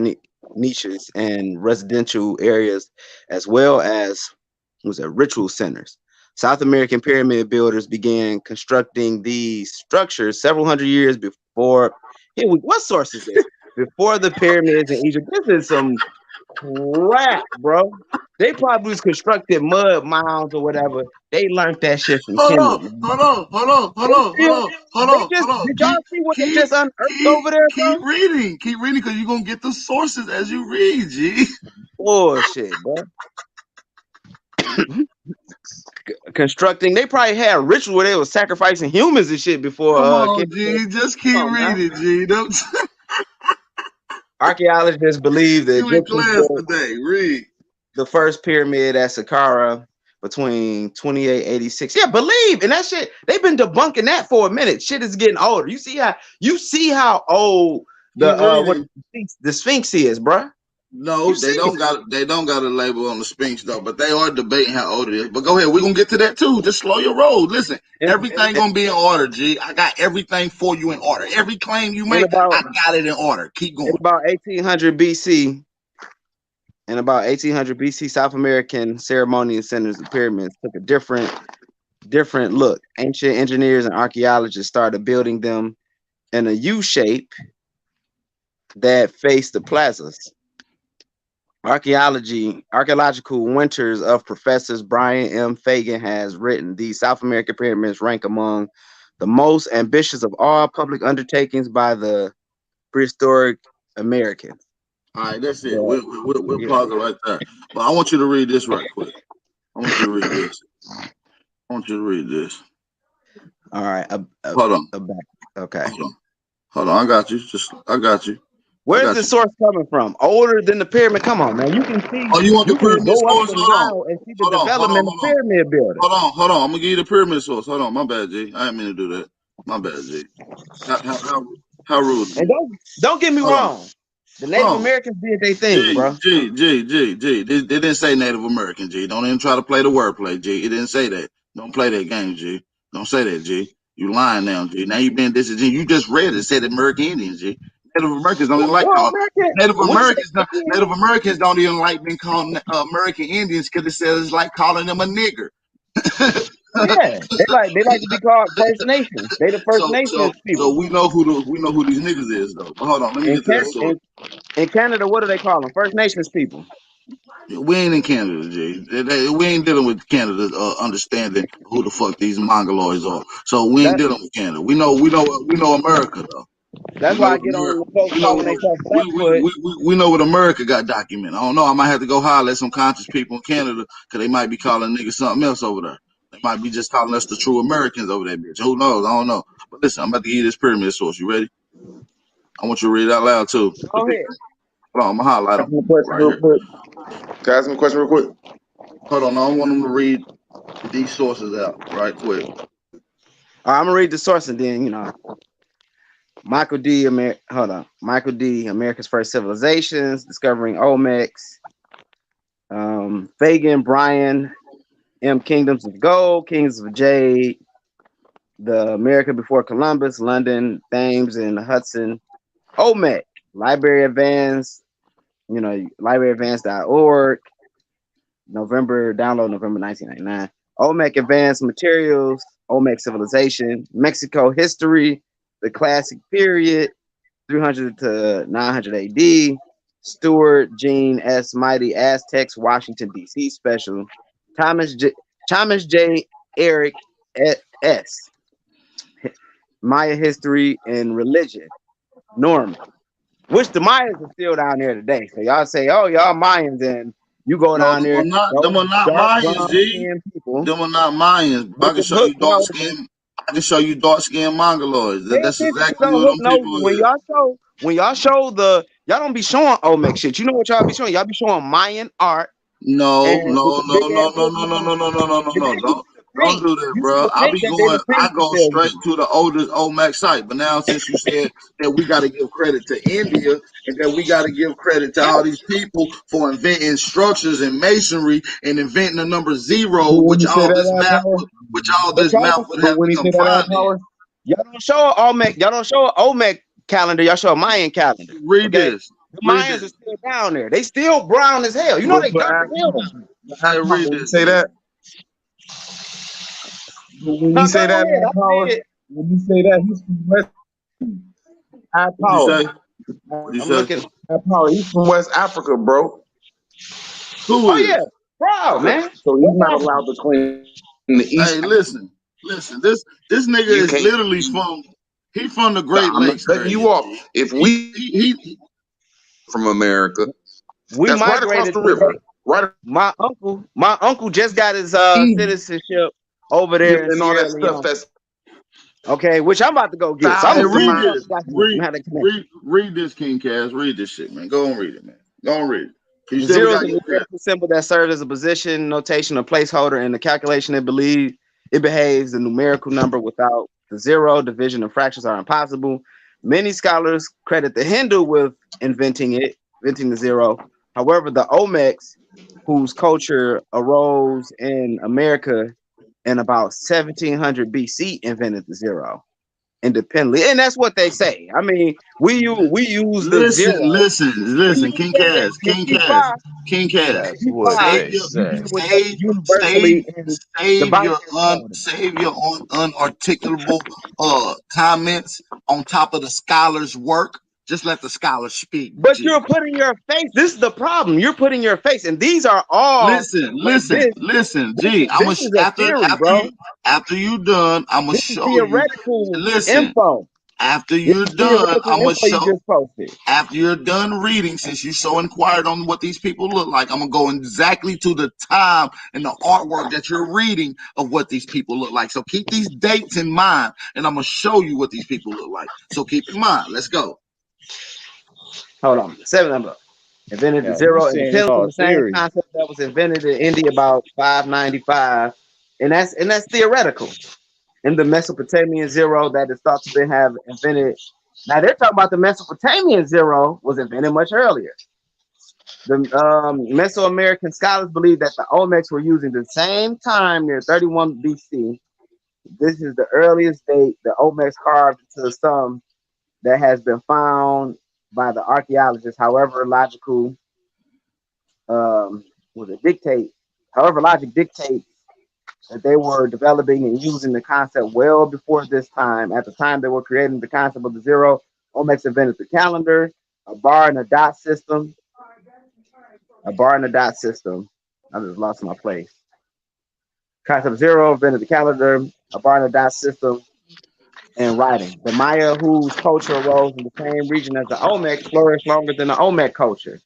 niches, and residential areas, as well as ritual centers. South American pyramid builders began constructing these structures several hundred years before. What source is this? Before the pyramids in Egypt. This is some crap, bro. They probably was constructed mud mounds or whatever. They learned that shit from Hold on. Did y'all see what they just unearthed over there, bro? Keep reading, because you're gonna get the sources as you read, G. Bullshit, bro. Constructing, they probably had a ritual where they were sacrificing humans and shit before. Come on, G. Just keep reading, G. Don't. Archaeologists believe that you in class today. Read the first pyramid at Saqqara between 2886. Yeah, believe in that shit. They've been debunking that for a minute. Shit is getting older. You see how old the Sphinx is, bruh. No, they don't got a label on the Sphinx though, but they are debating how old it is. But go ahead, we're gonna get to that too. Just slow your roll. Listen, everything gonna be in order, G. I got everything for you in order. Every claim you make, I got it in order. Keep going. In about 1800 BC, South American ceremonial centers and pyramids took a different look. Ancient engineers and archaeologists started building them in a U shape that faced the plazas. Archaeological Winters of Professors Brian M. Fagan has written these South American pyramids rank among the most ambitious of all public undertakings by the prehistoric Americans. All right, that's it. We'll pause it right there. But I want you to read this right quick. I want you to read this. All right. Hold on. Okay. Hold on. I got you. Where's the source coming from? Older than the pyramid? Come on, man. You can see. Oh, you want the pyramid source? And see the development of pyramid building. Hold on. I'm gonna give you the pyramid source. Hold on. My bad, G. I didn't mean to do that. My bad, G. How rude. And don't get me wrong. The Native Americans did their thing, bro. G. They didn't say Native American, G. Don't even try to play the wordplay, G. It didn't say that. Don't play that game, G. Don't say that, G. You lying now, G. Now you being disingenuous. You just read it said American Indians, G. Native Americans don't even like called Native Americans don't even like being called American Indians because it says it's like calling them a nigger. Yeah, they like to be called First Nations. They the First Nations people. So we know who these niggas is though. But hold on, let me get to that source. In Canada, what do they call them? First Nations people. We ain't in Canada, G. We ain't dealing with Canada understanding who the fuck these mongoloids are. So we ain't dealing with Canada. We know America though. That's why I get on the folks calling themselves we know what America got documented. I don't know. I might have to go holler at some conscious people in Canada because they might be calling niggas something else over there. They might be just calling us the true Americans over there, bitch. Who knows? I don't know. But listen, I'm about to give you this pyramid source. You ready? I want you to read it out loud too. Go ahead. Hold on, I'm gonna highlight them. Can I ask him a question real quick? Hold on, I want them to read these sources out right quick. All right, I'm gonna read the source and then Michael D. America's First Civilizations, Discovering Olmecs. Fagan, Brian M. Kingdoms of Gold, Kings of Jade, The America Before Columbus, London, Thames and Hudson. Olmec, Library Advance, libraryadvance.org. November 1999. Olmec Advanced Materials, Olmec Civilization, Mexico History, The Classic Period, 300 to 900 AD, Stewart, Gene S. Mighty Aztecs, Washington, D.C. Special, Thomas J. Eric S. Maya History and Religion, Norman, which the Mayans are still down there today. So y'all say, oh, y'all Mayans, and you go down there. Them are not Mayans, G. Them are not Mayans. I can show you dark skin. I can show you dark skinned mongoloids. That's exactly what them people when y'all show y'all don't be showing Olmec shit. You know what y'all be showing? Y'all be showing Mayan art. No. Don't do that, bro. I go straight to the oldest Olmec site. But now since you said that we got to give credit to India and that we got to give credit to all these people for inventing structures and masonry and inventing the number 0, which all this map would have to confine in. Y'all don't show Olmec. Y'all don't show an Olmec calendar. Y'all show a Mayan calendar. Read this. The Mayans are still down there. They still brown as hell. You know they got the hell. Read this. Say that. When you say that, he's from West. High power. High power. He's from West Africa, bro. Who is? Yeah, proud man. So he's not allowed to claim the East. Hey, listen. This nigga is literally from. He from the Great Lakes. I'm you off. If he from America, we migrated right across the river. Right. My uncle just got his citizenship over there and all that stuff. That's okay, which I'm about to go get. So I'm read this, King Cass. Read this shit, man. Go and read it, man. Go and read it. Zero is a symbol that serves as a position, notation, or placeholder in the calculation. It behaves the numerical number without the 0. Division and fractions are impossible. Many scholars credit the Hindu with inventing the 0. However, the Olmecs, whose culture arose in America in about 1700 BC, invented the zero independently, and that's what they say. I mean, we use the zero. We Listen, use that King Cass. That's what P5 they say. universally in the Save binary code. your unarticulable comments on top of the scholar's work. Just let the scholar speak. But G. you're putting your face. This is the problem. You're putting your face, and these are all. Listen, G. This is a theory, bro. After you done, I'm gonna This is show you. theoretical Listen. info. After This you're is done, theoretical I'm gonna info you show. just posted. After you're done reading, since you so inquired on what these people look like, I'm gonna go exactly to the time and the artwork that you're reading of what these people look like. So keep these dates in mind, and I'm gonna show you what these people look like. So keep in mind. Let's go. Hold on. 7 number. Invented the Yeah, zero you saying it's independently, all the same theory. concept that was invented in India about 595, and that's theoretical. In the Mesopotamian zero that is thought to have invented. Now they're talking about the Mesopotamian zero was invented much earlier. The Mesoamerican scholars believe that the Olmecs were using the same time near 31 BC. This is the earliest date the Olmecs carved into the stone that has been found by the archaeologists. However, logic dictates that they were developing and using the concept well before this time. At the time they were creating the concept of the zero, Olmecs invented the calendar, a bar and a dot system. I just lost my place. Concept zero invented the calendar, a bar and a dot system, and writing. The Maya, whose culture arose in the same region as the Olmec, flourished longer than the Olmec culture.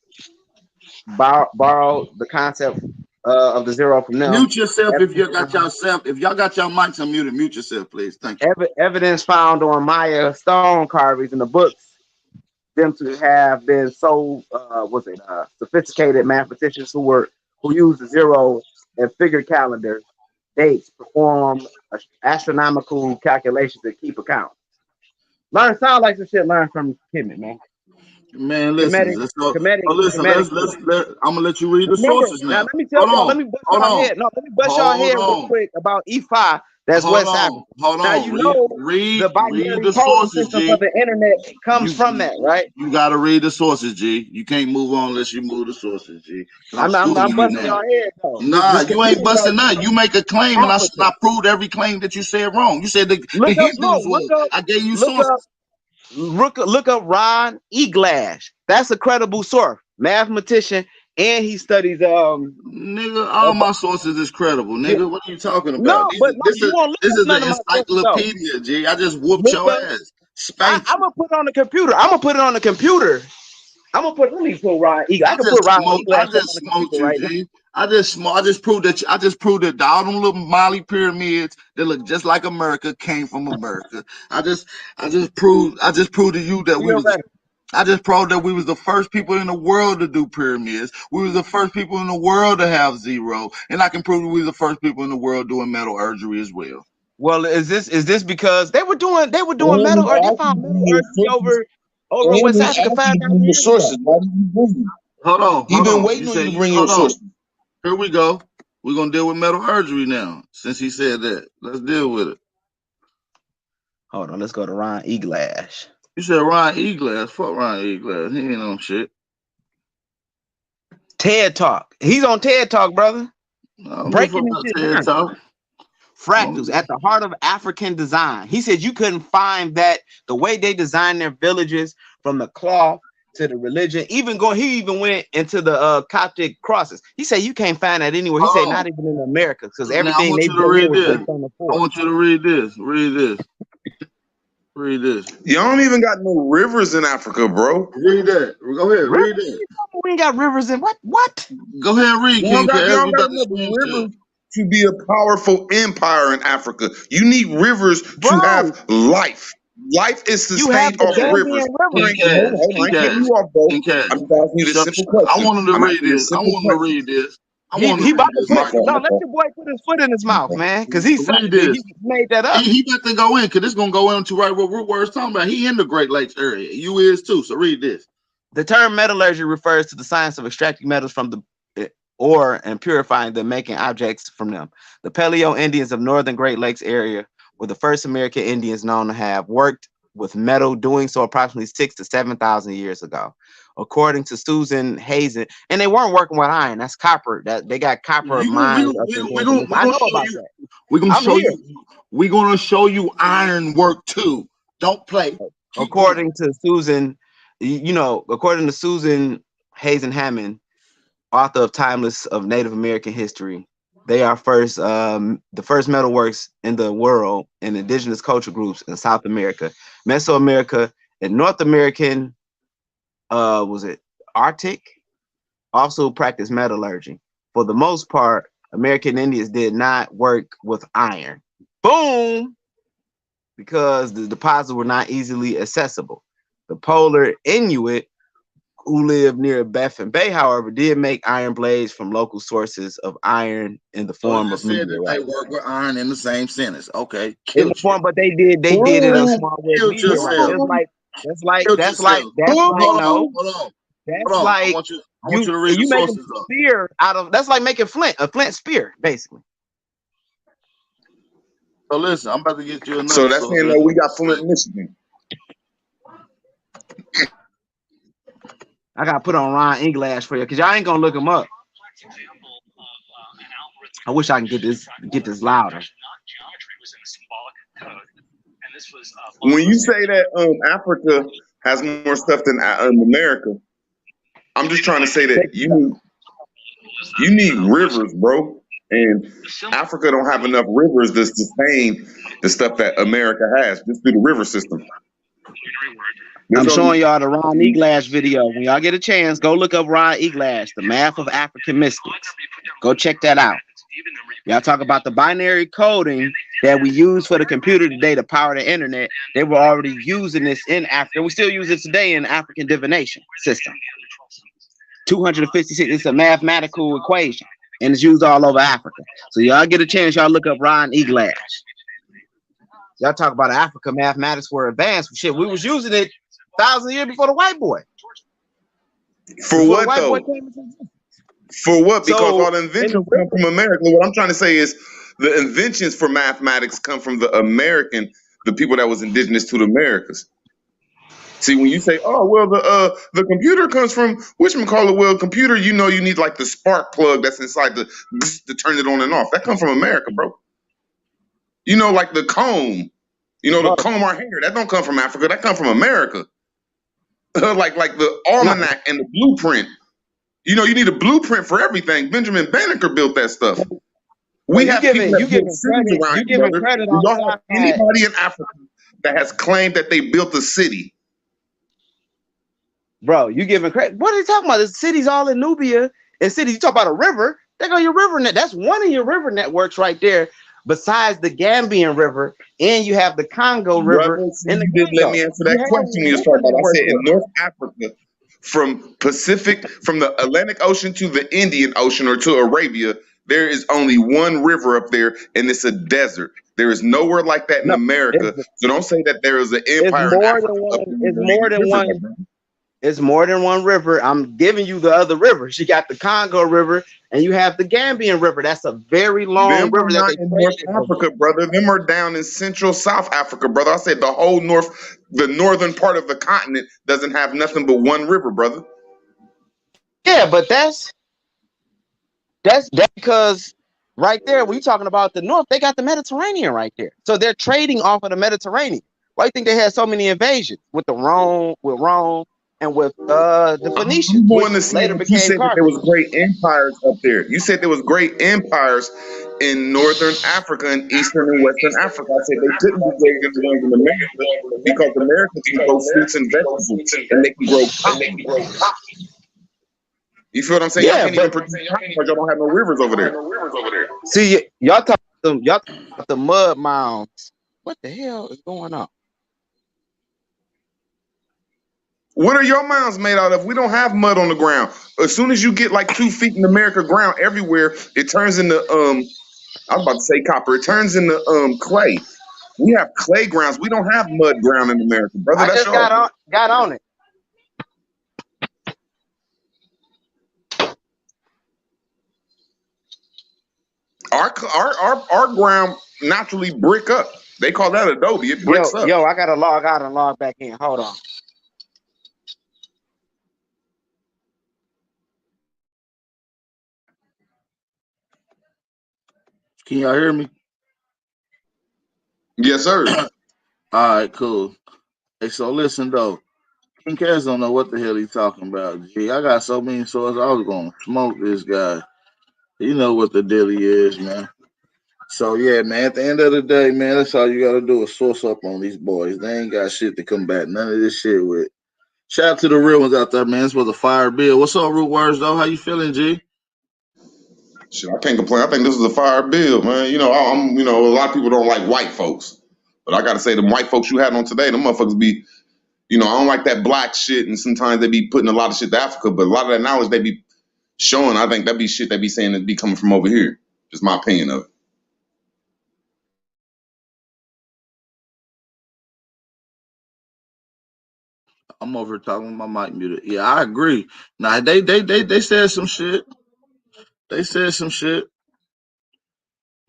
Borrowed the concept of the zero from them. Mute yourself if y'all got your mics unmuted. Mute yourself, please. Thank you. Evidence found on Maya stone carvings in the books them to have been so sophisticated mathematicians who used the zero and figured calendar dates, perform astronomical calculations, and keep account. Sound like some shit learned from Kemet, man. Man, listen. I'm gonna let you read the sources now. Let me tell y'all. Let me bust y'all head. No, let me bust y'all head real quick about E5. That's West Africa. Now you know the binary code system for the internet comes from that, right? You gotta read the sources, G. You can't move on unless you move the sources, G. I'm busting y'all head though. Nah, you ain't busting nothing. You make a claim, and I proved every claim that you said wrong. You said the Hindus was. I gave you sources. Look up Ron Eglash. That's a credible source, mathematician, and he studies. Nigga, all my sources is credible, nigga. What are you talking about? This is an encyclopedia, G. I just whooped your ass. I'm gonna put it on the computer. Let me put Ron Eglash. I can put Ron Eglash on the computer right now. I just proved that all them little Mali pyramids that look just like America came from America. I just proved to you that we was the first people in the world to do pyramids. We was the first people in the world to have zero, and I can prove that we was the first people in the world doing metallurgy as well. Well, is this because they were doing metal, or they found metallurgy over in West Africa 5,000 years ago? Why did you bring them? Hold on. You've been waiting on you to bring your sources. Here we go. We're gonna deal with metallurgy now. Since he said that, let's deal with it. Hold on, let's go to Ron Eglash. You said Ron Eglash. Fuck Ron Eglash. He ain't on shit. TED Talk. He's on TED Talk, brother. Breaking this shit TED Talk. Fractals at the heart of African design. He said you couldn't find that the way they designed their villages, from the cloth to the religion. He even went into the Coptic crosses. He said you can't find that anywhere. He said not even in America, because everything they did was based on the force. I want you to read this. Read this. Y'all don't even got no rivers in Africa, bro. Read that. Go ahead. Read it. We ain't got rivers in what? Go ahead and read. Y'all got enough rivers to be a powerful empire in Africa. You need rivers to have life. Life is sustained off of rivers. I'm asking you this simple question. I want him to read this. He about to let your boy put his foot in his mouth, man, because he made that up. He about to go in, because this gonna go into right what Root Word's talking about. He in the Great Lakes area. You is too. So read this. The term metallurgy refers to the science of extracting metals from the ore and purifying them, making objects from them. The Paleo Indians of Northern Great Lakes area were the first American Indians known to have worked with metal, doing so approximately 6,000 to 7,000 years ago. According to Susan Hazen, and they weren't working with iron, that's copper. That they got copper mines up in Northern. I know about that. We're gonna show you. We're gonna show you iron work too. Don't play. According to Susan, according to Susan Hazen Hammond, author of Timeless of Native American History, they are the first metalworks in the world in indigenous culture groups in South America, Mesoamerica, and North American. Was it Arctic? Also practiced metallurgy. For the most part, American Indians did not work with iron. Boom! Because the deposits were not easily accessible. The polar Inuit who lived near Baffin Bay, however, did make iron blades from local sources of iron in the form of said that they work with iron in the same sentence. Okay. In the form, but they did it in a small way. That's like no. That's like you make a spear out of. That's like making a flint spear, basically. So listen, I'm about to get you another. So that's saying that we got Flint, Michigan. I gotta put on Ron Englash for you because y'all ain't gonna look him up. I wish I can get this louder. When you say that Africa has more stuff than America, I'm just trying to say that you need rivers, bro. And Africa don't have enough rivers to sustain the stuff that America has just through the river system. I'm showing y'all the Ron Eglash video. When y'all get a chance, go look up Ron Eglash, The Math of African Mystics. Go check that out. Y'all talk about the binary coding that we use for the computer today to power the internet. They were already using this in Africa. We still use it today in African divination system. 256, it's a mathematical equation, and it's used all over Africa. So y'all get a chance, y'all look up Ron Eglash. Y'all talk about Africa mathematics were advanced. Shit, we was using it 1,000 years before the white boy. For what though? For what? Because all the inventions come from America. What I'm trying to say is the inventions for mathematics come from the people that was indigenous to the Americas. See, when you say, "Oh, well, the computer comes from whatchamacallit," well, computer, you need like the spark plug that's inside to turn it on and off. That comes from America, bro. Like the comb. To comb our hair. That don't come from Africa. That come from America. like the almanac and the blueprint. You need a blueprint for everything. Benjamin Banneker built that stuff. We have people that build cities around here, brother. We don't have anybody in Africa that has claimed that they built a city. Bro, you giving credit? What are you talking about? The cities all in Nubia and cities. You talk about a river. There go your river net. That's one of your river networks right there. Besides the Gambian River, and you have the Congo River. And you didn't let me answer that question you was talking about. I said in North Africa, from the Atlantic Ocean to the Indian Ocean or to Arabia, there is only one river up there, and it's a desert. There is nowhere like that in America. So don't say that there is an empire in Africa. It's more than one. It's more than one river. I'm giving you the other rivers. You got the Congo River and you have the Gambian River. That's a very long river. Not in North Africa, brother. Them are down in Central South Africa, brother. I said the northern part of the continent doesn't have nothing but one river, brother. Yeah, but that's because right there, when you're talking about the north, they got the Mediterranean right there. So they're trading off of the Mediterranean. Why do you think they had so many invasions with Rome, and with the Phoenicians? You said that there was great empires up there. You said there was great empires in Northern Africa and Eastern and Western Africa. I said they couldn't be greater than the ones in America because America can grow fruits and vegetables and they can grow cotton. You feel what I'm saying? Y'all can't even produce cotton because y'all don't have no rivers over there. See, y'all talk about the mud mounds. What the hell is going on? What are your mounds made out of? We don't have mud on the ground. As soon as you get like 2 feet in America ground everywhere, it turns into I was about to say copper. It turns into clay. We have clay grounds. We don't have mud ground in America, brother. I just got on it. Our ground naturally brick up. They call that adobe. It bricks up. Yo, I gotta log out and log back in. Hold on. Can y'all hear me? Yes, sir. All right, cool. Hey, so listen though. King Cass don't know what the hell he's talking about. Gee, I got so many sources. I was gonna smoke this guy. You know what the dilly is, man. So yeah, man. At the end of the day, man, that's all you gotta do is source up on these boys. They ain't got shit to combat none of this shit with. Shout out to the real ones out there, man. This was a fire bill. What's up, Root Words though? How you feeling, G? Shit, I can't complain. I think this is a fire bill, man. You know, I'm. You know, a lot of people don't like white folks, but I gotta say, the white folks you had on today, them motherfuckers be. You know, I don't like that black shit, and sometimes they be putting a lot of shit to Africa, but a lot of that knowledge they be showing, I think that be shit they be saying that be coming from over here. Just my opinion of it. I'm over here talking with my mic muted. Yeah, I agree. Nah, they said some shit. They said some shit.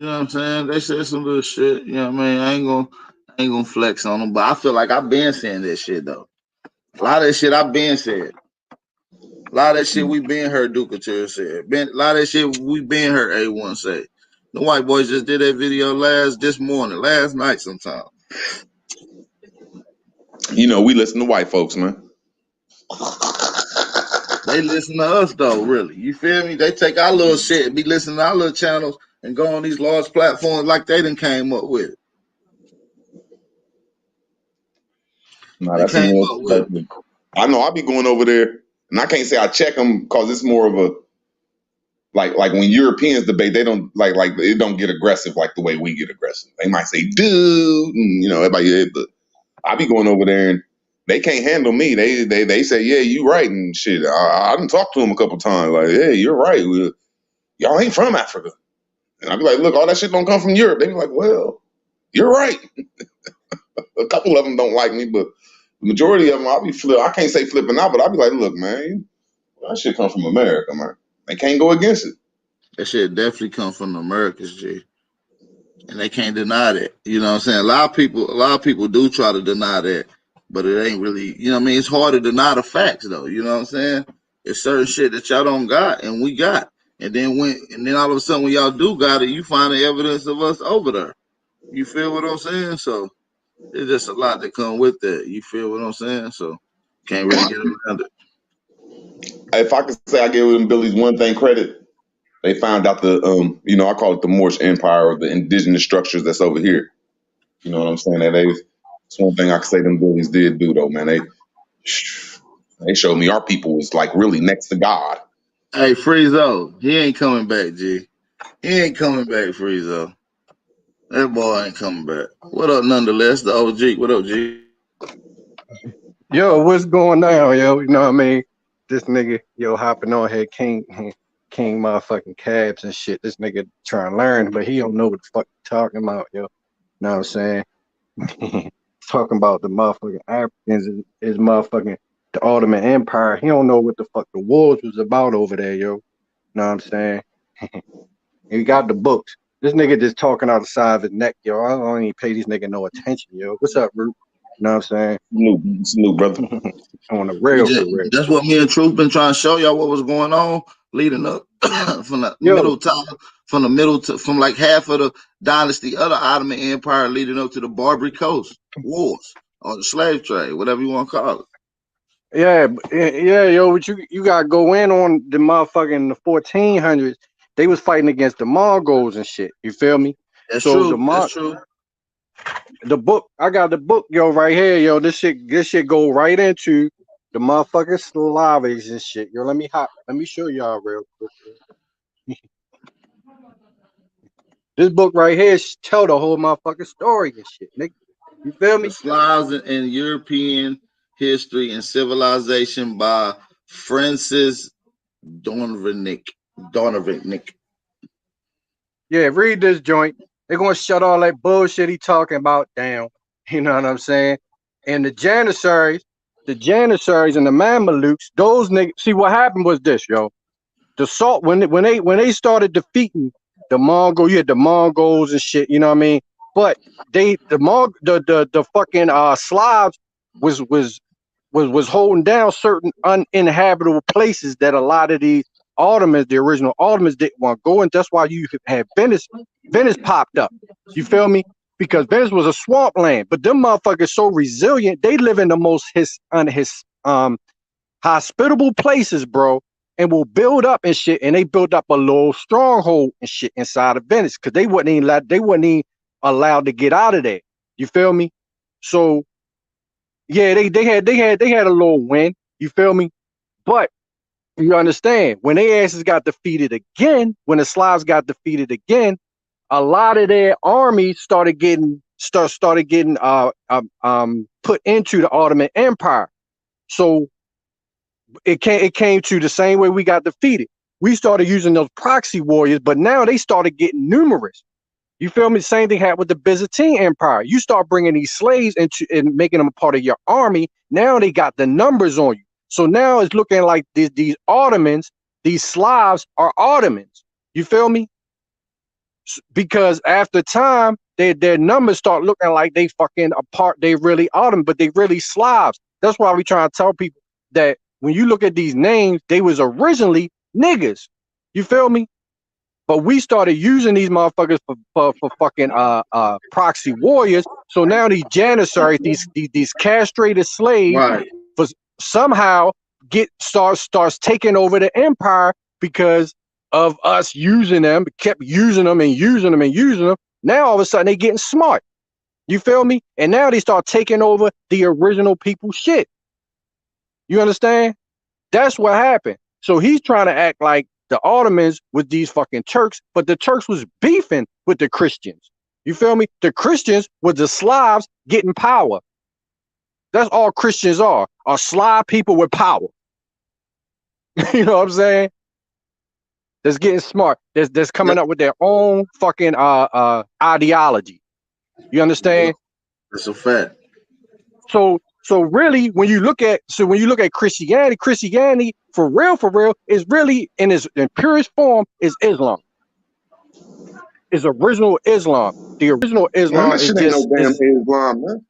You know what I'm saying? They said some little shit. You know what I mean? I ain't gonna flex on them, but I feel like I've been saying this shit though. A lot of this shit I've been said. A lot of that shit we been heard Ducature said. A lot of that shit we been heard A1 say. The white boys just did that video last night sometime. You know, we listen to white folks, man. They listen to us though, really. You feel me? They take our little shit and be listening to our little channels and go on these large platforms like they done came up with it. Nah, that's a little. I know I'll be going over there, and I can't say I check them because it's more of a like when Europeans debate, they don't like they don't get aggressive like the way we get aggressive. They might say dude, and, you know, everybody. But I be going over there and they can't handle me. They say, yeah, you right and shit. I done talked to them a couple times. Like, yeah, you're right. Y'all ain't from Africa. And I be like, look, all that shit don't come from Europe. They be like, well, you're right. A couple of them don't like me, but the majority of them, I'll be I can't say flipping out, but I'll be like, look, man, that shit come from America, man. They can't go against it. That shit definitely come from the Americas, G. And they can't deny that. You know what I'm saying? A lot of people do try to deny that, but it ain't really, you know what I mean? It's hard to deny the facts though, you know what I'm saying? It's certain shit that y'all don't got and we got. And then all of a sudden when y'all do got it, you find the evidence of us over there. You feel what I'm saying? So there's just a lot that come with that. You feel what I'm saying? So can't really get around it. If I could say I give them Billy's one thing credit, they found out the you know, I call it the Moorish Empire or the indigenous structures that's over here. You know what I'm saying? It's one thing I could say them Billies did do though, man. They showed me our people was like really next to God. Hey, Friezo, he ain't coming back, G. He ain't coming back, Friezo. That boy ain't coming back. What up, nonetheless? The OG. What up, G? Yo, what's going on, yo? You know what I mean? This nigga, yo, hopping on here, king motherfucking cabs and shit. This nigga trying to learn, but he don't know what the fuck he talking about, yo. Know what I'm saying? Talking about the motherfucking Africans is motherfucking the Ottoman Empire. He don't know what the fuck the wars was about over there, yo. Know what I'm saying? He got the books. This nigga just talking out the side of his neck, yo. I don't even pay these nigga no attention, yo. What's up, Root? You know what I'm saying? New brother. On the real, for real. That's what me and Truth been trying to show y'all what was going on leading up from the middle to from like half of the dynasty of the Ottoman Empire leading up to the Barbary Coast wars or the slave trade, whatever you want to call it. Yeah, yo, but you gotta go in on the motherfucking the 1400s. They was fighting against the Mongols and shit. You feel me? That's true. That's true. The book, I got the book, yo, right here, yo. This shit go right into the motherfucking Slavics and shit. Yo, let me show y'all real quick. This book right here tell the whole motherfucking story and shit, nigga. You feel me? The Slavs in European History and Civilization by Francis Donovan. Yeah, read this joint. They're gonna shut all that bullshit he talking about down. You know what I'm saying? And the Janissaries and the Mamelukes, those niggas. See what happened was this, yo. The salt when they started defeating the Mongol, you had the Mongols and shit, you know what I mean? But the fucking Slavs was holding down certain uninhabitable places that a lot of the Ottomans, the original Ottomans, didn't want to go, and that's why you had Venice popped up. You feel me? Because Venice was a swampland, but them motherfuckers so resilient, they live in the most hospitable places, bro, and will build up and shit, and they built up a little stronghold and shit inside of Venice because they wasn't even allowed to get out of there. You feel me? So yeah, they had a little win. You feel me? But you understand, when they asses got defeated again, when the Slavs got defeated again, a lot of their armies started getting put into the Ottoman Empire. So it came to the same way we got defeated. We started using those proxy warriors, but now they started getting numerous. You feel me? The same thing happened with the Byzantine Empire. You start bringing these slaves into and making them a part of your army. Now they got the numbers on you. So now it's looking like these Ottomans, these Slavs are Ottomans. You feel me? Because after time, their numbers start looking like they fucking apart. They really Ottoman, but they really Slavs. That's why we try to tell people that when you look at these names, they was originally niggas. You feel me? But we started using these motherfuckers for fucking proxy warriors. So now these janissaries, these castrated slaves, Right. somehow starts taking over the empire because of us using them, kept using them and using them and using them. Now all of a sudden they getting smart. You feel me? And now they start taking over the original people's shit. You understand? That's what happened. So he's trying to act like the Ottomans with these fucking Turks, but the Turks was beefing with the Christians. You feel me? The Christians were the Slavs getting power. That's all Christians are Slav people with power. You know what I'm saying? That's getting smart. That's coming up with their own fucking ideology. You understand? That's a fact. So really, when you look at Christianity for real, is really in purest form is Islam. Is original Islam. The original Islam that is shit ain't no damn Islam, man.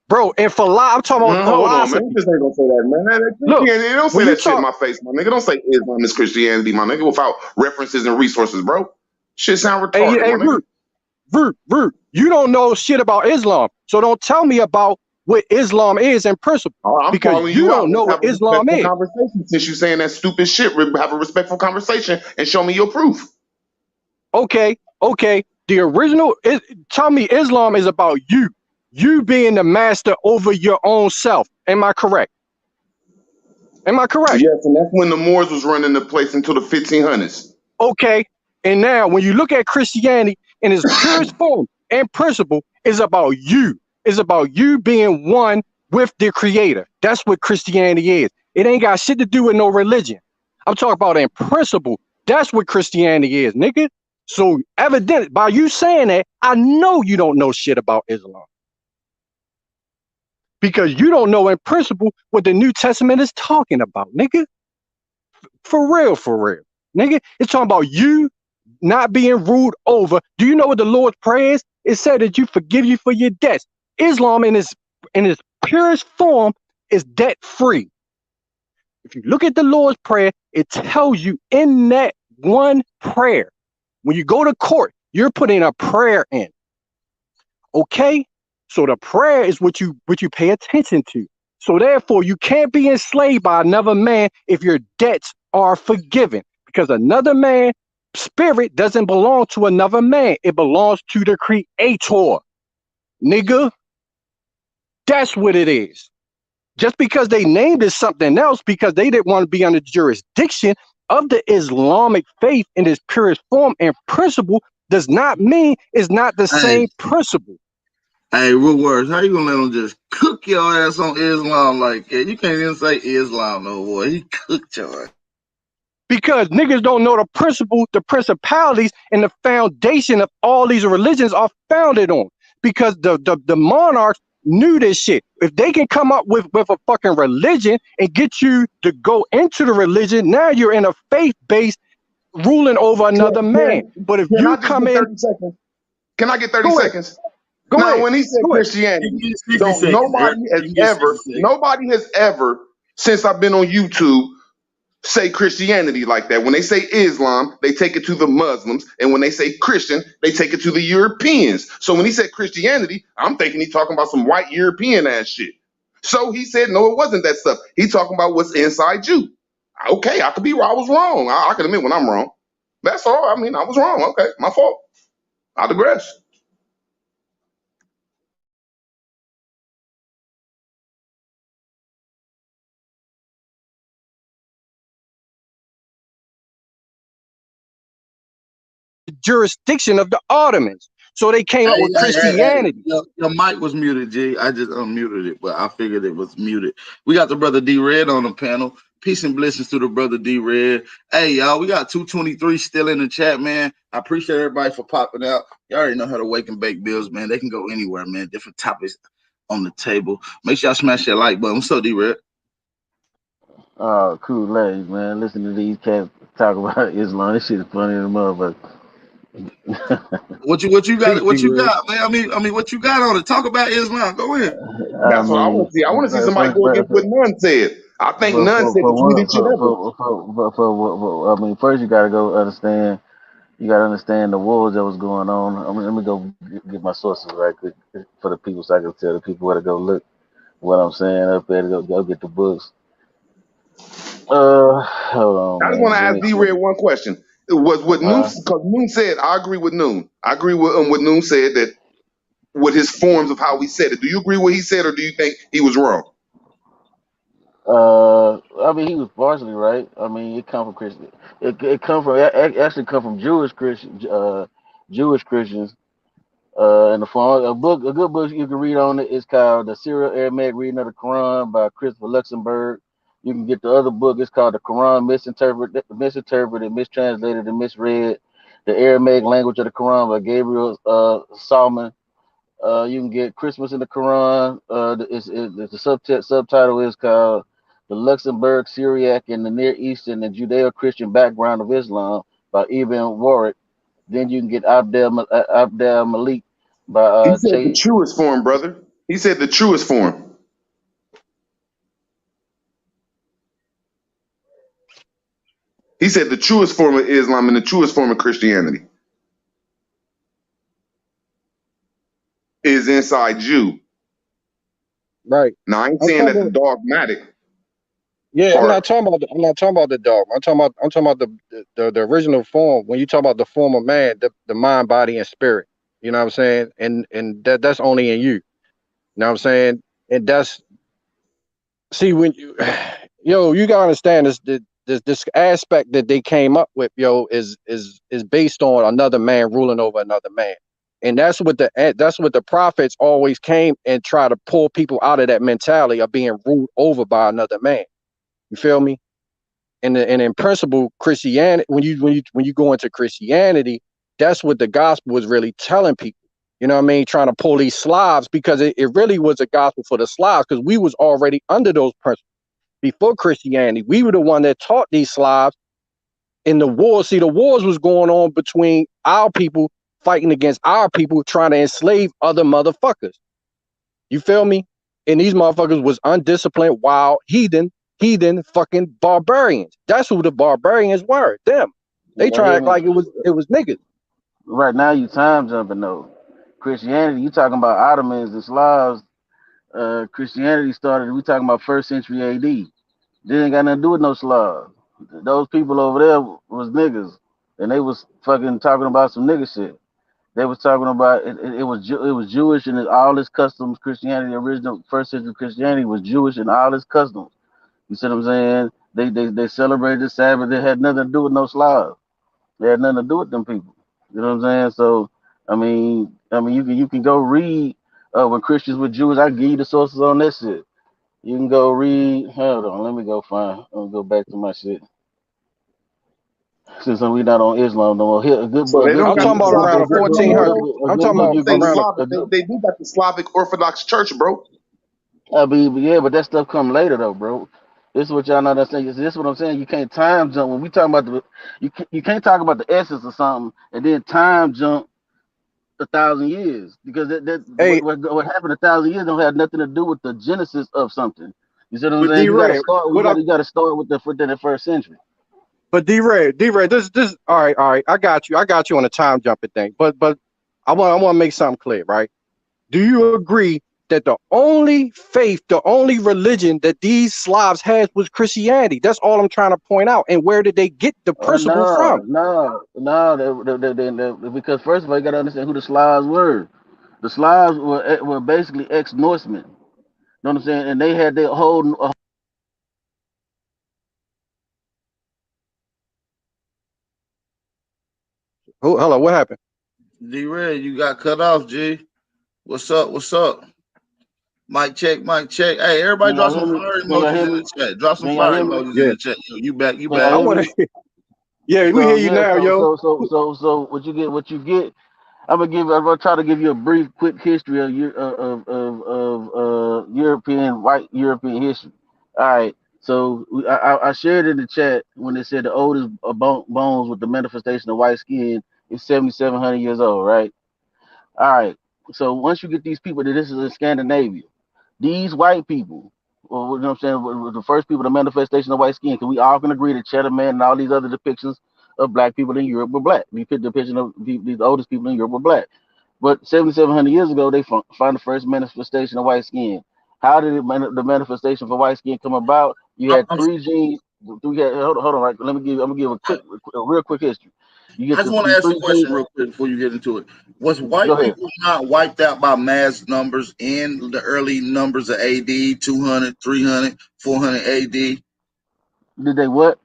Bro, and I'm talking about hold philosophy. on, man. Just ain't gonna say that, man. Look, don't say that shit in my face, my nigga. Don't say Islam is Christianity, my nigga, without references and resources, bro. Shit sound retarded, hey, my nigga. Root, you don't know shit about Islam, so don't tell me about what Islam is in principle. I'm because calling you don't out. know Let's what Islam is. Conversation. Since you saying that stupid shit, have a respectful conversation and show me your proof. Okay. The original, tell me Islam is about you being the master over your own self. Am I correct? Yes, and that's when the Moors was running the place until the 1500s. Okay, and now when you look at Christianity in its purest form and principle, is about you. It's about you being one with the Creator. That's what Christianity is. It ain't got shit to do with no religion. I'm talking about in principle. That's what Christianity is, nigga. So evidently, by you saying that, I know you don't know shit about Islam. Because you don't know in principle what the New Testament is talking about, nigga. For real. Nigga, it's talking about you not being ruled over. Do you know what the Lord's Prayer is? It said that you forgive you for your debts. Islam in its purest form is debt free. If you look at the Lord's Prayer, it tells you in that one prayer, when you go to court, you're putting a prayer in. Okay? So the prayer is what you pay attention to. So therefore, you can't be enslaved by another man if your debts are forgiven. Because another man's spirit doesn't belong to another man. It belongs to the Creator. Nigga. That's what it is. Just because they named it something else because they didn't want to be under jurisdiction of the Islamic faith in its purest form and principle does not mean it's not the same principle. Hey, real words, how you gonna let them just cook your ass on Islam like that? You can't even say Islam no more. He cooked your ass. Because niggas don't know the principle, the principalities, and the foundation of all these religions are founded on. Because the monarchs knew this shit. If they can come up with a fucking religion and get you to go into the religion, now you're in a faith-based ruling over another man. But if you come in, 30 seconds? Can I get 30 go ahead. seconds? Go Now, ahead. when he said Go ahead. Christianity, nobody has ever, since I've been on YouTube, say Christianity like that. When they say Islam, they take it to the Muslims, and when they say Christian, they take it to the Europeans. So when he said Christianity, I'm thinking he's talking about some white European ass shit. So he said, no, it wasn't that stuff. He's talking about what's inside you. Okay, I could be wrong. I was wrong. I can admit when I'm wrong. That's all. I mean, I was wrong. Okay, my fault. I digress. Jurisdiction of the Ottomans. So they came up with Christianity. Your mic was muted, G. I just unmuted it, but I figured it was muted. We got the brother D Red on the panel. Peace and blessings to the brother D Red. Hey, y'all, we got 223 still in the chat, man. I appreciate everybody for popping out. Y'all already know how to wake and bake bills, man. They can go anywhere, man. Different topics on the table. Make sure y'all smash that like button. What's up, D Red? Oh, cool ladies, man. Listen to these cats talk about Islam. This shit is funny as a motherfucker. What you got? What you got, man? I mean, what you got on it? Talk about Islam. Go ahead. That's what I want to see. I want to see somebody go against what Nunn said. I think Nunn said the sweetest shit ever. I mean, first you gotta go understand. You gotta understand the wars that was going on. I mean, let me go get my sources right quick for the people, so I can tell the people where to go look. What I'm saying up there to go get the books. Hold on. I just want to ask D Red one question. It was what Noon, because Noon said, I agree with Noon. I agree with what Noon said, that with his forms of how he said it. Do you agree with what he said, or do you think he was wrong? I mean, he was partially right. I mean, it come from Christian. It come from actually come from Jewish Christians. In the form a good book you can read on it is called The Syro-Aramaic Reading of the Quran by Christopher Luxemburg. You can get the other book. It's called The Quran Misinterpreted, Mistranslated, and Misread. The Aramaic Language of the Quran by Gabriel Salman. You can get Christmas in the Quran. The subtitle is called The Luxembourg, Syriac, and the Near Eastern and Judeo-Christian Background of Islam by Ibn Warwick. Then you can get Abdel Malik by he said the truest form, brother. He said the truest form. He said the truest form of Islam and the truest form of Christianity is inside you. Right. Now I ain't saying that the dogmatic. Yeah, part. I'm not talking about the dogma. I'm talking about the original form. When you talk about the form of man, the mind, body, and spirit. You know what I'm saying? And that's only in you. You know what I'm saying? And that's when you you gotta understand this aspect that they came up with, is based on another man ruling over another man. And that's what the prophets always came and try to pull people out of that mentality of being ruled over by another man. You feel me? And in principle, Christianity, when you go into Christianity, that's what the gospel was really telling people. You know what I mean? Trying to pull these Slavs, because it really was a gospel for the Slavs, because we was already under those principles before Christianity. We were the one that taught these Slavs in the wars. See, the wars was going on between our people fighting against our people, trying to enslave other motherfuckers. You feel me? And these motherfuckers was undisciplined, wild, heathen fucking barbarians. That's who the barbarians were. Them. They tried like it was niggas. Right now you time jumping though. Christianity, you talking about Ottomans and Slavs. Christianity started, we talking about 1st century AD. They ain't got nothing to do with no Slavs. Those people over there was niggas. And they was fucking talking about some nigga shit. They was talking about it was Jewish and all its customs. Christianity, original 1st century Christianity was Jewish and all its customs. You see what I'm saying? They celebrated the Sabbath. They had nothing to do with no Slavs. They had nothing to do with them people. You know what I'm saying? So I mean you can go read when Christians were Jews. I can give you the sources on that shit. You can go read. Hold on, let me go back to my shit. Since we not on Islam no more. Here, a good book. I'm talking about around 1400. I'm talking about they do got the Slavic Orthodox Church, bro. I mean, yeah, but that stuff come later though, bro. This is what y'all not understand. This is what I'm saying. You can't time jump when we talking about you can't talk about the essence of something and then time jump 1,000 years because Hey, what happened 1,000 years don't have nothing to do with the genesis of something. You see what I'm but saying? You got to D-Ray, start. what I You got to start with within the first century. but D-Ray, this all right. I got you on the time jumping thing. But I want to make something clear, right? Do you agree that the only faith, the only religion that these Slavs had was Christianity? That's all I'm trying to point out. And where did they get the principle from? No. Because first of all, you got to understand who the Slavs were. The Slavs were basically ex-Norsemen. You know what I'm saying? And they had their whole. Hello, what happened? D-Red, you got cut off, G. What's up? What's up? Mic check, mic check. Hey, everybody Can drop y'all some hear me? fire Can y'all emojis hear in me? the chat. Drop some Can y'all fire hear me? emojis in Yeah, the chat. Yo, you back, you Can y'all back. I hear want me? to. Yeah, we So hear you yeah, now, yo. so what you get. I'm gonna try to give you a brief, quick history of European white European history. All right. So I shared in the chat when they said the oldest bones with the manifestation of white skin is 7,700 years old, right? All right. So once you get these people, this is in Scandinavia. These white people, well, you know what I'm saying, were the first people, the manifestation of white skin, because we all can agree that Cheddar Man and all these other depictions of black people in Europe were black. We put the depiction of these oldest people in Europe were black. But 7,700 years ago, they found the first manifestation of white skin. How did the manifestation for white skin come about? You I'm, had I'm, three genes. Hold on, right? Let me give. I'm gonna give a real quick history. You I get just want to these ask you three a question genes. real quick before you get into it. Was Go white ahead. people not wiped out by mass numbers in the early numbers of AD, 200, 300, 400 AD? Did they what?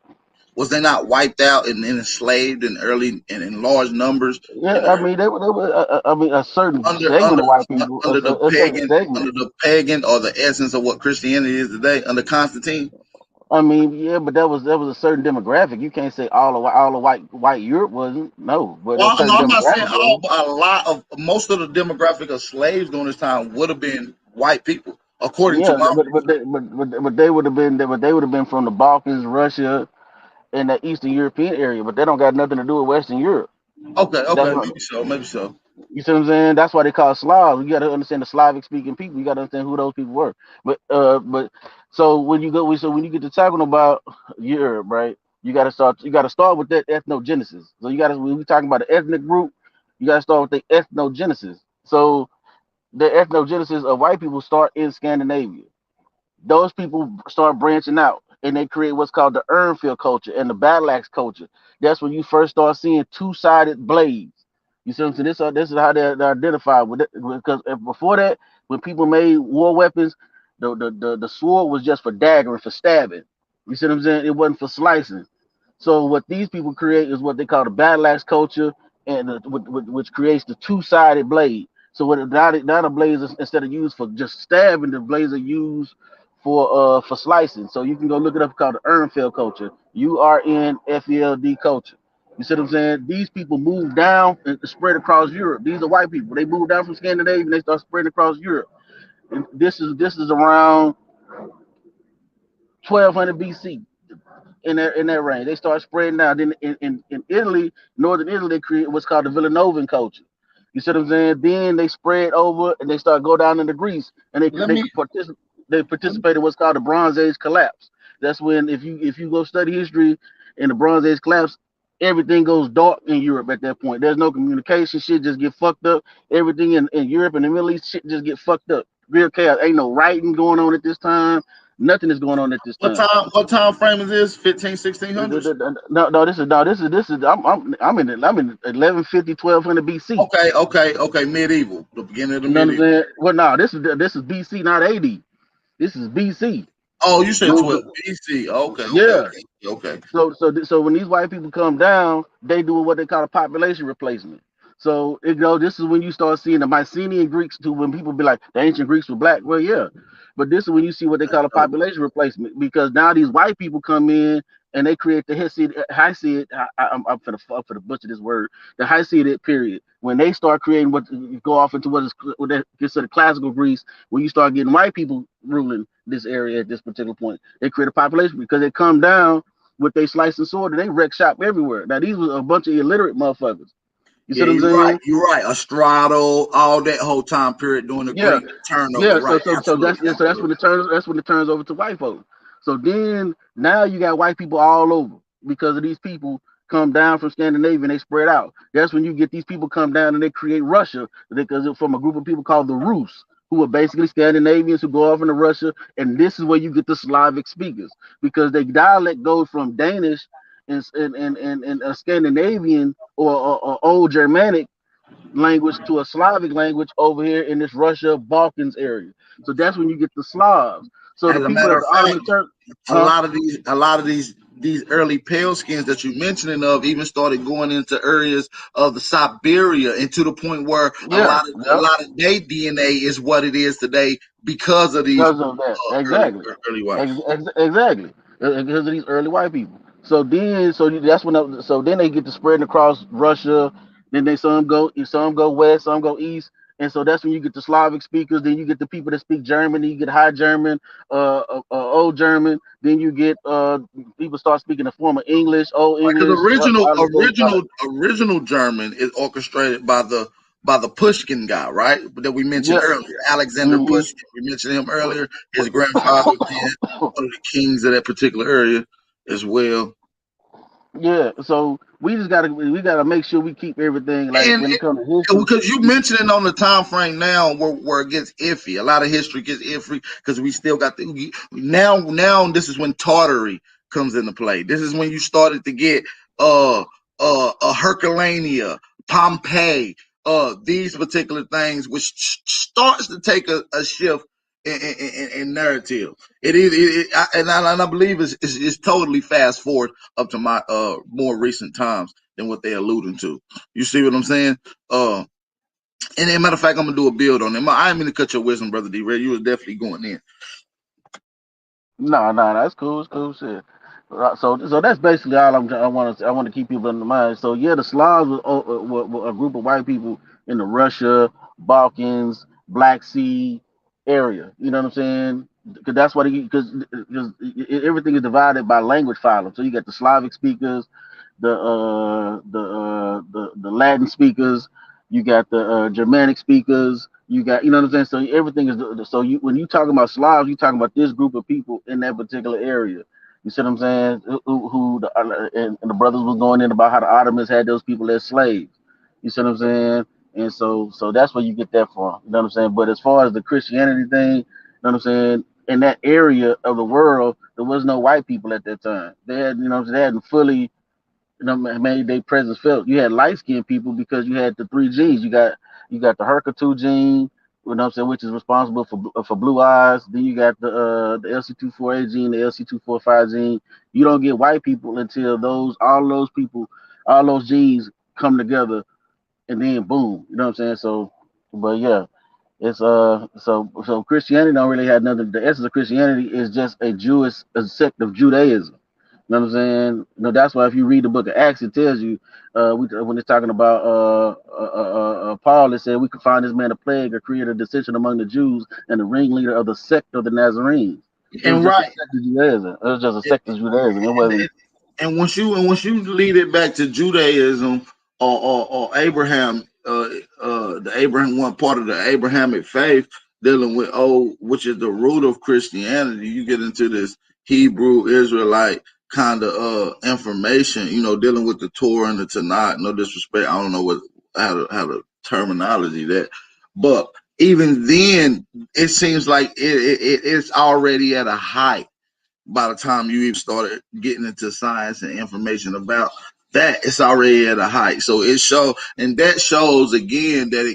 Was they not wiped out and enslaved in early and in large numbers Yeah, in I the mean they were. I mean a certain under segment under of white people, under the a certain pagan segment. under the pagan or the essence of what Christianity is today under Constantine? I mean, yeah, but that was a certain demographic. You can't say all of white Europe wasn't. No, but a Well, no, certain I'm not saying demographic all, was. but a lot of most of the demographic of slaves during this time would have been white people, according to Yeah, my. but they would have been from the Balkans, Russia, and the Eastern European area. But they don't got nothing to do with Western Europe. Okay, That's okay, what maybe so, maybe so. you see what I'm saying. That's why they call Slavs. You got to understand the Slavic speaking people. You got to understand who those people were. But so when you get to talking about Europe, right? You got to start with that ethnogenesis. So when we talking about the ethnic group, you got to start with the ethnogenesis. So the ethnogenesis of white people start in Scandinavia. Those people start branching out and they create what's called the Urnfield culture and the battle axe culture. That's when you first start seeing two-sided blades. You see what I'm saying? This is how they're identified with it. Because before that, when people made war weapons, the sword was just for daggering, for stabbing. You see what I'm saying? It wasn't for slicing. So what these people create is what they call the battle axe culture, and which creates the two-sided blade. So what now the blades instead of used for just stabbing, the blades are used for slicing. So you can go look it up called the Urnfeld culture, URNFELD culture. You see what I'm saying? These people moved down and spread across Europe. These are white people. They moved down from Scandinavia and they start spreading across Europe. And this is around 1200 BC in that range. They start spreading out. Then in Italy, northern Italy, they create what's called the Villanovan culture. You see what I'm saying? Then they spread over and they start go down into Greece and Let me they participate in what's called the Bronze Age collapse. That's when if you go study history in the Bronze Age collapse, everything goes dark in Europe at that point. There's no communication. Shit just get fucked up. Everything in Europe and the Middle East, shit just get fucked up. Real chaos. Ain't no writing going on at this time. Nothing is going on at this time. what time frame is this? 15, 1600s? No. This is. I'm in 1150, 1200 BC. Okay. Medieval, the beginning of the You know what I'm medieval. saying? Well, no, this is BC, not AD. This is BC. Oh, you said Moved 12 to- BC. Okay, okay, Yeah. okay, okay. So when these white people come down, they do what they call a population replacement. So this is when you start seeing the Mycenaean Greeks too. When people be like the ancient Greeks were black, well, yeah, but this is when you see what they call a population replacement, because now these white people come in and they create the Hasidic. I'm for the butcher this word, the Hasidic period, when they start creating what go off into what they consider classical Greece. When you start getting white people ruling this area at this particular point, they create a population because they come down with they slice and sword and they wreck shop everywhere. Now these was a bunch of illiterate motherfuckers. You see Yeah, what I'm you're right. saying? You're right. Estrado, all that whole time period during the Yeah, Greek turnover. yeah. So Right. so so Absolutely. that's yeah, so Absolutely. that's when it turns over to white folks. So then now you got white people all over because of these people come down from Scandinavia and they spread out. That's when you get these people come down and they create Russia because it's from a group of people called the Rus, who are basically Scandinavians who go off into Russia, and this is where you get the Slavic speakers because their dialect goes from Danish and Scandinavian or Old Germanic language to a Slavic language over here in this Russia Balkans area. So that's when you get the Slavs. So the As a people matter that of the fact, Ottoman Turk, a huh? lot of these early pale skins that you're mentioning of even started going into areas of the Siberia, and to the point where Yeah, a yep. lot of their DNA is what it is today because of these Because of that, early exactly, early whites. exactly, because of these early white people. So that's when so then they get to spreading across Russia. Then some go west, some go east, and so that's when you get the Slavic speakers. Then you get the people that speak German. Then you get High German, Old German. Then you get people start speaking the form of English, Old Because English, original German is orchestrated by the Pushkin guy, right? That we mentioned yeah. earlier, Alexander Hmm. Pushkin. We mentioned him earlier. His grandfather being one of the kings of that particular area as well. Yeah, so we gotta make sure we keep everything like And when it comes to history. because you mentioning on the time frame now where it gets iffy, a lot of history gets iffy because we still got now this is when Tartary comes into play. This is when you started to get uh Herculaneum, Pompeii, these particular things, which starts to take a shift in narrative. And I believe it's totally fast forward up to my more recent times than what they're alluding to. You see what I'm saying? And as a matter of fact, I'm gonna do a build on them. I didn't mean to cut your wisdom, brother D. Red. You was definitely going in. No, that's cool. It's cool shit. So that's basically all I want to keep people in the mind. So yeah, the Slavs were a group of white people in the Russia, Balkans, Black Sea area. You know what I'm saying? Because that's what because everything is divided by language phylum. So you got the Slavic speakers, the Latin speakers, you got the Germanic speakers, you got what I'm saying. So everything is so you when you talking about Slavs, you talking about this group of people in that particular area. You see what I'm saying? And the brothers was going in about how the Ottomans had those people as slaves. You see what I'm saying? And so that's where you get that from. You know what I'm saying? But as far as the Christianity thing, you know what I'm saying? In that area of the world, there was no white people at that time. They had, they hadn't fully made their presence felt. You had light skinned people because you had the three genes. You got the HERCA2 gene, which is responsible for blue eyes. Then you got the LC24A gene, the LC245 gene. You don't get white people until all those genes come together, and then boom. You know what I'm saying? So, but yeah. It's so Christianity don't really have nothing. The essence of Christianity is just a sect of Judaism. You know what I'm saying? That's why if you read the book of Acts, it tells you when it's talking about Paul, it said we could find this man a plague or create a dissension among the Jews and the ringleader of the sect of the Nazarenes. It was And just a right. sect of Judaism. It was just a sect of Judaism. It wasn't. And once you lead it back to Judaism or Abraham, the Abraham one part of the Abrahamic faith dealing with which is the root of Christianity, you get into this Hebrew Israelite kind of information, dealing with the Torah and the Tanakh. No disrespect, I don't know how the terminology that, but even then, it seems like it's already at a height by the time you even started getting into science and information about that. It's already at a height. So that shows again that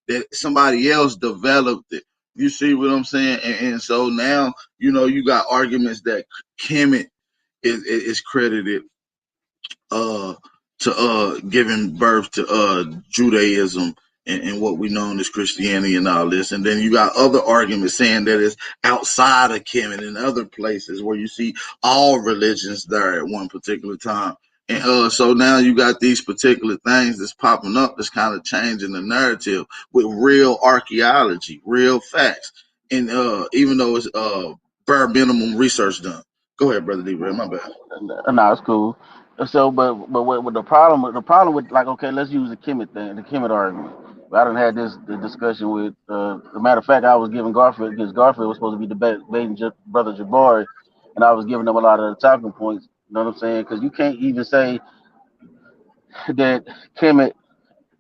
that somebody else developed it. You see what I'm saying? And so now, you got arguments that Kemet is credited uh giving birth to Judaism and what we know as Christianity and all this. And then you got other arguments saying that it's outside of Kemet and other places where you see all religions there at one particular time. And so now you got these particular things that's popping up that's kind of changing the narrative with real archaeology, real facts. And even though it's bare minimum research done. Go ahead, Brother D. Red, my bad. No, it's cool. So, but what the problem with like, okay, let's use the Kemet thing, the Kemet argument. I done had the discussion with. As a matter of fact, I was giving Garfield because Garfield was supposed to be debating Brother Jabari, and I was giving them a lot of the talking points. You know what I'm saying? Because you can't even say that Kemet,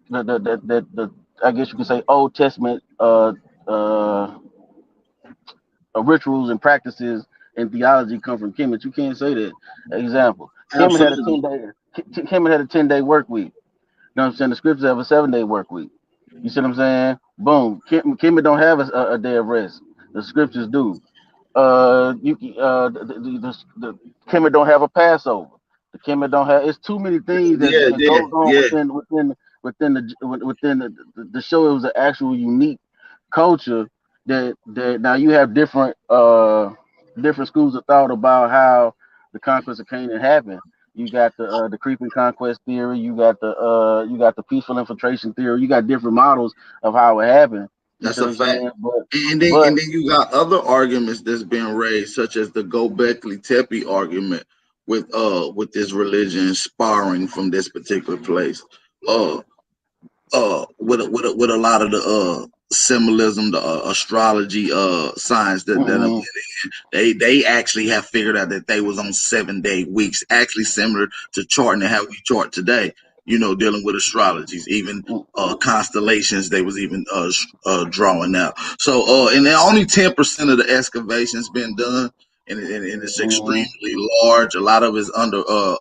the I guess you could say Old Testament uh rituals and practices and theology come from Kemet. You can't say that. Example: Kemet had a Absolutely. 10-day. Kemet had a 10-day work week. You know what I'm saying? The scriptures have a 7-day work week. You see what I'm saying? Boom. Kemet don't have a day of rest. The scriptures do. The Kemet don't have a Passover. The Kemet don't have. It's too many things that goes on within the show. It was an actual unique culture that now you have different schools of thought about how the conquest of Canaan happened. You got the creeping conquest theory. You got the peaceful infiltration theory. You got different models of how it happened. You That's see what a I'm fact. saying? And then you got other arguments that's been raised, such as the Gobekli Tepe argument with this religion sparring from this particular place. Uh with a lot of the symbolism, the astrology signs that Mm-hmm. they actually have figured out that they was on 7-day weeks, actually similar to charting and how we chart today, dealing with astrologies, even constellations they was even drawing out. So and then only 10% of the excavations been done, and it's Mm-hmm. extremely large. A lot of it's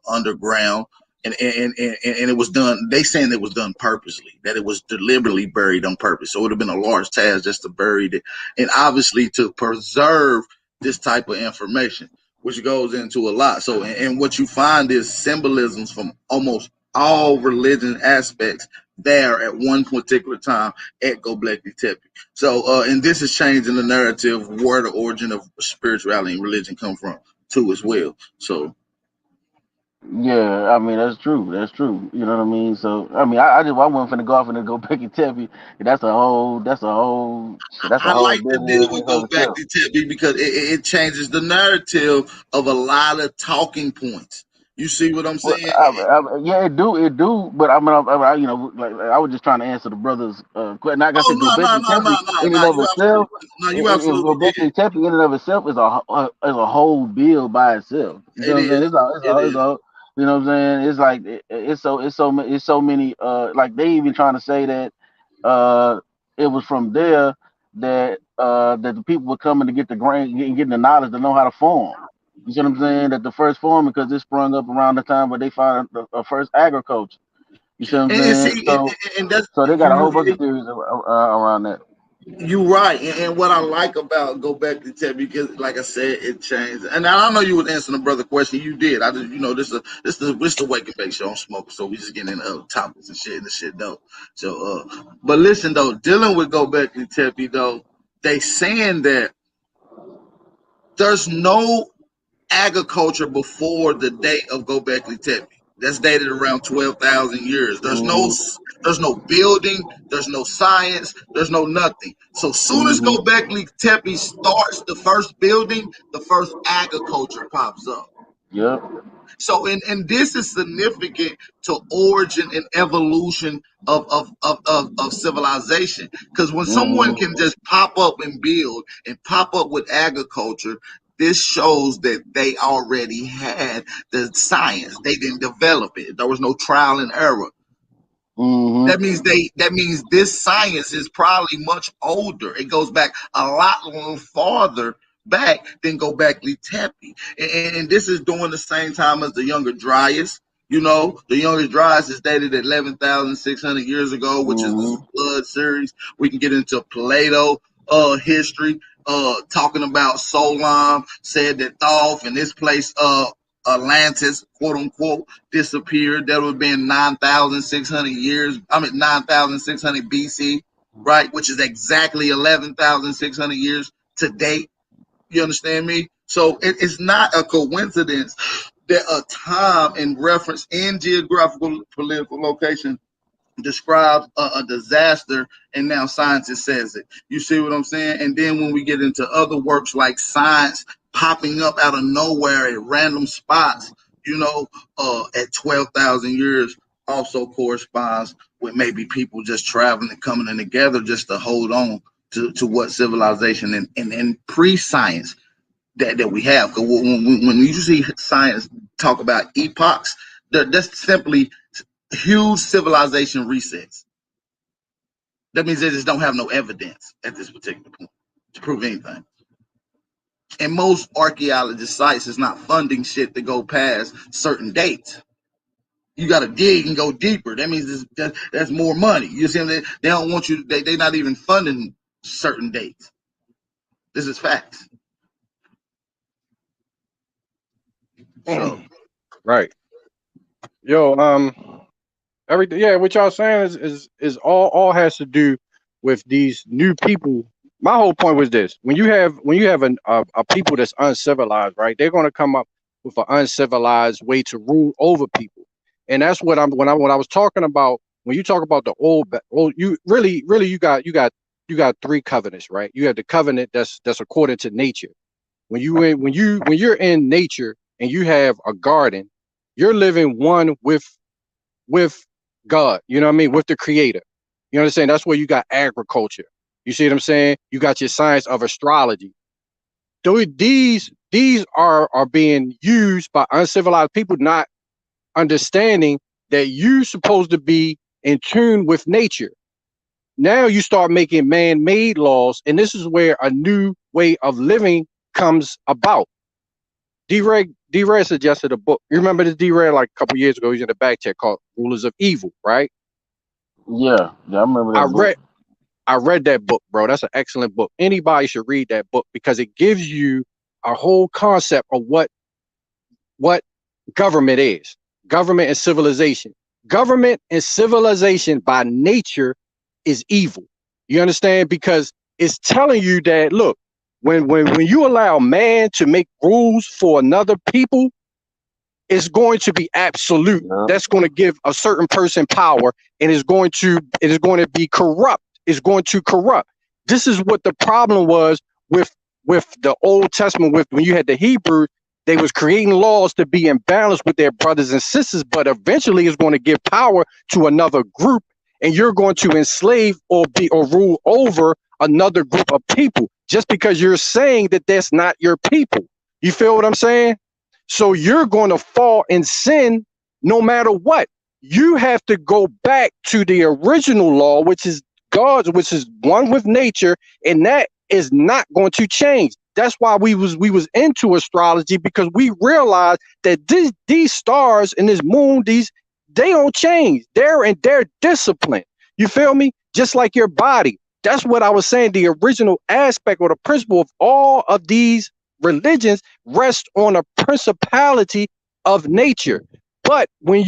underground. And it was done. They saying it was done purposely, that it was deliberately buried on purpose. So it would have been a large task just to bury it, and obviously to preserve this type of information, which goes into a lot. So, and what you find is symbolisms from almost all religion aspects there at one particular time at Gobekli Tepe. So, and this is changing the narrative where the origin of spirituality and religion come from too as well. So. Yeah, I mean that's true. That's true. You know what I mean? So I mean, I wasn't finna go off and go back and tell you. That's a I whole like to deal business with of Go Back itself. to Tippy because it changes the narrative of a lot of talking points. You see what I'm Well, saying? yeah, it do. But you know, like I was just trying to answer the brother's question. Like I Oh said, no no Gobekli no no Tepe no in no! and of You itself, absolutely no, you if absolutely did. Gobekli Tepe in and of itself is a whole bill by itself. You see It what I'm saying? is. It is. You know what I'm saying? It's like it's so many. Like they even trying to say that it was from there that the people were coming to get the grain, getting the knowledge to know how to farm. You see what I'm saying? That the first farm, because it sprung up around the time where they found the first agriculture. You see what I'm And saying? see, So and that's so they got a whole bunch of theories around that. you right. And what I like about Go Back to Tech, because like I said, it changed. And I know you was answering the brother question. You did. I just this the wake and bake show. I'm smoking, so we just getting into other topics and shit, and this shit though. So but listen though, dealing with Go Back to Tepe though, they saying that there's no agriculture before the date of Gobekli Tepe. That's dated around 12,000 years. Mm-hmm. There's no building, there's no science, there's no nothing. So soon as Mm-hmm. Gobekli Tepe starts the first building, the first agriculture pops up. Yep. So, and this is significant to origin and evolution of civilization. Because when someone Mm-hmm. can just pop up and build and pop up with agriculture, this shows that they already had the science. They didn't develop it. There was no trial and error. Mm-hmm. That means this science is probably much older. It goes back a lot farther back than Gobekli Tepe. And this is during the same time as the Younger Dryas. The Younger Dryas is dated at 11,600 years ago, which is the Mm-hmm. Flood series. We can get into Plato history, talking about Solon said that Thoth and this place Atlantis, quote unquote, disappeared. That would have been 9,600 years. 9,600 BC, right? Which is exactly 11,600 years to date. You understand me? So it's not a coincidence that a time and reference in geographical political location describes a disaster, and now scientist says it. You see what I'm saying? And then when we get into other works like science popping up out of nowhere at random spots, at 12,000 years also corresponds with maybe people just traveling and coming in together just to hold on to what civilization and pre-science that we have. Because when you see science talk about epochs, that's simply huge civilization resets. That means they just don't have no evidence at this particular point to prove anything. And most archaeologist sites is not funding shit to go past certain dates. You got to dig and go deeper. That means that's more money. You see, they don't want you. They're not even funding certain dates. This is facts. So, right. Yo, everything. Yeah, what y'all saying is all has to do with these new people. My whole point was this: when you have a people that's uncivilized, right? They're going to come up with an uncivilized way to rule over people, and that's what when I was talking about. When you talk about the old, you really you got three covenants, right? You have the covenant that's according to nature. When you're in nature and you have a garden, you're living one with God. You know what I mean? With the Creator. You understand? That's where you got agriculture. You see what I'm saying? You got your science of astrology. These are being used by uncivilized people, not understanding that you're supposed to be in tune with nature. Now you start making man-made laws, and this is where a new way of living comes about. D-Red suggested a book. You remember this D-Red like a couple years ago? He's in the back check called Rulers of Evil, right? Yeah, I remember that book. I read that book, bro. That's an excellent book. Anybody should read that book because it gives you a whole concept of what government is. Government and civilization. Government and civilization by nature is evil. You understand? Because it's telling you that, look, when you allow man to make rules for another people, it's going to be absolute. Yeah. That's going to give a certain person power, and it is going to be corrupt. It's going to corrupt. This is what the problem was with the Old Testament. When you had the Hebrews, they was creating laws to be in balance with their brothers and sisters, but eventually it's going to give power to another group, and you're going to enslave or rule over another group of people just because you're saying that that's not your people. You feel what I'm saying? So you're going to fall in sin no matter what. You have to go back to the original law, which is God's, which is one with nature, and that is not going to change. That's why we was into astrology, because we realized that these stars and this moon, they don't change. They're in their discipline. You feel me? Just like your body. That's what I was saying. The original aspect or the principle of all of these religions rest on a principality of nature. But when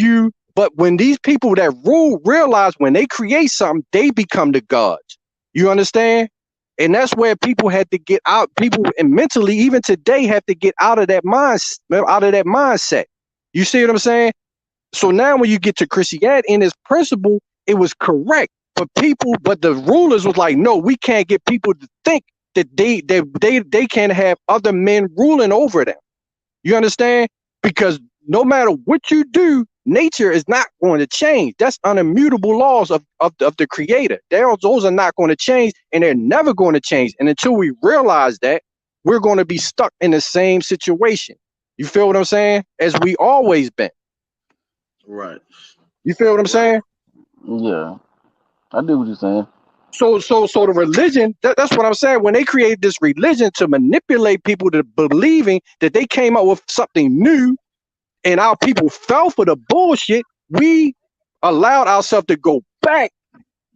these people that rule realize when they create something, they become the gods. You understand? And that's where people had to get out. People and mentally, even today, have to get out of that mindset. You see what I'm saying? So now when you get to Christianity in its principle, it was correct. But the rulers was like, no, we can't get people to think that they can't have other men ruling over them. You understand? Because no matter what you do, nature is not going to change. That's unimmutable laws of the Creator. Those are not going to change, and they're never going to change. And until we realize that, we're going to be stuck in the same situation. You feel what I'm saying? As we always been. Right. You feel what I'm saying? Yeah, I do what you're saying. So the religion, that's what I'm saying. When they created this religion to manipulate people to believing that they came up with something new, and our people fell for the bullshit, we allowed ourselves to go back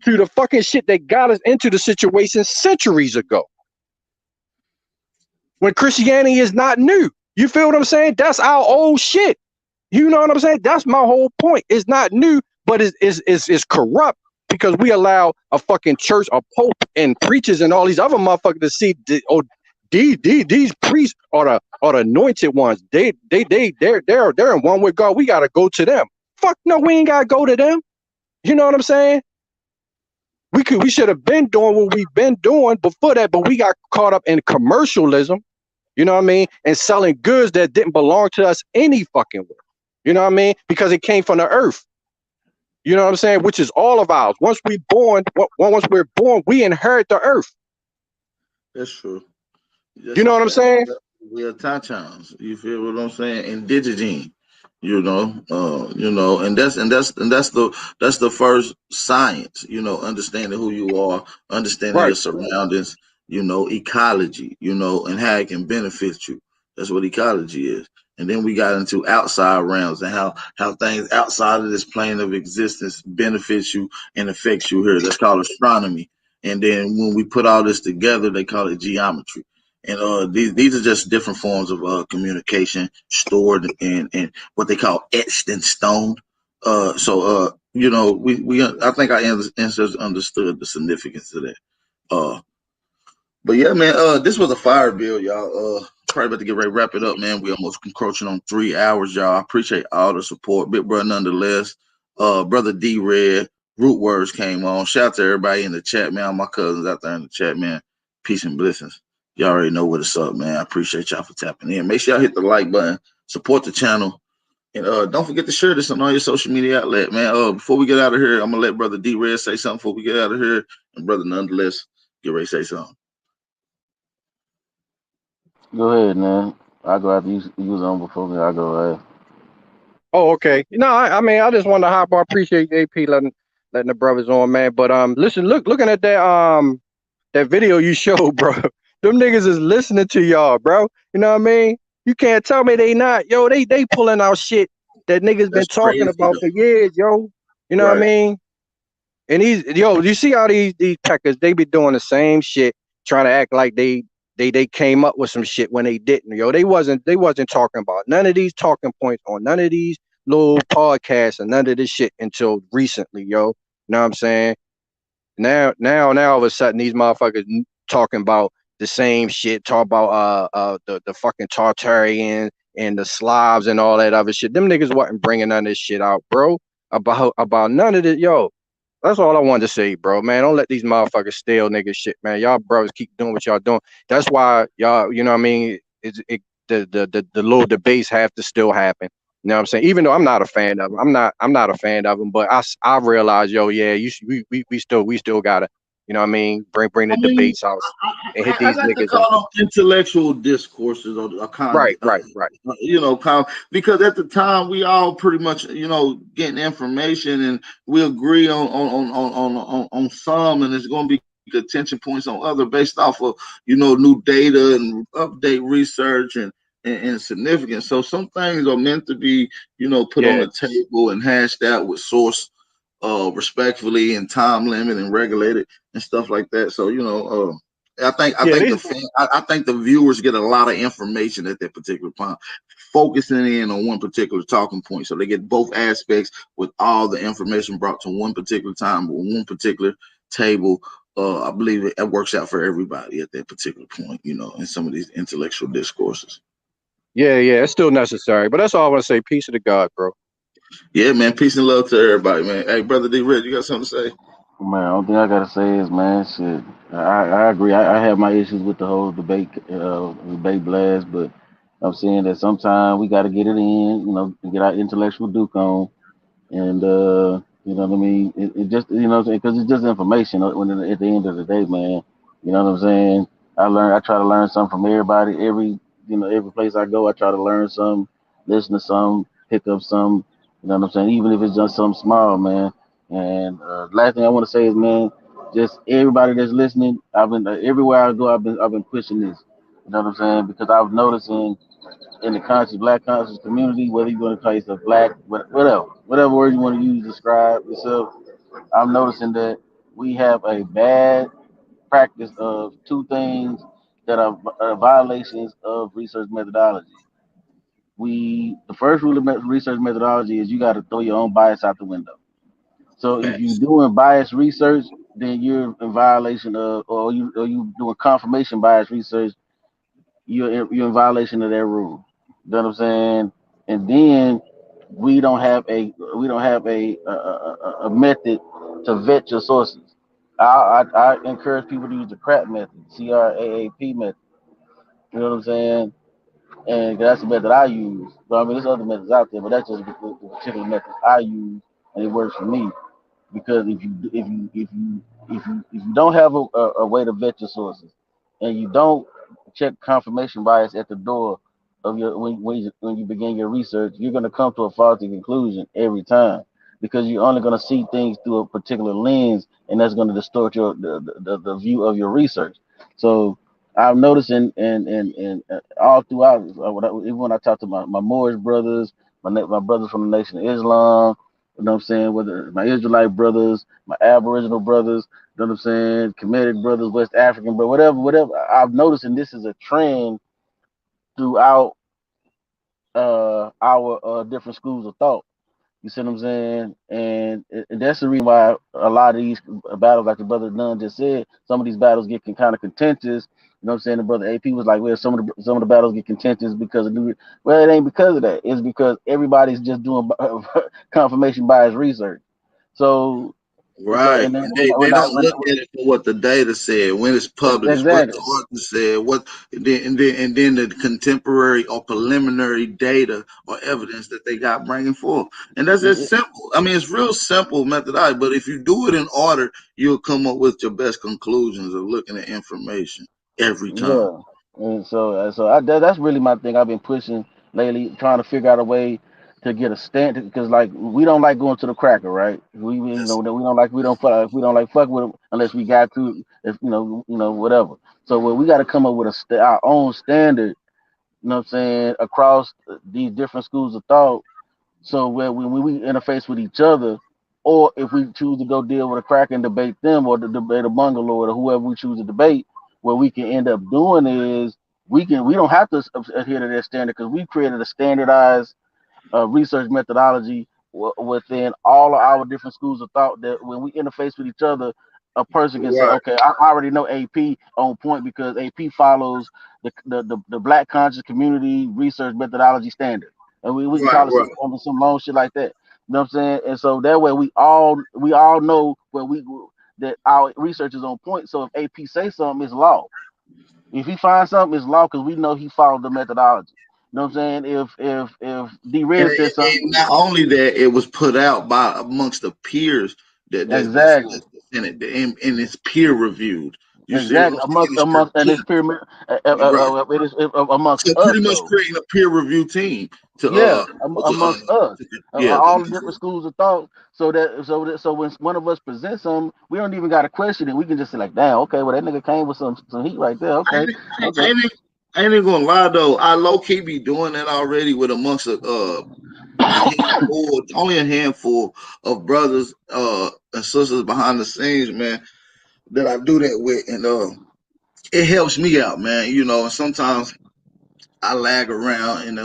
to the fucking shit that got us into the situation centuries ago. When Christianity is not new. You feel what I'm saying? That's our old shit. You know what I'm saying? That's my whole point. It's not new, but it's corrupt because we allow a fucking church, a pope, and preachers and all these other motherfuckers to see these priests are the anointed ones. They're in one with God. We gotta go to them. Fuck no, we ain't gotta go to them. You know what I'm saying? We should have been doing what we've been doing before that, but we got caught up in commercialism. You know what I mean? And selling goods that didn't belong to us any fucking way. You know what I mean? Because it came from the earth. You know what I'm saying? Which is all of ours. Once we're born, we inherit the earth. That's true. You know what I'm saying? We are Tachans. You feel what I'm saying? Indigenous. And that's the first science. Understanding who you are, understanding your surroundings. Ecology. And how it can benefit you. That's what ecology is. And then we got into outside realms and how things outside of this plane of existence benefits you and affects you here. That's called astronomy. And then when we put all this together, they call it geometry. And these are just different forms of communication stored in what they call etched in stone. I think our ancestors understood the significance of that. But yeah, man, this was a fire bill, y'all. Probably about to get ready to wrap it up, man. We almost encroaching on 3 hours, y'all. I appreciate all the support, big brother, nonetheless. Brother D Red, Root Words came on. Shout out to everybody in the chat, man. All my cousins out there in the chat, man. Peace and blessings. Y'all already know what's up, man. I appreciate y'all for tapping in. Make sure y'all hit the like button, support the channel, and don't forget to share this on all your social media outlet, man. Before we get out of here, I'm gonna let brother D Red say something before we get out of here, and brother, nonetheless, get ready to say something. Go ahead, man. I'll go after you. You was on before me. I'll go ahead. Oh, okay. No, I mean, I just wanted to hop on. I appreciate AP letting the brothers on, man. But listen, looking at that video you showed, bro. Them niggas is listening to y'all, bro. You know what I mean? You can't tell me they not. Yo, they pulling out shit that niggas been talking about for years, yo. You know what I mean? And you see how these peckers, they be doing the same shit, trying to act like they came up with some shit when they didn't, yo. They wasn't talking about none of these talking points on none of these little podcasts and none of this shit until recently, yo. You know what I'm saying? Now all of a sudden these motherfuckers talking about the same shit, talk about the fucking Tartarians and the Slavs and all that other shit. Them niggas wasn't bringing none of this shit out, bro. About none of it, yo. That's all I wanted to say, bro. Man, don't let these motherfuckers steal niggas shit, man. Y'all brothers keep doing what y'all doing. That's why y'all, you know what I mean? The little debates have to still happen. You know what I'm saying? Even though I'm not a fan of them, I'm not a fan of them, but I realize, yo, yeah, we still gotta, you know what I mean? Bring the debates out and hit these I like to niggas. call them intellectual discourses or Right. Because at the time we all pretty much, getting information and we agree on some, and it's going to be attention points on other based off of new data and update research and significance. So some things are meant to be put on the table and hashed out with source respectfully and time limit and regulated and stuff like that. So I think the viewers get a lot of information at that particular point, focusing in on one particular talking point. So they get both aspects with all the information brought to one particular time or one particular table. I believe it works out for everybody at that particular point, in some of these intellectual discourses. Yeah, it's still necessary. But that's all I want to say. Peace to the God, bro. Yeah, man. Peace and love to everybody, man. Hey, brother D Red, you got something to say? Man, only thing I gotta say is, man, shit. I agree. I have my issues with the whole debate blast, but I'm saying that sometimes we gotta get it in, get our intellectual duke on, and you know what I mean. It just, because it's just information. When at the end of the day, man, you know what I'm saying. I try to learn something from everybody. Every place I go, I try to learn something, listen to something, pick up something. You know what I'm saying. Even if it's just something small, man. And last thing I want to say is, man, just everybody that's listening. I've been everywhere I go. I've been pushing this. You know what I'm saying? Because I've noticed in the black conscious community, whether you want to call yourself black, whatever word you want to use to describe yourself, I'm noticing that we have a bad practice of two things that are violations of research methodology. the first rule of research methodology is you got to throw your own bias out the window. So if you're doing bias research, then you're in violation of, or you doing confirmation bias research, you're in violation of that rule. You know what I'm saying? And then we don't have a method to vet your sources. I encourage people to use the CRAP method, CRAAP method. You know what I'm saying? And that's the method I use. But I mean, there's other methods out there, but that's just the particular method I use, and it works for me. Because if you don't have a way to vet your sources, and you don't check confirmation bias at the door of your when you begin your research, you're going to come to a faulty conclusion every time, because you're only going to see things through a particular lens, and that's going to distort the view of your research. So I've noticed in all throughout, even when I talk to my Moorish brothers, my brothers from the Nation of Islam, you know what I'm saying? Whether my Israelite brothers, my Aboriginal brothers, you know what I'm saying? Kemetic brothers, West African, but whatever. I've noticed, and this is a trend throughout our different schools of thought. You see what I'm saying? And that's the reason why a lot of these battles, like the brother Nunn just said, some of these battles get kind of contentious. You know what I'm saying? The brother AP was like, well, some of the battles get contentious because of well, it ain't because of that. It's because everybody's just doing confirmation bias research. So Right. and then They don't look at it for what the data said, when it's published, what the exactly. author said, what and then the contemporary or preliminary data or evidence that they got bringing forth. And that's just simple. I mean, it's real simple methodology, but if you do it in order, you'll come up with your best conclusions of looking at information every time. Yeah, and that's really my thing. I've been pushing lately, trying to figure out a way to get a standard, because like we don't like going to the cracker, right? We know that we don't like fuck with them unless we got to, if whatever. So we got to come up with our own standard. You know what I'm saying, across these different schools of thought, so when we interface with each other, or if we choose to go deal with a cracker and debate them, or to debate a Mongoloid or whoever we choose to debate, what we can end up doing is we don't have to adhere to their standard, because we created a standardized research methodology within all of our different schools of thought, that when we interface with each other, a person can say, Right, okay, I already know AP on point because AP follows the Black conscious community research methodology standard. And we can right, call it right. some long shit like that. You know what I'm saying? And so that way we all know that our research is on point. So if AP say something, it's law. If he finds something, it's law, because we know he followed the methodology. You know what I'm saying? If D And, Red and says and something, not only that, it was put out by amongst the peers exactly, that's in it, and it's peer reviewed. You see what I'm exactly, saying? It's and it's critiqued, pyramid, right? it is amongst So us pretty much though. creating a peer review team to Yeah, to amongst us, yeah. all the different schools of thought. So when one of us presents something, we don't even got to question it. We can just say like, damn, okay, well that nigga came with some heat right there. I Okay, ain't, I okay. ain't, I ain't even gonna lie though. I low key be doing that already with amongst a handful, only a handful of brothers and sisters behind the scenes, man, that I do that with, and it helps me out, man. And sometimes I lag around and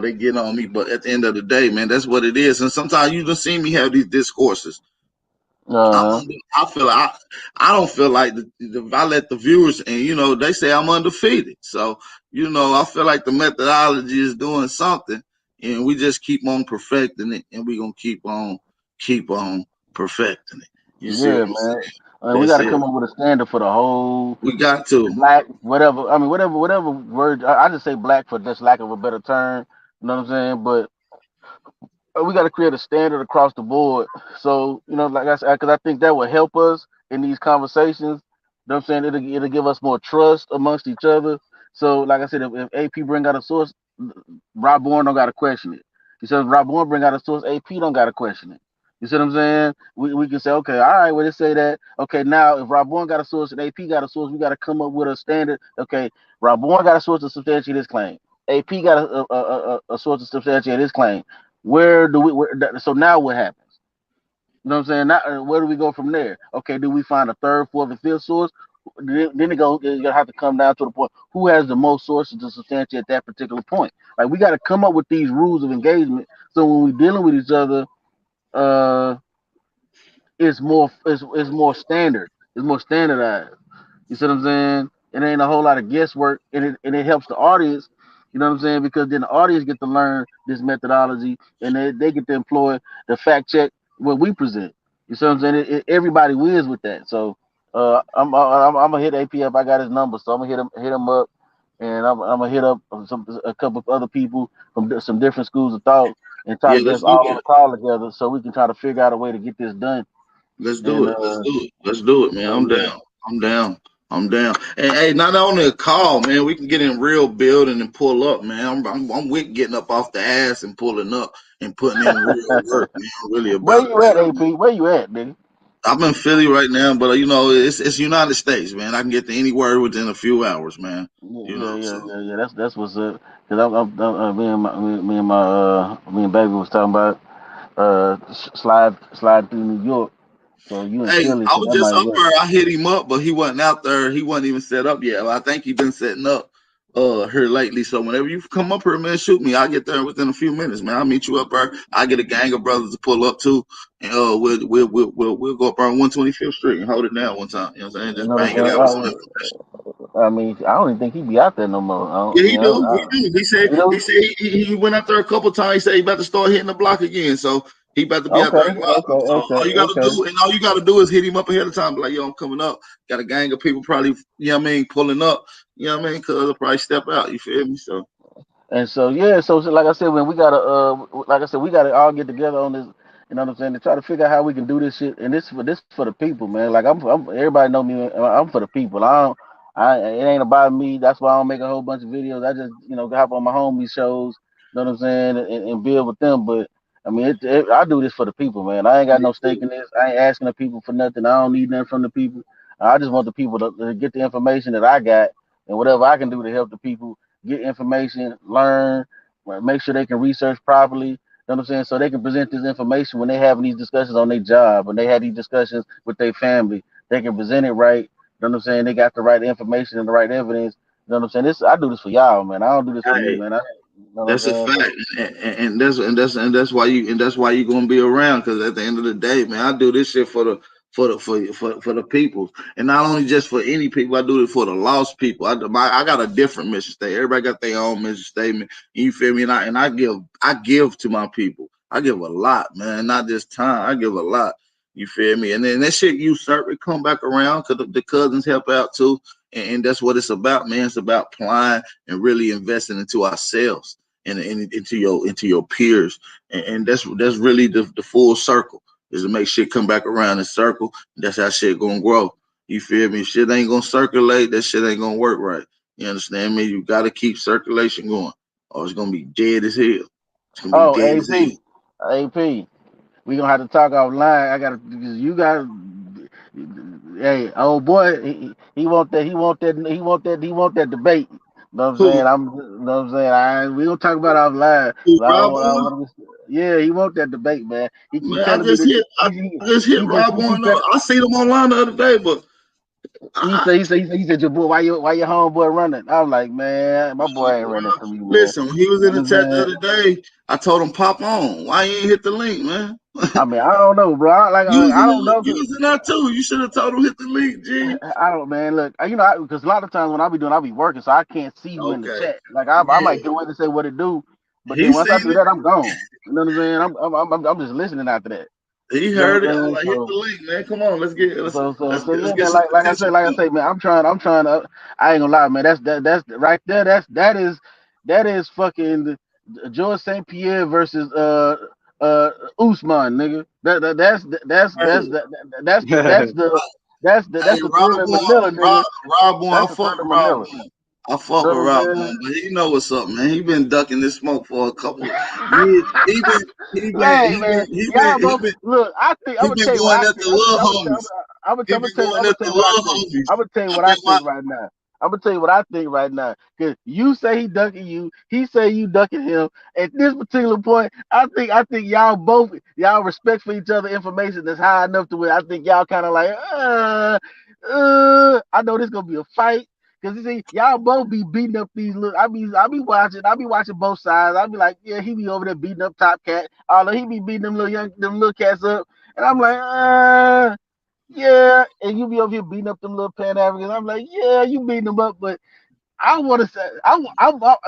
they get on me, but at the end of the day, man, that's what it is. And sometimes you just see me have these discourses. Uh, I feel like I don't feel like if I let the viewers, and they say I'm undefeated. So I feel like the methodology is doing something, and we just keep on perfecting it, and we gonna keep on perfecting it. You see what yeah, I'm saying? man. We got That's to it. come up with a standard for the whole We got to. black, whatever. I mean, whatever word. I just say black for just lack of a better term. You know what I'm saying? But we got to create a standard across the board. So like I said, because I think that will help us in these conversations. You know what I'm saying? It'll give us more trust amongst each other. So like I said, if AP bring out a source, Rob Bourne don't got to question it. He says Rob Bourne bring out a source, AP don't got to question it. You see what I'm saying? We can say, okay, all right, well, they say that. Okay, now if Rob Bourne got a source and AP got a source, we got to come up with a standard. Okay, Rob Bourne got a source to substantiate his claim. AP got a source to substantiate his claim. So now what happens? You know what I'm saying? Now, where do we go from there? Okay, do we find a third, fourth, and fifth source, then you're gonna have to come down to the point who has the most sources to substantiate that particular point. Like we got to come up with these rules of engagement so when we're dealing with each other, uh, it's more standard, it's more standardized. You see what I'm saying? It ain't a whole lot of guesswork, and it helps the audience. You know what I'm saying? Because then the audience get to learn this methodology, and they get to employ the fact check what we present. You see what I'm saying? Everybody wins with that. So I'm gonna hit AP up. I got his number, so I'm gonna hit him up, and I'm gonna hit up a couple of other people from some different schools of thought, and try Yeah, to get let's us do all on it. the call together so we can try to figure out a way to get this done. Let's do And it. Let's do it. Let's do it, man. so I'm yeah. down. I'm down. I'm down. And hey, not only a call, man, we can get in real building and pull up, man. I'm with getting up off the ass and pulling up and putting in real work, man. I'm really Where about you that. at, AP? Where you at, nigga? I'm in Philly right now, but you know, it's United States, man. I can get to anywhere within a few hours, man. You know, so Yeah. That's what's up. Cause me and baby was talking about slide through New York. So you in hey, Philly, I so was that just might up work. there. I hit him up, but he wasn't out there. He wasn't even set up yet. I think he been setting up here lately. So whenever you come up here, man, shoot me. I'll get there within a few minutes, man. I'll meet you up there. I get a gang of brothers to pull up too. And we'll go up on 125th Street and hold it down one time. You know what I'm saying? You Just know bang what it I'm out with some saying? information. I mean, I don't even think he be out there no more. Yeah, he do. I, He do. He said you know? he went out there a couple times. He said he about to start hitting the block again. So he about to be out there a lot. So all you gotta do is hit him up ahead of time. Be like, yo, I'm coming up. Got a gang of people probably, you know what I mean, pulling up. You know what I mean? Cause they'll probably step out. You feel me? So And so yeah, so like I said, when we gotta like I said, we gotta all get together on this. You know what I'm saying? To try to figure out how we can do this shit. And this for the people, man. Like I'm everybody know me. I'm for the people. It ain't about me. That's why I don't make a whole bunch of videos. I just hop on my homie shows. You know what I'm saying? And build with them. But I mean, I do this for the people, man. I ain't got no stake in this. I ain't asking the people for nothing. I don't need nothing from the people. I just want the people to get the information that I got and whatever I can do to help the people get information, learn, make sure they can research properly. You know what I'm saying? So they can present this information when they having these discussions on their job, when they have these discussions with their family. They can present it right. You know what I'm saying? They got the right information and the right evidence. You know what I'm saying? I do this for y'all, man. I don't do this for me, hey, man. You know what I'm that's a saying? fact, So and that's why you gonna be around. Because at the end of the day, man, I do this shit for the people, and not only just for any people. I do it for the lost people. I got a different mission statement. Everybody got their own mission statement. You feel me? And I give to my people. I give a lot, man. Not just time. I give a lot. You feel me? And then that shit you certainly come back around because the cousins help out too. And that's what it's about, man. It's about applying and really investing into ourselves and into your peers, and that's really the full circle is to make shit come back around in circle. That's how shit gonna grow. You feel me? If shit ain't gonna circulate, that shit ain't gonna work right. You understand me? You gotta keep circulation going, or it's gonna be dead as hell. It's gonna be dead as hell. AP, we gonna have to talk offline. I gotta because you got. Hey, old boy, he want that debate. You know what I'm Who? saying? You know what I'm saying? We gonna talk about it offline. Who? But Rob I on? want yeah, he want that debate, man. He keep Man, I telling me just that hit. I just hit Rob he keep on. telling I seen him online the other day, but he said your boy, why your homeboy running? I'm like, man, my boy ain't running from you, man. listen, when he was You in know the what I'm chat the saying? other day, I told him pop on. Why you ain't hit the link, man? I mean, I don't know, bro. I don't know, You 'cause was in there too. You should have told him hit the link, G. I don't, man. Look, because a lot of times when I be doing, I be working, so I can't see who in the Okay. chat. Like I Yeah. might go in and say what it do, but He then once I seen do it. that, I'm gone. You know what I'm saying? I'm just listening after that. He You know heard what it. I I'm was saying? like, hit the link, man. Come on, let's Yeah, get man. some Like potential I say, man. I'm trying to. I ain't gonna lie, man. That's right there. That is fucking George St. Pierre versus uh Usman, nigga. Hey, That's the Rob thriller in on, Manila, nigga. Rob on. I That's the fuck thriller with in Rob Manila. on. I You fuck with know what Rob I'm on, but he know what's up, man. He been ducking this smoke for a couple of years. Hey man, y'all both look. I'm He gonna been tell you what going I at think. the little homies. He been going at the What I little think. homies. I'm gonna tell you I what I think why think right now. I'm gonna tell you what I think right now. Cause you say he ducking you, he say you ducking him. At this particular point, I think y'all respect for each other information that's high enough to where I think y'all kind of like, I know this gonna be a fight. Cause you see, y'all both be beating up these little. I be watching both sides. I be like, yeah, he be over there beating up Top Cat. Although he be beating them little cats up, and I'm like, yeah. And you be over here beating up them little Pan Africans. I'm like, yeah, you beating them up, but I want to say, I'm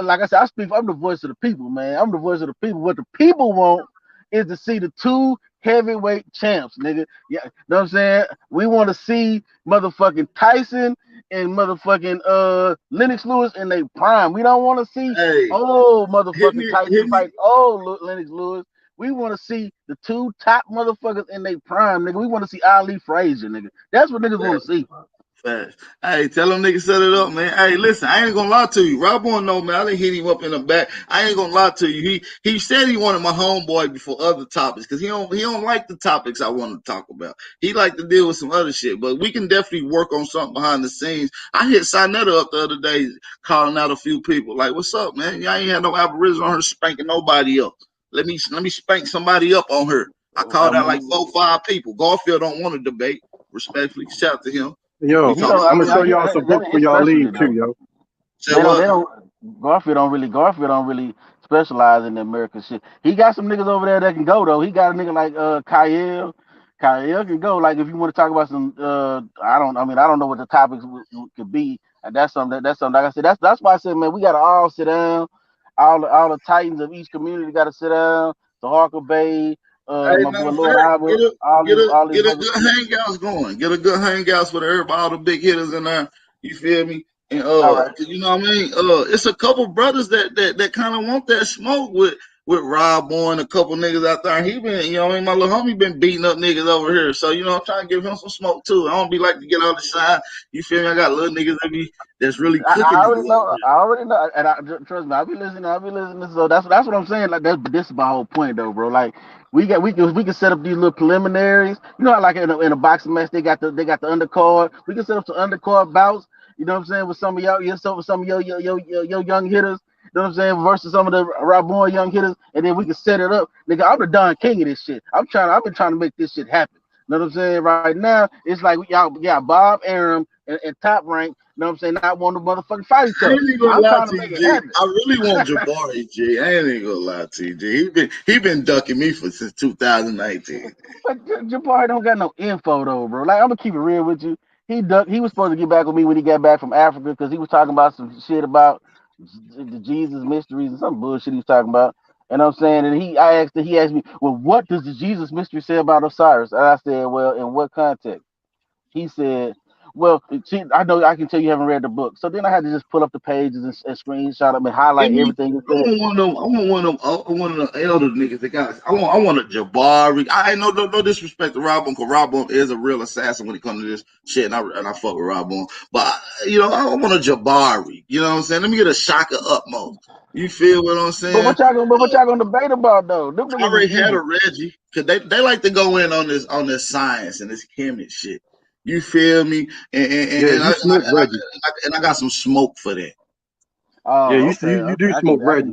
like I said, I'm the voice of the people, man. I'm the voice of the people. What the people want is to see the two heavyweight champs, nigga. Yeah, know what I'm saying? We want to see motherfucking Tyson and motherfucking Lennox Lewis in their prime. We don't want to see motherfucking Tyson fight Lennox Lewis. We want to see the two top motherfuckers in their prime, nigga. We want to see Ali Frazier, nigga. That's what niggas want to see. Fast. Hey, tell them niggas set it up, man. Hey, listen, I ain't gonna lie to you. Rob Bourne know, man. I didn't hit him up in the back. I ain't gonna lie to you. He said he wanted my homeboy before other topics because he don't like the topics I want to talk about. He like to deal with some other shit, but we can definitely work on something behind the scenes. I hit Sinetta up the other day, calling out a few people like, "What's up, man? Y'all ain't had no Aboriginal on her spanking nobody else. Let me spank somebody up on her." I called out like 4-5 people. Garfield don't want to debate. Respectfully, shout out to him. Yo, I'm gonna show y'all some books for y'all leave too, yo. Garfield don't really specialize in the American shit. He got some niggas over there that can go though. He got a nigga like Kyle. Kyle can go. Like if you want to talk about some I don't know what the topics could be. And that's something like I said, that's why I said, man, we gotta all sit down. All the titans of each community gotta sit down. The Harker Bay, my boy Lord Albert, get a good hangouts going. Get a good hangouts with everybody, all the big hitters in there. You feel me? And you know what I mean? It's a couple brothers that kind of want that smoke with Rob Bourne, a couple niggas out there. He been, you know what I mean? My little homie been beating up niggas over here. So, you know, I'm trying to give him some smoke too. I don't be like to get on the side. You feel me? I got little niggas that's really cooking. I already know. And trust me, I'll be listening. So that's what I'm saying. Like this is my whole point though, bro. Like we can set up these little preliminaries. You know how like in a boxing match they got the undercard. We can set up some undercard bouts. You know what I'm saying, with some of your young hitters. You know what I'm saying, versus some of the Rob Bourne young hitters, and then we can set it up. Nigga, I'm the Don King of this shit. I've been trying to make this shit happen. You know what I'm saying? Right now, it's like y'all got Bob Arum and Top Rank. You know what I'm saying? Not want to motherfucking fight each other. I'm trying to make it happen. I really want Jabari, G. I ain't even gonna lie to you, G. He been ducking me since 2019. But Jabari don't got no info though, bro. Like I'm gonna keep it real with you. He was supposed to get back with me when he got back from Africa because he was talking about some shit about the Jesus mysteries and some bullshit he was talking about. And I'm saying, and he asked me, well, what does the Jesus mystery say about Osiris? And I said, well, in what context? He said, well, I know I can tell you haven't read the book. So then I had to just pull up the pages and screenshot them and highlight everything. I want one of the elder niggas that got. I want a Jabari. I ain't no disrespect to Rob Bourne, because Rob Bourne is a real assassin when it comes to this shit, and I fuck with Rob Bourne. But you know, I want a Jabari. You know what I'm saying? Let me get a Shaka Upmost. You feel what I'm saying? But what y'all gonna debate about though? I already had a Reggie, because they like to go in on this science and this chemistry shit. You feel me? And I got some smoke for that. Oh, yeah, okay. You do smoke Reggie.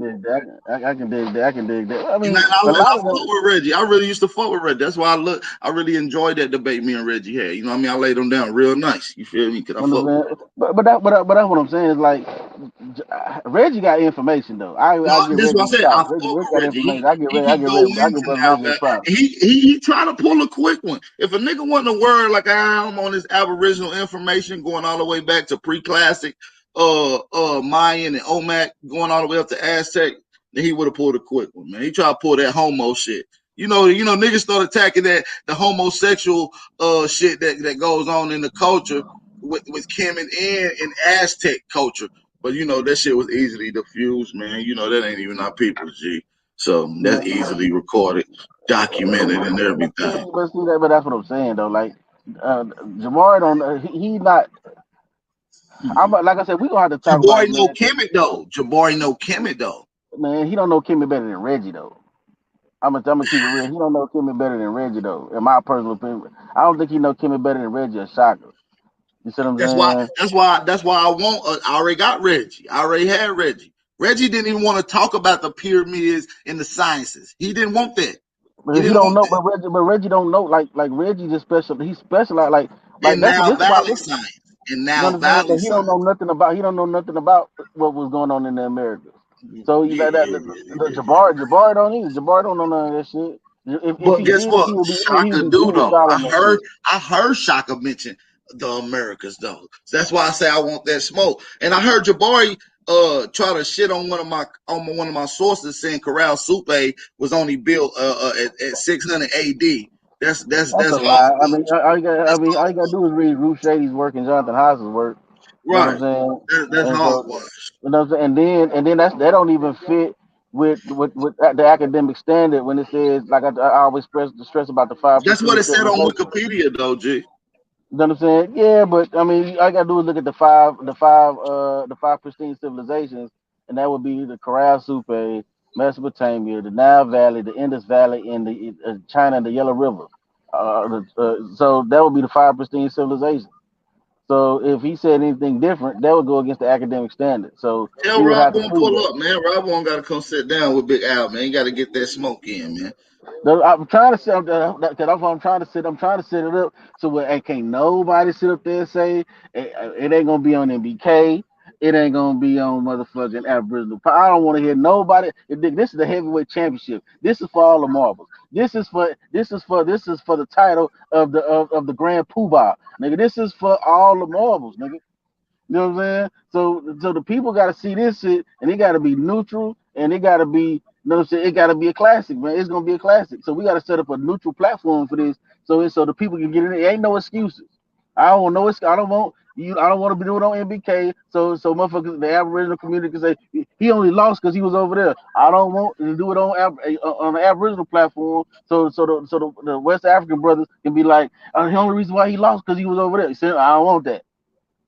I can dig that. I mean, I fuck with Reggie. I really used to fuck with Reggie. That's why I really enjoyed that debate me and Reggie had. You know what I mean? I laid him down real nice. You feel me? But that's what I'm saying is like Reggie got information though. This is what I said. I fuck with Reggie. He tried to pull a quick one. If a nigga wasn't a word like I am on this Aboriginal information going all the way back to pre-classic, Mayan and Omac, going all the way up to Aztec, then he would have pulled a quick one, man. He tried to pull that homo shit. You know, niggas start attacking the homosexual shit that goes on in the culture with Kemet and Aztec culture. But you know, that shit was easily diffused, man. You know, that ain't even our people, G. So that's easily recorded, documented, and everything. But that's what I'm saying though. Like Jamar don't he not. Like I said, we gonna have to talk about Jabari no Kemet though. Man, he don't know Kimmy better than Reggie though. I'm gonna keep it real. He don't know Kimmy better than Reggie though. In my personal opinion, I don't think he know Kimmy better than Reggie or Shaka. You see what I'm saying? That's why I already got Reggie. I already had Reggie. Reggie didn't even want to talk about the pyramids and the sciences. He didn't want that. But he don't know. But Reggie don't know. Like Reggie just special. He's specialized. Like Like in that's now this about Valley this. science. In You now understand? Valley But he don't science. know nothing about. He don't know nothing about what was going on in the Americas. So Yeah, yeah, the yeah. Jabbar don't either. Jabbar don't know none of that shit. If But he guess did, what? he would Shaka be do dead though. silent on that shit. I heard Shaka mention the Americas though. So that's why I say I want that smoke. And I heard Jabari try to shit on one of my sources saying Corral Supe was only built at 600 AD. That's a That's lie. I hogwash. mean, all you gotta do is read Ruth Shady's work and Jonathan Haas's work. You know what I'm Right. saying? That's And so, hogwash. you know what I'm saying? And then that don't even fit with the academic standard when it says like I always stress about the That's what 5 pristine it said on civilizations. Wikipedia though, G. You know what I'm saying? Yeah, but I mean, all you gotta do is look at the five pristine civilizations, and that would be the Corral Supe, Mesopotamia, the Nile Valley, the Indus Valley, and the China and the Yellow River. So that would be the five pristine civilizations. So if he said anything different, that would go against the academic standard. So Tell we would Rob have to won't prove pull that. up, man. Rob won't gotta come sit down with Big Al, man. You gotta get that smoke in, man. No, I'm trying to set up that's what I'm trying to set. I'm trying to set it up so where can't nobody sit up there and say it ain't gonna be on MBK. It ain't gonna be on motherfucking Aboriginal. I don't want to hear nobody. This is the heavyweight championship. This is for all the marbles. This is for the title of the Grand Poobah, nigga. This is for all the marbles, nigga. You know what I'm saying? So the people got to see this shit, and it got to be neutral, and it got to be, you know what I'm saying? It got to be a classic, man. It's gonna be a classic. So we got to set up a neutral platform for this, so the people can get in. It ain't no excuses. I don't want no. I don't want you. I don't want to be doing it on MBK. So motherfuckers, the Aboriginal community can say he only lost because he was over there. I don't want to do it on the Aboriginal platform. So the West African brothers can be like, the only reason why he lost because he was over there. You see, I don't want that.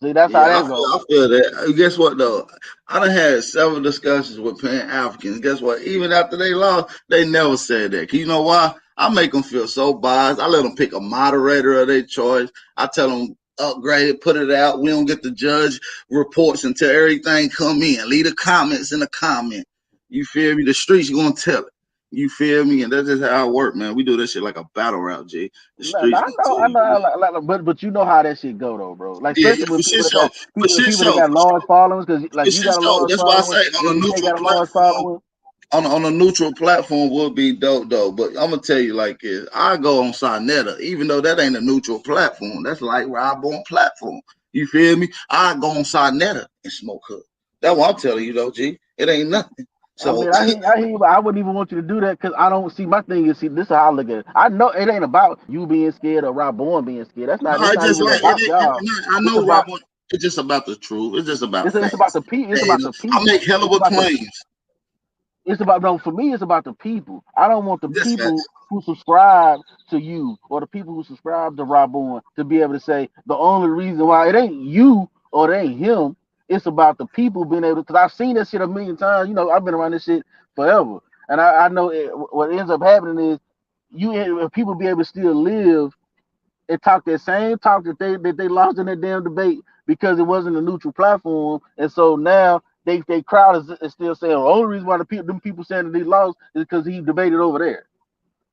See, that's how Yeah, that goes. I feel that. Guess what though? I done had several discussions with Pan Africans. Guess what? Even after they lost, they never said that. 'Cause you know why? I make them feel so biased. I let them pick a moderator of their choice. I tell them upgrade it, put it out. We don't get to judge reports until everything come in. Leave the comments in the comment. You feel me? The streets gonna tell it. You feel me? And that's just how I work, man. We do this shit like a battle rap, G. The No, streets I gonna know, tell I you. know, but you know how that shit go though, bro. Like Yeah, especially yeah, for with shit people that show. got For shit people that show. got large followings, because like For you shit got a show. large That's why I following, say on a MBK neutral got a large platform, following. on a neutral platform would be dope though. But I'm gonna tell you like this, I go on Sonetta, even though that ain't a neutral platform. That's like Rob on platform. You feel me? I go on Sonetta and smoke her. That's what I'm telling you though, G. It ain't nothing. I So mean, I hear you, but I wouldn't even want you to do that because I don't see my thing is see this is how I look at it. I know it ain't about you being scared or Rob Bourne being scared. no, It's it's not just even like about y'all. I It's know about Rob. It's just about the truth. It's just about it's about facts. the people. It's And about the I people. make hell of It's a about the claims. It's about no for me. It's about the people. I don't want the That's people facts. who subscribe to you or the people who subscribe to Rabon to be able to say the only reason why it ain't you or it ain't him. It's about the people being able to. Because I've seen that shit a million times. You know, I've been around this shit forever, and I know what ends up happening is people be able to still live and talk that same talk that they lost in that damn debate because it wasn't a neutral platform, and so now they crowd is still saying the only reason why them people saying that they lost is because he debated over there.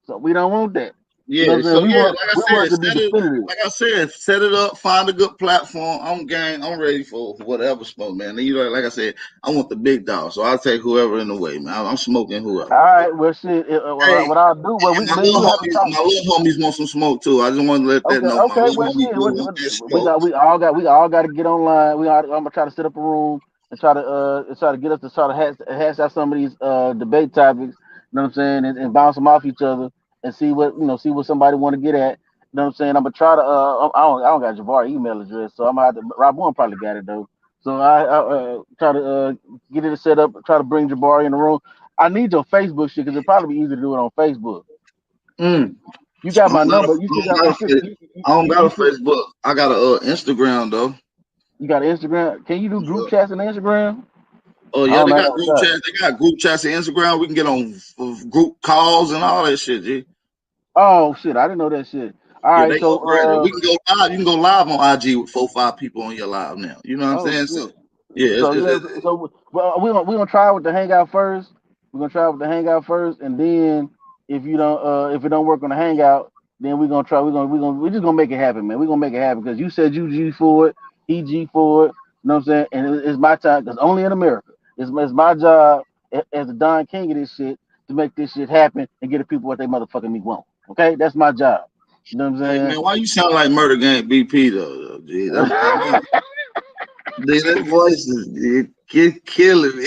So we don't want that. You know Yeah, what I'm saying? so yeah, We want it to be definitive. like I said, set it up, find a good platform. I'm game, I'm ready for whatever smoke, man. And you know, like I said, I want the big dog, so I'll take whoever in the way, man. I'm smoking whoever. All right, well shit. Hey, What I'll do? Well, and then we have to talk. my little homies want some smoke too. I just want to let that Okay, know. My okay. little Well, homies shit. do want that We smoke. got we all got to get online. I'm gonna try to set up a room and try to get us to try to hash out some of these debate topics. You know what I'm saying? And bounce them off each other and see what somebody want to get at. You know what I'm saying? I'm gonna try to. I don't got Javar email address, so I'm gonna have to. Rob one probably got it though. So I try to get it set up. Try to bring Jabari in the room. I need your Facebook shit because it'd probably be easy to do it on Facebook. Mm. You got I my don't got a, number. I don't got a, I don't got a Facebook. I got a Instagram though. You got an Instagram? Can you do group Yeah. chats on Instagram? Oh I yeah, don't they know. got group chats. They got group chats and Instagram. We can get on group calls and all that shit, G. Oh shit, I didn't know that shit. All Yeah, right, they so upgraded. We can go live. You can go live on IG with 4 or 5 people on your live now. You know what I'm oh saying? So shit. yeah, So yeah, so well, we gonna try with the hangout first. We're gonna try with the hangout first, and then if you don't if it don't work on the hangout, then we're gonna try. We're just gonna make it happen, man. We're gonna make it happen because you said you G for it, he G for it. You know what I'm saying? And it's my time because only in America. It's my job as the Don King of this shit to make this shit happen and get the people what they motherfucking me want. Okay, that's my job. You know what I'm Hey saying? man, why you sound like Murder Gang BP though? Gee, that voice is killing me.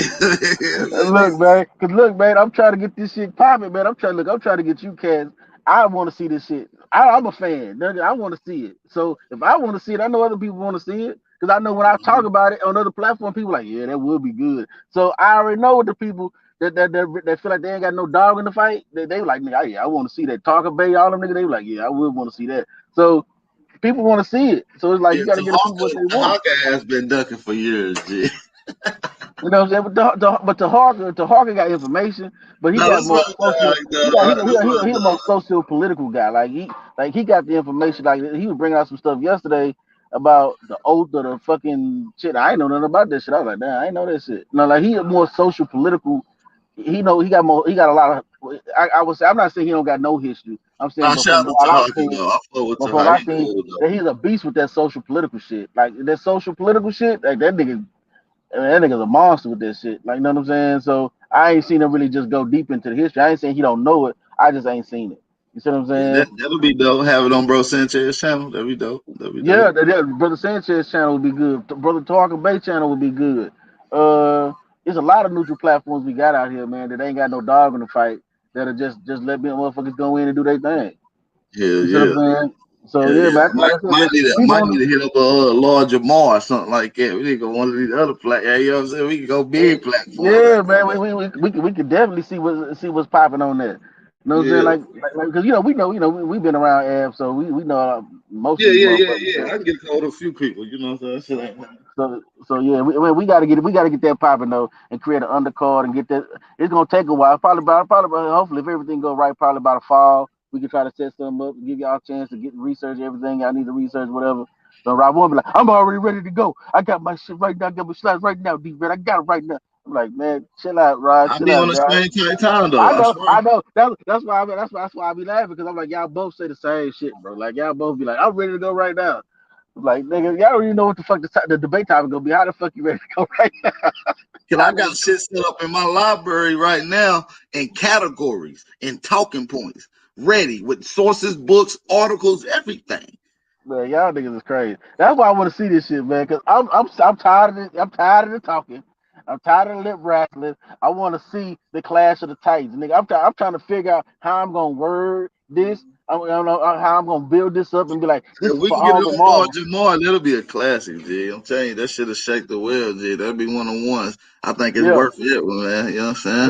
Look, man, I'm trying to get this shit popping, man. I'm trying to get you cats. I want to see this shit. I'm a fan. Nigga, I want to see it. So if I want to see it, I know other people want to see it. Because I know when I talk about it on other platforms, people like, yeah, that would be good. So I already know what the people that feel like they ain't got no dog in the fight. They like, nigga, yeah, I want to see that. Talker Bay, all them niggas, they like, yeah, I would want to see that. So people want to see it. So it's like you got to get the people what they want. Hawkeye has been ducking for years, G. You know what I'm saying? But the Harker got information, but he No, got this more one social. He a more dog. social political guy. He got the information. Like he was bringing out some stuff yesterday about the oath of the fucking shit. I ain't know nothing about this shit. I was like, damn, I ain't know that shit. No, like he a more social political. He got more. He got a lot of. I would say I'm not saying he don't got no history. I'm saying, Nah, but shout from out to what I've Hawkeye seen, though. I fuck with but from what Tahar. I've He seen, cool though. that he's a beast with that social political shit. Like that social political shit. Like that nigga. I mean, that nigga's a monster with that shit. Like, you know what I'm saying? So I ain't seen him really just go deep into the history. I ain't saying he don't know it. I just ain't seen it. You see what I'm Yeah, saying? that'll be dope. Have it on Bro Sanchez channel. That'd be dope. That'd be Yeah, dope. Brother Sanchez channel would be good. Brother Talker Bay channel would be good. There's a lot of neutral platforms we got out here, man, that ain't got no dog in the fight. That'll just let me motherfuckers go in and do their thing. Hell You see what yeah. I'm saying? So Yeah, yeah, yeah. man. Like I said, man, people Might on need to hit up a Lord Jamar or something like that. We need to go one of these other platforms. Yeah, you know what I'm saying? We can go big platforms yeah, after man, that. we could definitely see what's popping on there. You know what I'm saying? Yeah. Like, because we've been around Ab, so we know most of Yeah, these yeah, yeah, motherfuckers. yeah. I can get a hold of a few people, you know what I'm saying? Shit ain't nothing. So yeah, we gotta get that popping though, and create an undercard and get that. It's gonna take a while. Hopefully if everything go right, probably about a fall, we can try to set something up, give y'all a chance to get research everything y'all need to research, whatever. So Rob won't be like, I'm already ready to go. I got my shit right now. I got my slides right now, D-Red. I got it right now. I'm like, man, chill out, Rod. I Chill be on out, the bro. same kind of time though, I I know, swear. I know. That's why I be laughing because I'm like, y'all both say the same shit, bro. Like y'all both be like, I'm ready to go right now. Like nigga, y'all don't even know what the fuck the debate topic gonna be. How the fuck you ready to go right now? Cause I got shit set up in my library right now in categories and talking points, ready with sources, books, articles, everything. Man, y'all niggas is crazy. That's why I want to see this shit, man. Cause I'm tired of it. I'm tired of the talking. I'm tired of the lip rattling. I want to see the clash of the titans, nigga. I'm trying to figure out how I'm gonna word this. I don't know how I'm gonna build this up and be like, this If is we for can get all it the on Lord Marvel. Jamar, that'll be a classic, G. I'm telling you, that should have shake the world, G. That'll be one of the ones. I think it's Yeah, worth it, man. You know what I'm saying?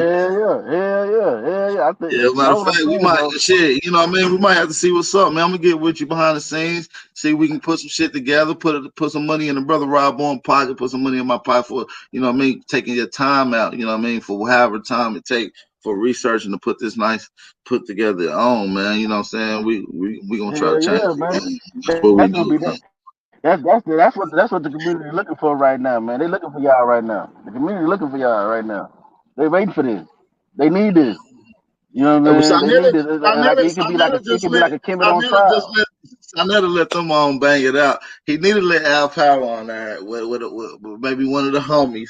hell yeah. I think Yeah, matter that's of what I'm fact, we saying, might bro. shit. You know what I mean? We might have to see what's up, man. I'm gonna get with you behind the scenes, see if we can put some shit together, put some money in the brother Rob on pocket, put some money in my pocket for you know what I mean, taking your time out. You know what I mean, for however time it take for researching to put this nice put together on, man. You know what I'm saying? We gonna try to Hell change yeah, the man. game. That's what we That's gonna do, be man. that. That's what the community looking for right now, man. They looking for y'all right now. The community looking for y'all right now. They waiting for this. They need this. You know what Yeah, but I'm saying? They need this. Like it could be like a Kemet on trial. Sonetta let them on bang it out. He needed to let Al Power on there with maybe one of the homies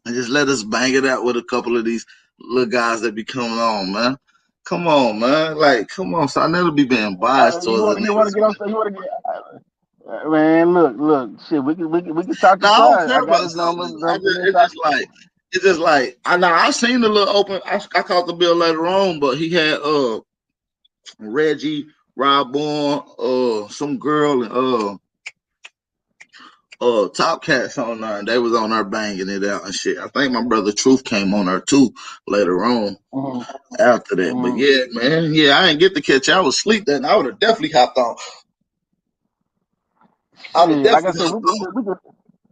and just let us bang it out with a couple of these little guys that be coming on, man. Come on, man. Like, come on. Sonetta be being biased towards the You want to niggas, get on? man. You want to get? Man, look. Shit, we can talk to No, I don't Side. care I got about his number. Sonetta. It's just like I seen the little open. I caught the bill later on, but he had Reggie, Rob Bourne, some girl, and Top Cats on there, and they was on there banging it out and shit. I think my brother Truth came on there too later on after that. But Mhm. yeah, man, yeah, I didn't get to catch. I was asleep then. I would have definitely hopped on. I would have Shit, like I definitely said, hopped on.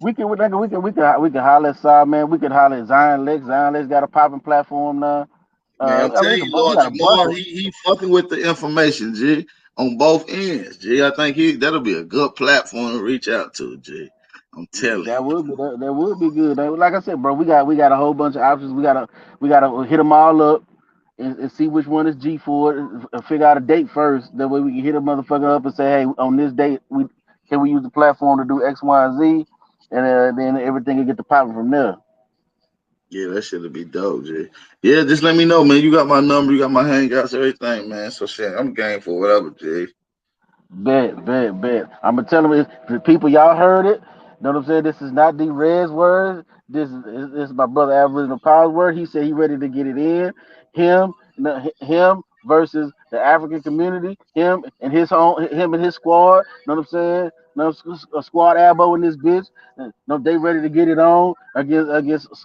we can holler at Side, man. We can holler at Zion Lex. Zion Lex got a popping platform now. Man, I'm I mean, telling you, we Lord got a bunch Jamar, of. he fucking with the information, G, on both ends, G. I think that'll be a good platform to reach out to, G. I'm telling you. That would be good. Like I said, bro, we got a whole bunch of options. We gotta hit them all up and see which one is G for it. Figure out a date first. That way we can hit a motherfucker up and say, hey, on this date, we use the platform to do X, Y, and Z, and then everything will get to popping from there. Yeah, that shit'll be dope, G. Yeah, just let me know, man. You got my number, you got my hangouts, everything, man. So shit, I'm game for whatever, G. Bet. I'm gonna tell them, the people, y'all heard it. Know what I'm saying? This is not D-Red's words. This is my brother Aboriginal Power's word. He said he ready to get it in. Him versus the African community. Him and his squad. Know what I'm saying? No a squad abo in this bitch. No, they ready to get it on against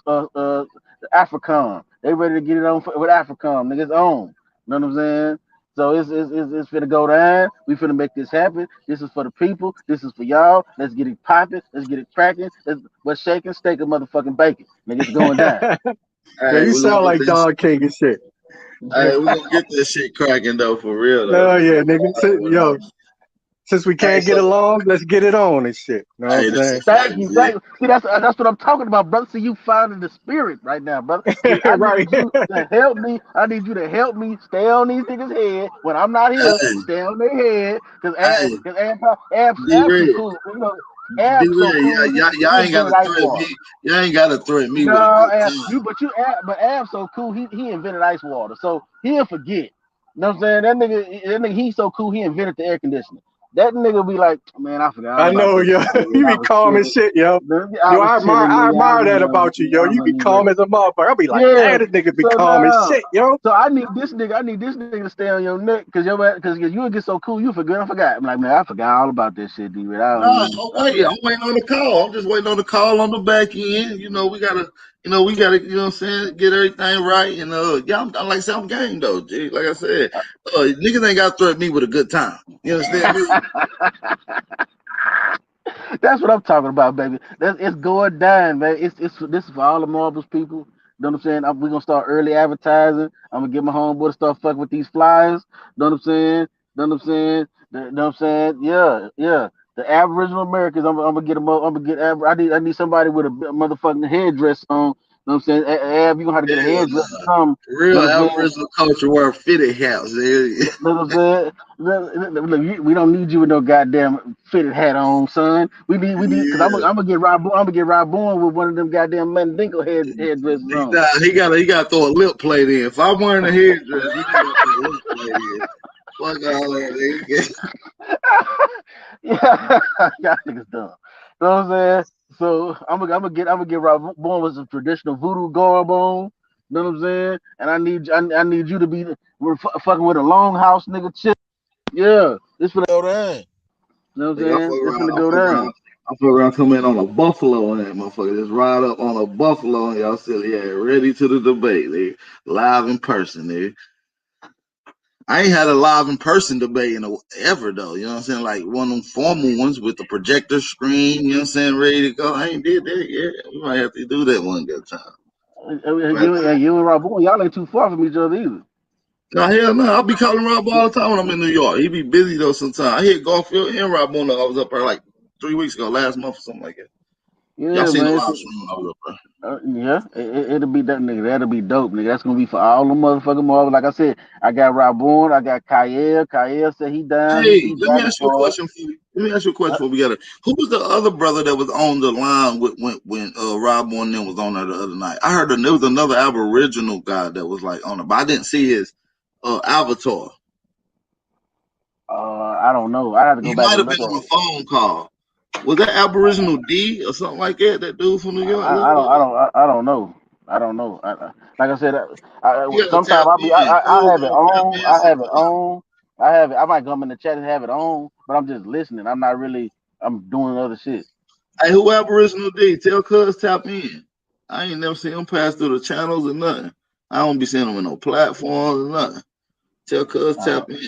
the Africom. They ready to get it on with Africom. Niggas on. Know what I'm saying? So it's finna go down. We finna make this happen. This is for the people. This is for y'all. Let's get it popping. Let's get it cracking. What's shaking? Steak and motherfucking bacon. Nigga, it's going down. Yeah, you sound like Dog King and shit. Hey, we gonna get this shit cracking though, for real No, though. yeah, nigga. Yo, since we can't get along, let's get it on and shit. Know what I'm saying? Thank you. See, that's what I'm talking about, brother. See, you finding the spirit right now, brother. See, I Right. need you to help me. I need you to help me stay on these niggas' head when I'm not here. Stay on their head, because Ab's too cool. You know, Ab's so cool. Y'all ain't gotta threaten me. Y'all ain't gotta threaten me with a No, good time. but Ab's so cool. He invented ice water, so he'll forget. You know what I'm saying? That nigga, he's so cool. He invented the air conditioner. That nigga be like, man, I forgot all I about know, this. yo. You be calm as shit, yo. Yo, I admire that about you, yo. You be calm as a motherfucker. I be like, yeah. damn, this nigga be So calm as shit, yo. So I need this nigga to stay on your neck, because you would get so cool, you forget. I forgot. I'm like, man, I forgot all about this shit, dude. I'm waiting on the call. I'm just waiting on the call on the back end. You know, we gotta, you know what I'm saying, get everything right. And yeah, I'm like I said, I'm game though, G. Like I said, niggas ain't gotta threaten me with a good time. You understand me? That's what I'm talking about, baby. It's going down, man. This is for all the marbles people. Know what I'm saying? We're gonna start early advertising. I'm gonna get my homeboy to start fucking with these flyers. Know what I'm saying? Know what I'm saying? Know what I'm saying? Yeah. The Aboriginal Americans, I'm gonna get them up. I'm gonna get. I need somebody with a motherfucking headdress on. Know what I'm saying? Ab, you gonna have to get a headdress or something. Real Aboriginal culture wear fitted hats. Know what I'm saying? Look, we don't need you with no goddamn fitted hat on, son. We need, because I'm gonna get Rob. I'm gonna get Rob Bourne with one of them goddamn Mandingo headdresses on. He gotta throw a lip plate in. If I'm wearing a headdress, he gotta throw a lip plate in. Fuck all that, nigga. Yeah, y'all niggas dumb. You know what I'm saying? So I'm gonna get Rob Bourne with some traditional voodoo garb on. You know what I'm saying? And I need you to be fucking with a longhouse nigga chick. Yeah, this for the go down. You know what I'm saying? This finna go down. I feel around coming in on a buffalo on that motherfucker. Just ride up on a buffalo and y'all still ready to the debate, nigga. Live in person, nigga. I ain't had a live in person debate ever though. You know what I'm saying? Like one of them formal ones with the projector screen, you know what I'm saying, ready to go. I ain't did that yet. We might have to do that one good time. You and Rob Bourne, y'all ain't too far from each other either. No, hell no. I'll be calling Rob all the time when I'm in New York. He be busy though sometimes. I hit Garfield and Rob Bourne. I was up there like 3 weeks ago, last month or something like that. Yeah, y'all seen man. the live stream when I was up there. Yeah, it'll be that nigga. That'll be dope, nigga. That's gonna be for all the motherfucking Marvel. Like I said, I got Rob Bourne, I got Kyle. Kyle said he down. Hey, let me down ask you a question for you. Before we got it. Who was the other brother that was on the line when Rob Bourne then was on there the other night? I heard there was another Aboriginal guy that was like on it, but I didn't see his avatar. I don't know. I have to go back Might and have look been at on it. a phone call. Was that Aboriginal D or something like that? That dude from New York. I don't know. I don't know. Like I said, sometimes I have it on. I might come in the chat and have it on, but I'm just listening. I'm not really. I'm doing other shit. Hey, who Aboriginal D? Tell Cuz tap in. I ain't never seen him pass through the channels or nothing. I don't be seeing him in no platforms or nothing. Tell Cuz tap in.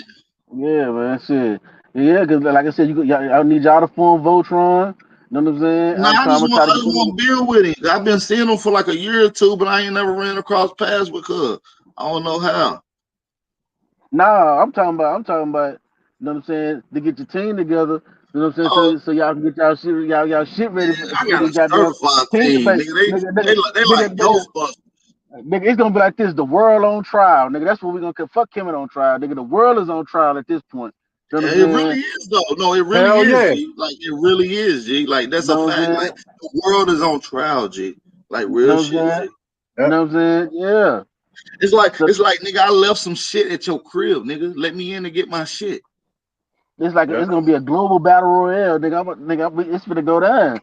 Yeah, man, shit. Yeah, because like I said, I need y'all to form Voltron. You know what I'm saying? No, I just want to build with him. I've been seeing him for like a year or two, but I ain't never ran across paths with Cuz. I don't know how. Nah, I'm talking about. You know what I'm saying? To get your team together. You know what I'm saying? So y'all can get y'all shit ready for I the got a goddamn certified team team, debate. nigga. They like Ghostbusters. Nigga, it's gonna be like this: the world on trial, nigga. That's what we're gonna fuck Kemet on trial, nigga. The world is on trial at this point. You Yeah, it understand? really is though. No, it really Hell is, yeah. G. Like it really is, G. Like You that's a know what I'm fact. saying? Like the world is on trial, G. Like You real know what I'm shit, saying? G. You Yep. know what I'm saying? Yeah. It's like So nigga, I left some shit at your crib, nigga. Let me in and get my shit. it's like Yep. it's gonna be a global battle royale, nigga. It's gonna go down.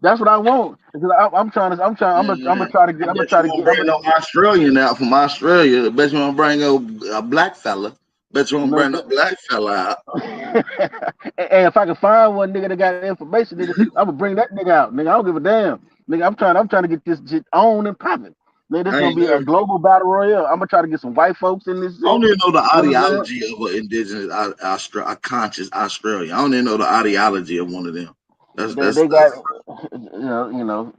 That's what I want. Because I'm trying to. I'm gonna Man, try to get. I I'm gonna bet you try to won't get. I'm bring gonna. no Australian out from Australia. I bet you won't bring a black fella. Bet you You won't know bring what no black fella out. I'm saying? And if I can find one nigga that got information, nigga, I'm gonna bring that nigga out, nigga. I don't give a damn, nigga. I'm trying to get this shit on and popping. Nigga, this I gonna ain't be a never. global battle royale. I'm gonna try to get some white folks in this I shit. don't even know the You know what I'm saying? ideology of an indigenous, a conscious Australian. I don't even know the ideology of one of them. That's They got,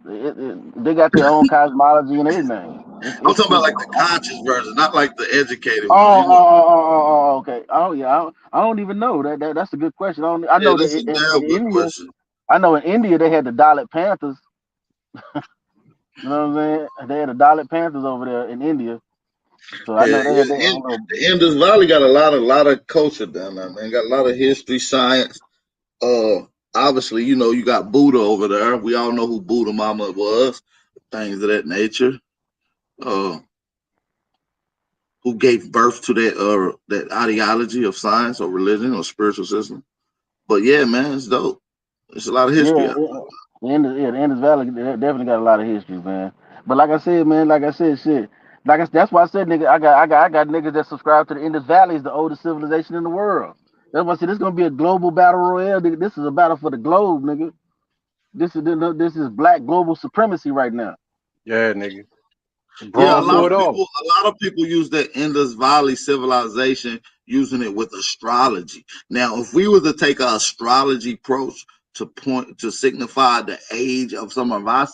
they got their own cosmology and everything. I'm It's talking about cool. like the conscious version, not like the educated Oh, one. oh, You know, oh, oh, oh, oh, okay. Oh, yeah. I don't even know that's a good question. I yeah, know that that's a in damn good India, question. I know in India they had the Dalit Panthers. You know what I'm saying? They had the Dalit Panthers over there in India. So I Yeah, know they yeah. had their own little. The Indus Valley got a lot of culture down there, man. Got a lot of history, science. Obviously, you got Buddha over there. We all know who Buddha Mama was, things of that nature. Uh, who gave birth to that ideology of science or religion or spiritual system. But yeah, man, it's dope. There's a lot of history Yeah, out yeah. The Indus Valley they definitely got a lot of history, man. But like I said, man, like I said, shit. That's why I said, nigga, I got niggas that subscribe to the Indus Valley is the oldest civilization in the world. That's why I said this gonna be a global battle royale, nigga. This is a battle for the globe, nigga. This is black global supremacy right now. Yeah, nigga. Yeah, Brawl for it all. a lot of people use that Indus Valley civilization using it with astrology. Now, if we were to take an astrology approach to point to signify the age of some of our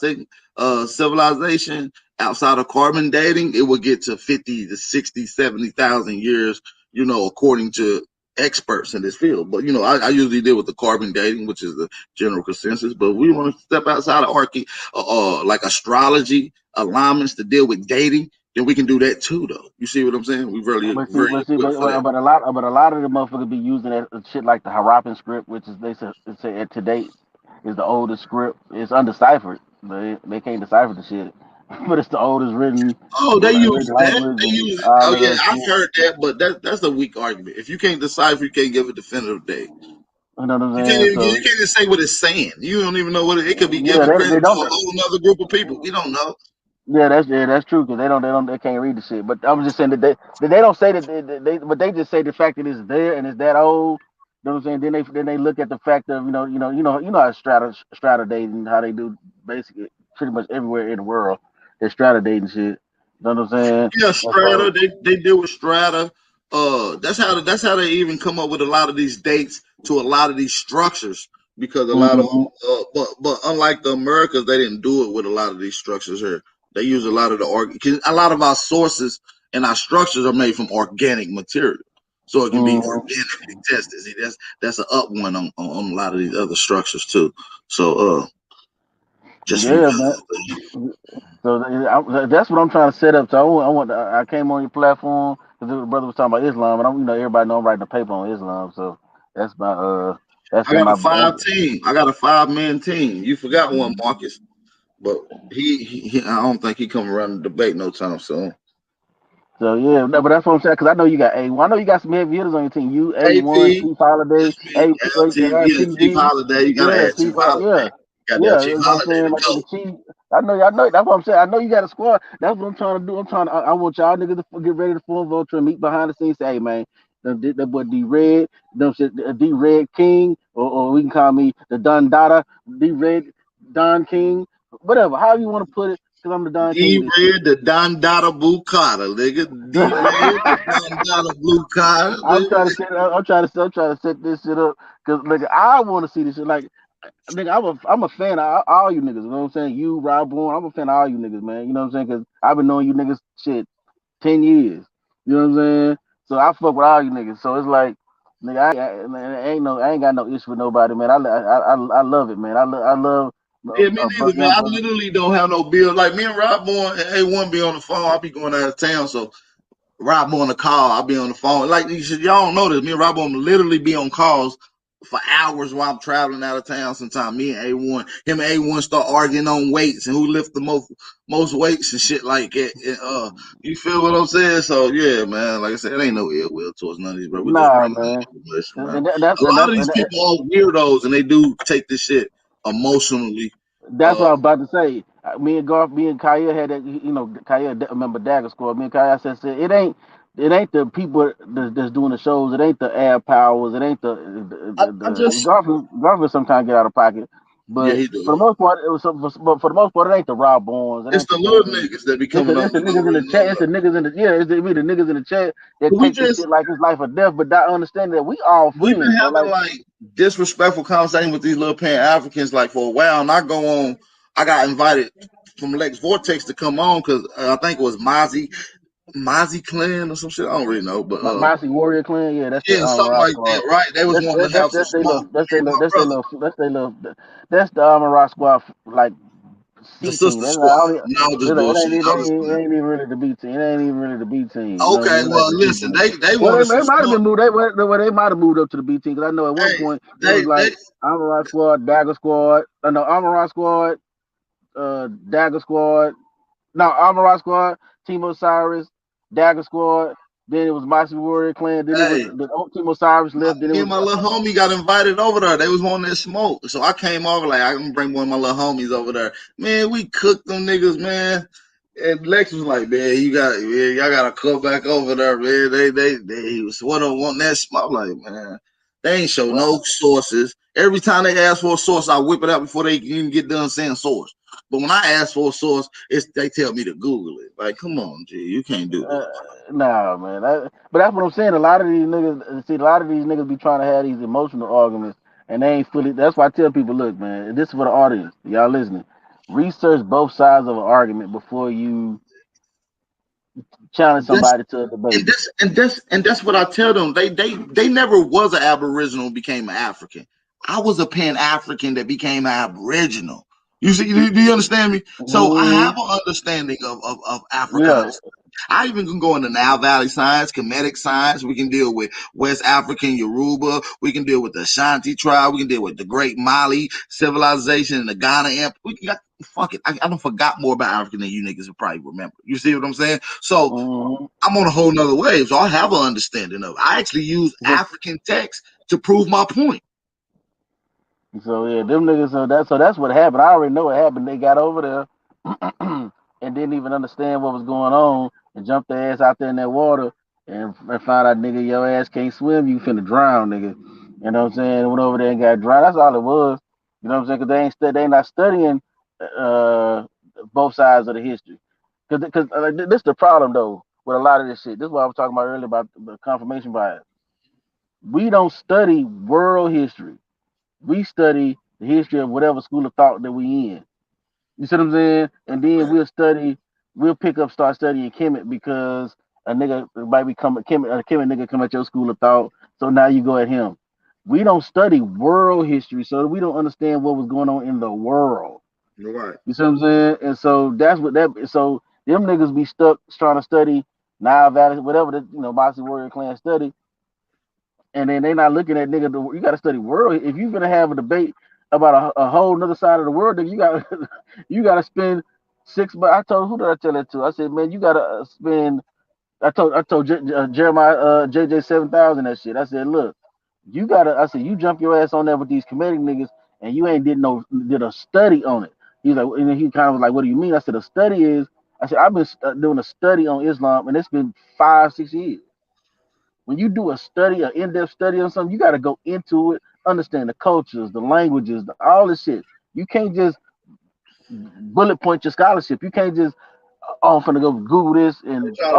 civilization outside of carbon dating, it would get to 50 to 60, 70,000 years, according to experts in this field. But I usually deal with the carbon dating, which is the general consensus. But we want to step outside of like astrology alignments to deal with dating, then we can do that too, though. You see what I'm saying? We're very, But see, very but see, equipped for that. but a lot of the motherfuckers be using that shit like the Harappan script, which is they say to date is the oldest script. It's undeciphered. They can't decipher the shit, but it's the oldest written Oh, they use written that. language They and use it. all Oh, that yeah, other I've shit. heard that, but that's a weak argument. If you can't decipher, you can't give a definitive date. You know what I'm You can't saying? even you So can't even say what it's saying. You don't even know what it could be yeah, giving they credit to don't. a whole another group of people. We don't know. Yeah, that's true because they can't read the shit. But I was just saying that they don't say that but they just say the fact that it's there and it's that old. You know what I'm saying? Then they look at the fact of how strata dating how they do basically pretty much everywhere in the world. They're strata dating shit. You know what I'm saying? Yeah, And so strata. They deal with strata. That's how they even come up with a lot of these dates to a lot of these structures because a lot of them. mhm. But unlike the Americas, they didn't do it with a lot of these structures here. They use a lot of a lot of our sources and our structures are made from organic material, so it can be Mhm. organically tested. See, that's an up one on a lot of these other structures too. So just for you Yeah, man. guys. So that's what I'm trying to set up. So I came on your platform because the brother was talking about Islam, and everybody know I'm writing a paper on Islam. So that's my that's I one got a of my. five team. I got a 5-man team. You forgot one, Marcus, but he I don't think he come around the debate no time soon. So yeah, no, but that's what I'm saying because I know you got A1. I know you got some heavy hitters on your team. You A1, AP, Chief Holiday, that's me. LTV, Chief TV. Holiday. You gotta Yeah, add Chief Chief. Yeah, Holiday. Got that yeah. Chief That's what I'm Holiday saying. to Like go. the Chief. I know. That's what I'm saying. I know you got a squad. That's what I'm trying to do. I want y'all niggas to get ready to form Voltron, meet behind the scenes. Say, hey man, that boy D Red, D Red King, or we can call me the Don Dada, D Red Don King, whatever. However you want to put it, because I'm the Don King D of this shit. Red, the Don Dada Blue Carter, nigga. D Red, the Don Dada Blue Carter, I'm nigga. trying to set. I'm trying to set this shit up because like I want to see this shit. Like, nigga, I'm a fan of all you niggas. You know what I'm saying? You, Rob Bourne, I'm a fan of all you niggas, man. You know what I'm saying? Because I've been knowing you niggas shit 10 years. You know what I'm saying? So I fuck with all you niggas. So it's like, nigga, man, I ain't got no issue with nobody, man. I love it, man. I love Yeah, me neither, man. I literally don't have no bill. Like me and Rob Bourne and A1 be on the phone. I'll be going out of town, so Rob on the call. I'll be on the phone. Like y'all don't know this. Me and Rob on literally be on calls for hours while I'm traveling out of town. Sometimes me and A1, him and A1 start arguing on weights and who lift the most weights and shit like that. And, you feel what I'm saying? So yeah, man. Like I said, it ain't no ill will towards none of these, bro. We just Nah, bringing man. information, man. And A lot of these people are weirdos and they do take this shit emotionally. that's what I was about to say. Me and Kaya had that. You know, Kaya remember Dagger Squad. Me and Kaya said it ain't the people that's doing the shows. It ain't the air powers. It ain't I just Garfield sometimes get out of pocket. yeah, But he for the do. most part, but for the most part, it ain't the Rob Bournes. It It's ain't the the little Daniels. niggas that be It's coming on. the niggas in the chat. It's the niggas in the It's the niggas in the chat that We take this just shit like it's life or death, but not understanding that we all we've been friends, bro. having Like like disrespectful conversations with these little Pan Africans like for a while, and I go on. I got invited from Lex Vortex to come on because I think it was Mozzie Clan or some shit. I don't really know, but Mossy Warrior Clan, yeah, that's the yeah, something Rock like Squad. that, right? They was wanting to have some That's they smoke. little that's they My little that's they brother, little that's they little that's the Rock Squad like the C team. sister That's like, I squad. don't even, No, just it's like, bullshit. I was it ain't even really the B team. It ain't even really the B team. You know what I okay. mean? Like Well, the C listen, team. they Well, wanted some they might have smoke. been moved. They might have moved up to the B team because I know at one Hey, point it was they like Rock Squad, Dagger Squad. No, Rock Squad, Dagger Squad. No, Rock Squad, Team Osiris, Dagger Squad. Then it was Mossy Warrior Clan. Then it was hey. the Team Osiris left. Then it Me was and my little homie got invited over there. They was wanting that smoke. So I came over like I can bring one of my little homies over there. Man, we cooked them niggas, man. And Lex was like, man, y'all gotta come back over there, man. He was what I want that smoke. I'm like, man, they ain't show no sources. Every time they ask for a source, I whip it out before they even get done saying source. But when I ask for a source, they tell me to Google it. Like, come on, G, you can't do that. Nah, man. But that's what I'm saying. A lot of these niggas be trying to have these emotional arguments, and they ain't fully. That's why I tell people, look, man, this is for the audience. Y'all listening. Research both sides of an argument before you challenge That's somebody to a debate. and that's what I tell them. They never was an Aboriginal, became an African. I was a Pan African that became an Aboriginal. You see, do you understand me? So I have Mm-hmm. an understanding of Yeah. Africana. I even can go into Nile Valley science, Kemetic science. We can deal with West African Yoruba. We can deal with the Ashanti tribe. We can deal with the Great Mali civilization and the Ghana Empire. We got fuck it. I don't forgot more about African than you niggas will probably remember. You see what I'm saying? So Mm-hmm. I'm on a whole nother wave, so I have an understanding of it. I actually use African text to prove my point. So yeah, them niggas. So that's what happened. I already know what happened. They got over there and didn't even understand what was going on and jumped their ass out there in that water and found out, nigga, your ass can't swim. You finna drown, nigga. You know what I'm saying? Went over there and got drowned. That's all it was. You know what I'm saying? Because they not studying uh both sides of the history. Because this is the problem though with a lot of this shit. This is what I was talking about earlier about the confirmation bias. We don't study world history. We study the history of whatever school of thought that we in. You see what I'm saying? And then start studying Kemet because a nigga might become a Kemet nigga come at your school of thought. So now you go at him. We don't study world history, so we don't understand what was going on in the world. Right. You see what I'm saying? And so so them niggas be stuck trying to study Nile Valley, whatever the Mossy Warrior Clan study, and then they not looking at nigga. You got to study world. If you're gonna have a debate about a whole nother side of the world, then you got you got to spend 6 months. I told who did I tell that to? I said, man, you got to spend. I told Jeremiah JJ 7000 that shit. I said, look, you gotta. I said, you jump your ass on there with these comedic niggas, and you ain't did a study on it. He's like, and then he kind of was like, what do you mean? I said, a study is. I said, I've been doing a study on Islam, and it's been 5-6 years. When you do a study, an in-depth study on something, you got to go into it, understand the cultures, the languages, all this shit. You can't just bullet point your scholarship. You can't just, I'm finna go Google this They and try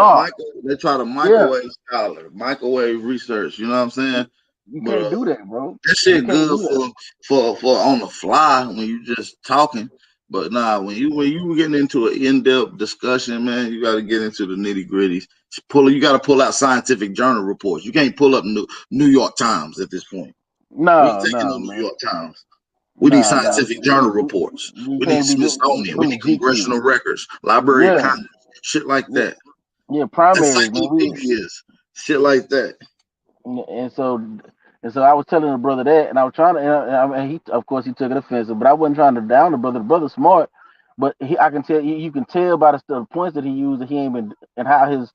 to yeah, microwave scholar, microwave research. You know what I'm saying? you But can't do that, bro. that You shit can't good do that. for on the fly when you just talking. But nah, when you getting into an in-depth discussion, man, you got to get into the nitty-gritties. You got to pull out scientific journal reports. You can't pull up New York Times at this point. We ain't No, taking no no, New man. York Times. We need Nah. scientific journal reports. You We need can't be Smithsonian. We doing the need GQ. congressional records, Library of Yeah, Congress, shit like that. yeah, primaries, man. Encyclopedias, shit like that. And so I was telling the brother that, and I was trying to, and he, of course, he took it offensive, but I wasn't trying to down the brother. The brother's smart, but I can tell you can tell by the points that he used that he ain't been, and how his,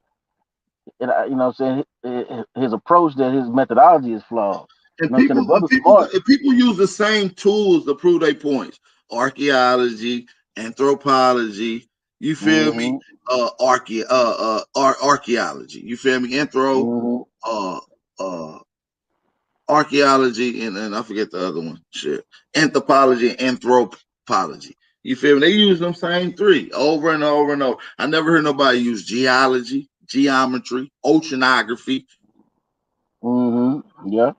you know what I'm saying, his approach, that his methodology is flawed. And You know what I'm saying? The brother's smart. if people use the same tools to prove their points, archaeology, anthropology, you feel me? Archaeology, you feel me? Archaeology and I forget the other one. Shit, anthropology, and anthropology. You feel me? They use them same three over and over and over. I never heard nobody use geology, geometry, oceanography. Yeah,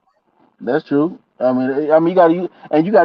that's true. I mean, you gotta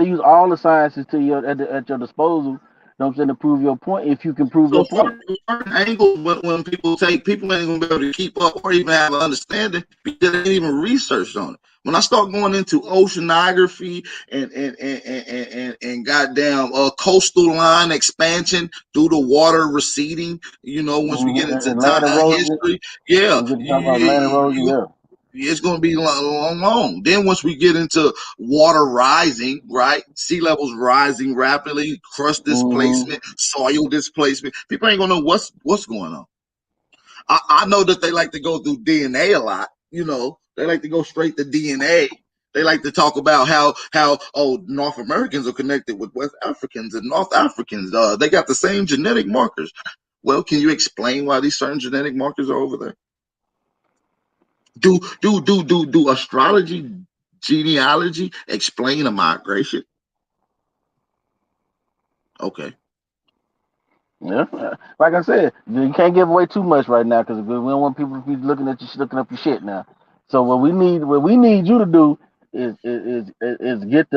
use all the sciences to your at your disposal. You know what I'm saying, to prove your point. If you can prove your point. Certain angles, when people ain't gonna be able to keep up or even have an understanding because they ain't even researched on it. When I start going into oceanography and goddamn coastal line expansion due to water receding, you know, once we get into Land erosion, history, yeah, land erosion, it's going to be long. Then once we get into water rising, right, sea levels rising rapidly, crust displacement, soil displacement, people ain't gonna know what's going on. I know that they like to go through DNA a lot. You know, they like to go straight to DNA. They like to talk about how North Americans are connected with West Africans and North Africans. They got the same genetic markers. Well, can you explain why these certain genetic markers are over there? Do astrology, genealogy explain a migration? Okay. Yeah, like I said, you can't give away too much right now because we don't want people to be looking up your shit now. So what we need you to do is get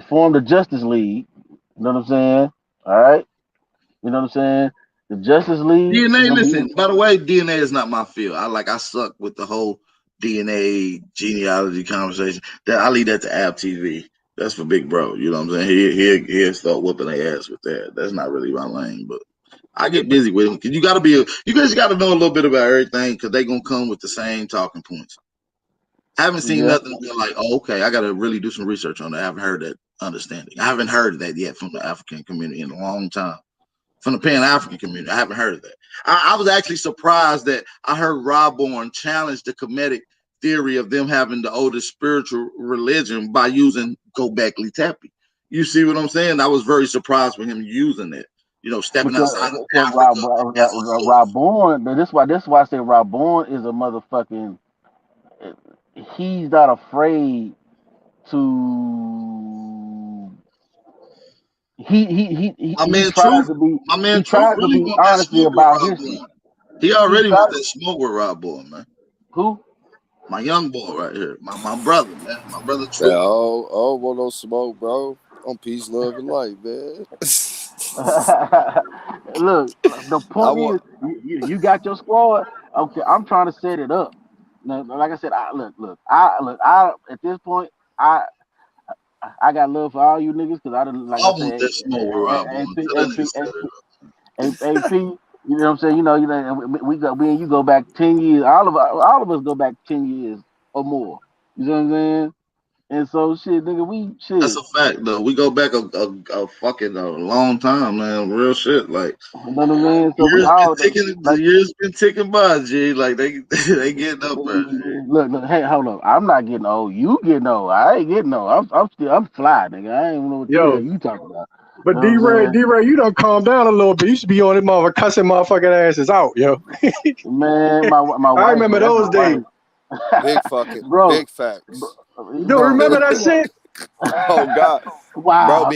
form the Justice League. You know what I'm saying? All right. You know what I'm saying? The Justice League is DNA, gonna be. listen, by the way, DNA is not my field. I suck with the whole DNA genealogy conversation. That I leave that to App TV. That's for Big Bro. You know what I'm saying? He'll start whooping their ass with that. That's not really my lane, but I get busy with them. Cause you guys gotta know a little bit about everything because they gonna come with the same talking points. I haven't seen nothing like, oh, okay, I gotta really do some research on that. I haven't heard that understanding. I haven't heard that yet from the African community in a long time. From the Pan-African community. I haven't heard of that. I was actually surprised that I heard Rob Bourne challenge the Kemetic theory of them having the oldest spiritual religion by using Gobekli Tepe. You see what I'm saying? I was very surprised with him using that. You know, stepping outside of Africa. Rob Bourne. That's why I say Rob Bourne is a motherfucking. He's not afraid to. He tries to be. He tries to be honestly about history. He already wants that smoke with Rob Bourne, man. Who? My young boy right here. My brother, man. My brother Troop. Yeah, I don't want no smoke, bro. I'm peace, love, and light, man. Look, the point is, you got your squad. Okay, I'm trying to set it up. Now, like I said, I at this point, I got love for all you niggas because I didn't, like I said, AP, you know what I'm saying? You know, we and you go back 10 years. All of us go back 10 years or more. You know what I'm saying? And so shit, nigga, That's a fact though. We go back a fucking long time, man. Real shit. Like, you know what I mean? So the years been ticking by, G. Like they getting up there. Look, hey, hold on. I'm not getting old. You getting old. I ain't getting old. I'm fly, nigga. I ain't know what the hell you talking about. But D-Ray, you don't calm down a little bit. You should be on this motherfucker cussing motherfucking asses out, yo. Man, my wife. I remember those days. Big fucking big facts. You don't remember that shit? Oh God. Wow.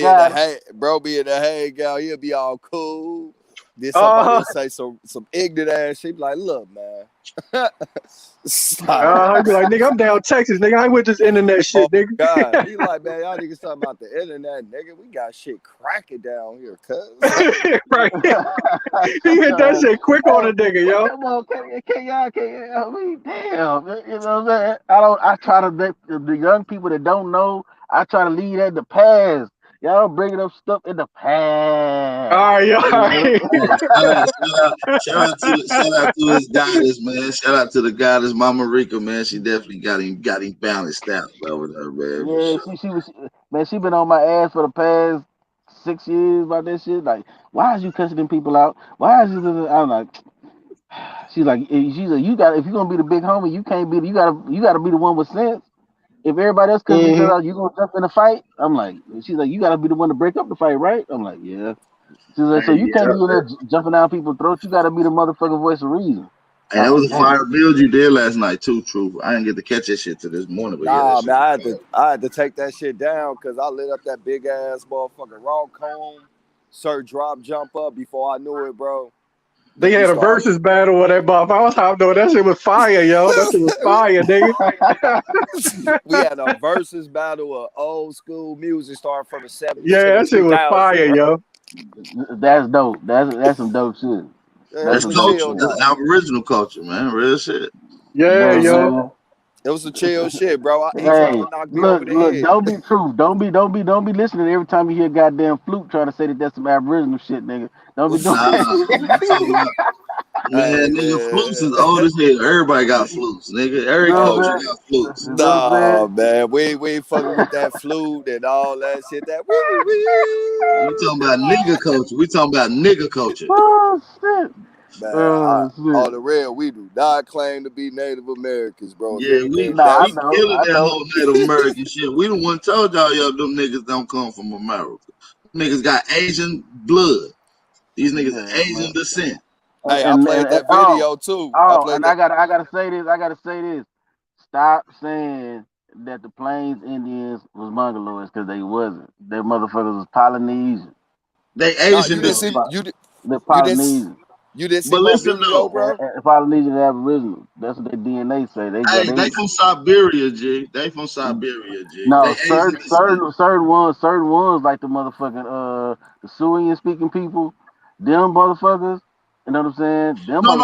Bro be in the hangout, he'll be all cool. Then somebody will say some ignorant ass shit. Be like, look, man, I'd be like, nigga, I'm down Texas, nigga. I ain't with this internet shit, nigga. God, he like, man, y'all niggas talking about the internet, nigga. We got shit cracking down here, cuz. Right. He hit that shit quick on a nigga, yo. Come on, can y'all, I mean, damn, you know what I'm saying? I try to make the young people that don't know, I try to leave that in the past. Y'all bringing up stuff in the past. All right, yo. Shout out to his goddess, man. Shout out to the goddess, Mama Rika, man. She definitely got him balanced out over there, man. Yeah, she was, man, she been on my ass for the past 6 years about that shit. Like, why is you cussing them people out? Why is you? I'm like, she's like, you got, if you're gonna be the big homie, you can't be, you gotta be the one with sense. If everybody else cussing each other out, you gonna jump in a fight? I'm like, she's like, you gotta be the one to break up the fight, right? I'm like, yeah. She's like, so you can't be in there jumping down people's throats. You gotta be the motherfucking voice of reason. And that was a fire build you did last night too, Truth. I didn't get to catch that shit till this morning, but Nah, man, I had to take that shit down because I lit up that big ass motherfucking raw cone, Sir Drop Jump Up before I knew it, bro. They had a versus battle with that buff. I was hopped on. That shit was fire, yo. That shit was fire, nigga. We had a versus battle of old school music starting from the 70s. Yeah, that shit was fire, yo. That's dope. That's some dope shit. That's culture. That's Aboriginal culture, man. Real shit. Yeah, yo. It was some chill shit, bro. Hey, look, don't be true. Don't be listening every time you hear goddamn flute trying to say that that's some Aboriginal shit, nigga. Don't be doing that. Man, nigga, flutes is old as hell. Everybody got flutes, nigga. Every culture got flutes. Nah, man, we ain't fucking with that flute and all that shit. That we talking about nigga culture. We talking about nigga culture. Oh shit. Man, on the real, we do not claim to be Native Americans, bro. Yeah, we killing that whole Native American shit. We the one told y'all them niggas don't come from America. Niggas got Asian blood. These niggas are Asian descent. Hey, I played that video too. I gotta say this. Stop saying that the Plains Indians was Mongoloids because they wasn't. Their motherfuckers was Polynesian. They Asian. They're Polynesian. You didn't see but my listen, video, bro? Polynesian and Aboriginal. That's what their DNA say. They from Siberia, G. They from Siberia, G. No, certain ones like the motherfucking the Suean speaking people, them motherfuckers. You know what I'm saying? Them no.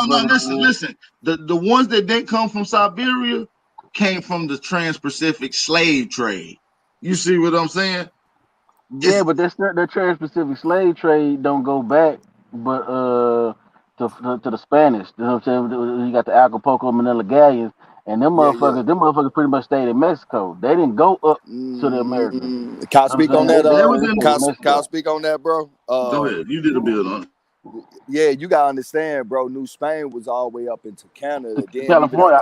Listen. The ones that didn't come from Siberia came from the Trans-Pacific slave trade. You see what I'm saying? Yeah, but their Trans-Pacific slave trade don't go back, but to the Spanish. You know what I'm saying? You got the Acapulco Manila galleons, and them motherfuckers pretty much stayed in Mexico. They didn't go up to the Americas. Can I speak on that? Can I speak on that, bro? Go ahead. You did a build on it. Yeah, you gotta understand, bro. New Spain was all the way up into Canada, then California,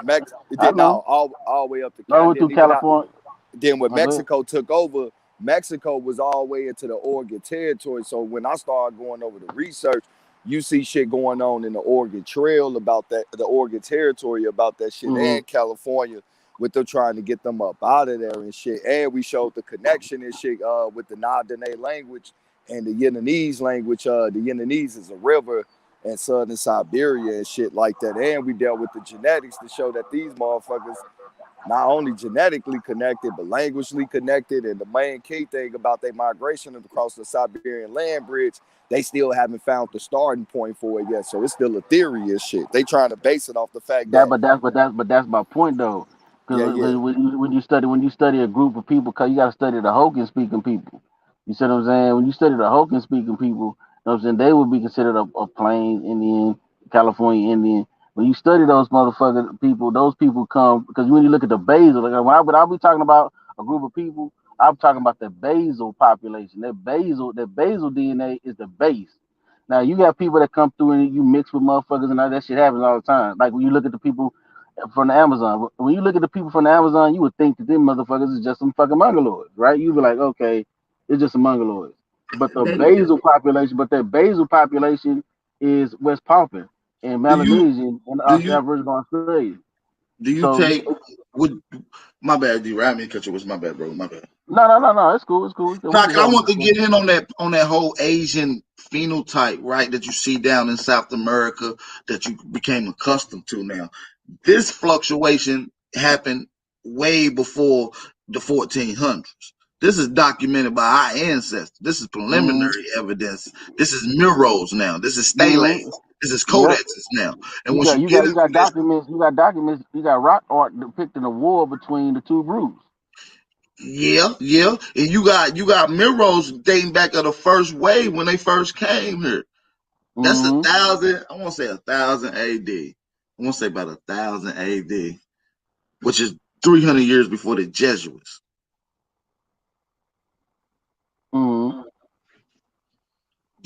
all the way up to Canada. Through California. Then when Mexico took over, Mexico was all the way into the Oregon territory. So when I started going over the research, you see shit going on in the Oregon Trail about that, the Oregon territory about that shit, and California with them trying to get them up out of there and shit. And we showed the connection and shit with the Na-Dene language and the Yemenese language. The Yemenese is a river in southern Siberia and shit like that. And we dealt with the genetics to show that these motherfuckers not only genetically connected, but languagely connected. And the main key thing about their migration across the Siberian land bridge, they still haven't found the starting point for it yet. So it's still a theory and shit. They trying to base it off the fact that. But that's my point though. Because when you study a group of people, cause you gotta study the Hokan speaking people. You see what I'm saying? When you study the Hokan speaking people, you know what I'm saying, they would be considered a Plains Indian, California Indian. When you study those motherfucking people, those people come because when you look at the basal, like when I be talking about a group of people, I'm talking about the basal population. That basal DNA is the base. Now you got people that come through and you mix with motherfuckers and all that shit happens all the time. Like when you look at the people from the Amazon, when you look at the people from the Amazon, you would think that them motherfuckers is just some fucking mongoloids, right? You'd be like, okay, it's just some mongoloids. But the that basal population is West Papuan and Melanesian and Aboriginal Australia. Do you take would my bad, D. I mean, cut you. Was my bad, bro. My bad. No. It's cool. It's cool. No, I want to get in on that whole Asian phenotype, right? That you see down in South America, that you became accustomed to now. This fluctuation happened way before the 1400s. This is documented by our ancestors. This is preliminary evidence. This is murals now. This is steles. This is codexes now. And once you get into documents, you got rock art depicting a war between the two groups. Yeah, and you got murals dating back to the first wave when they first came here. That's 1,000. I want to say 1,000 AD. I want to say about 1,000 AD, which is 300 years before the Jesuits. I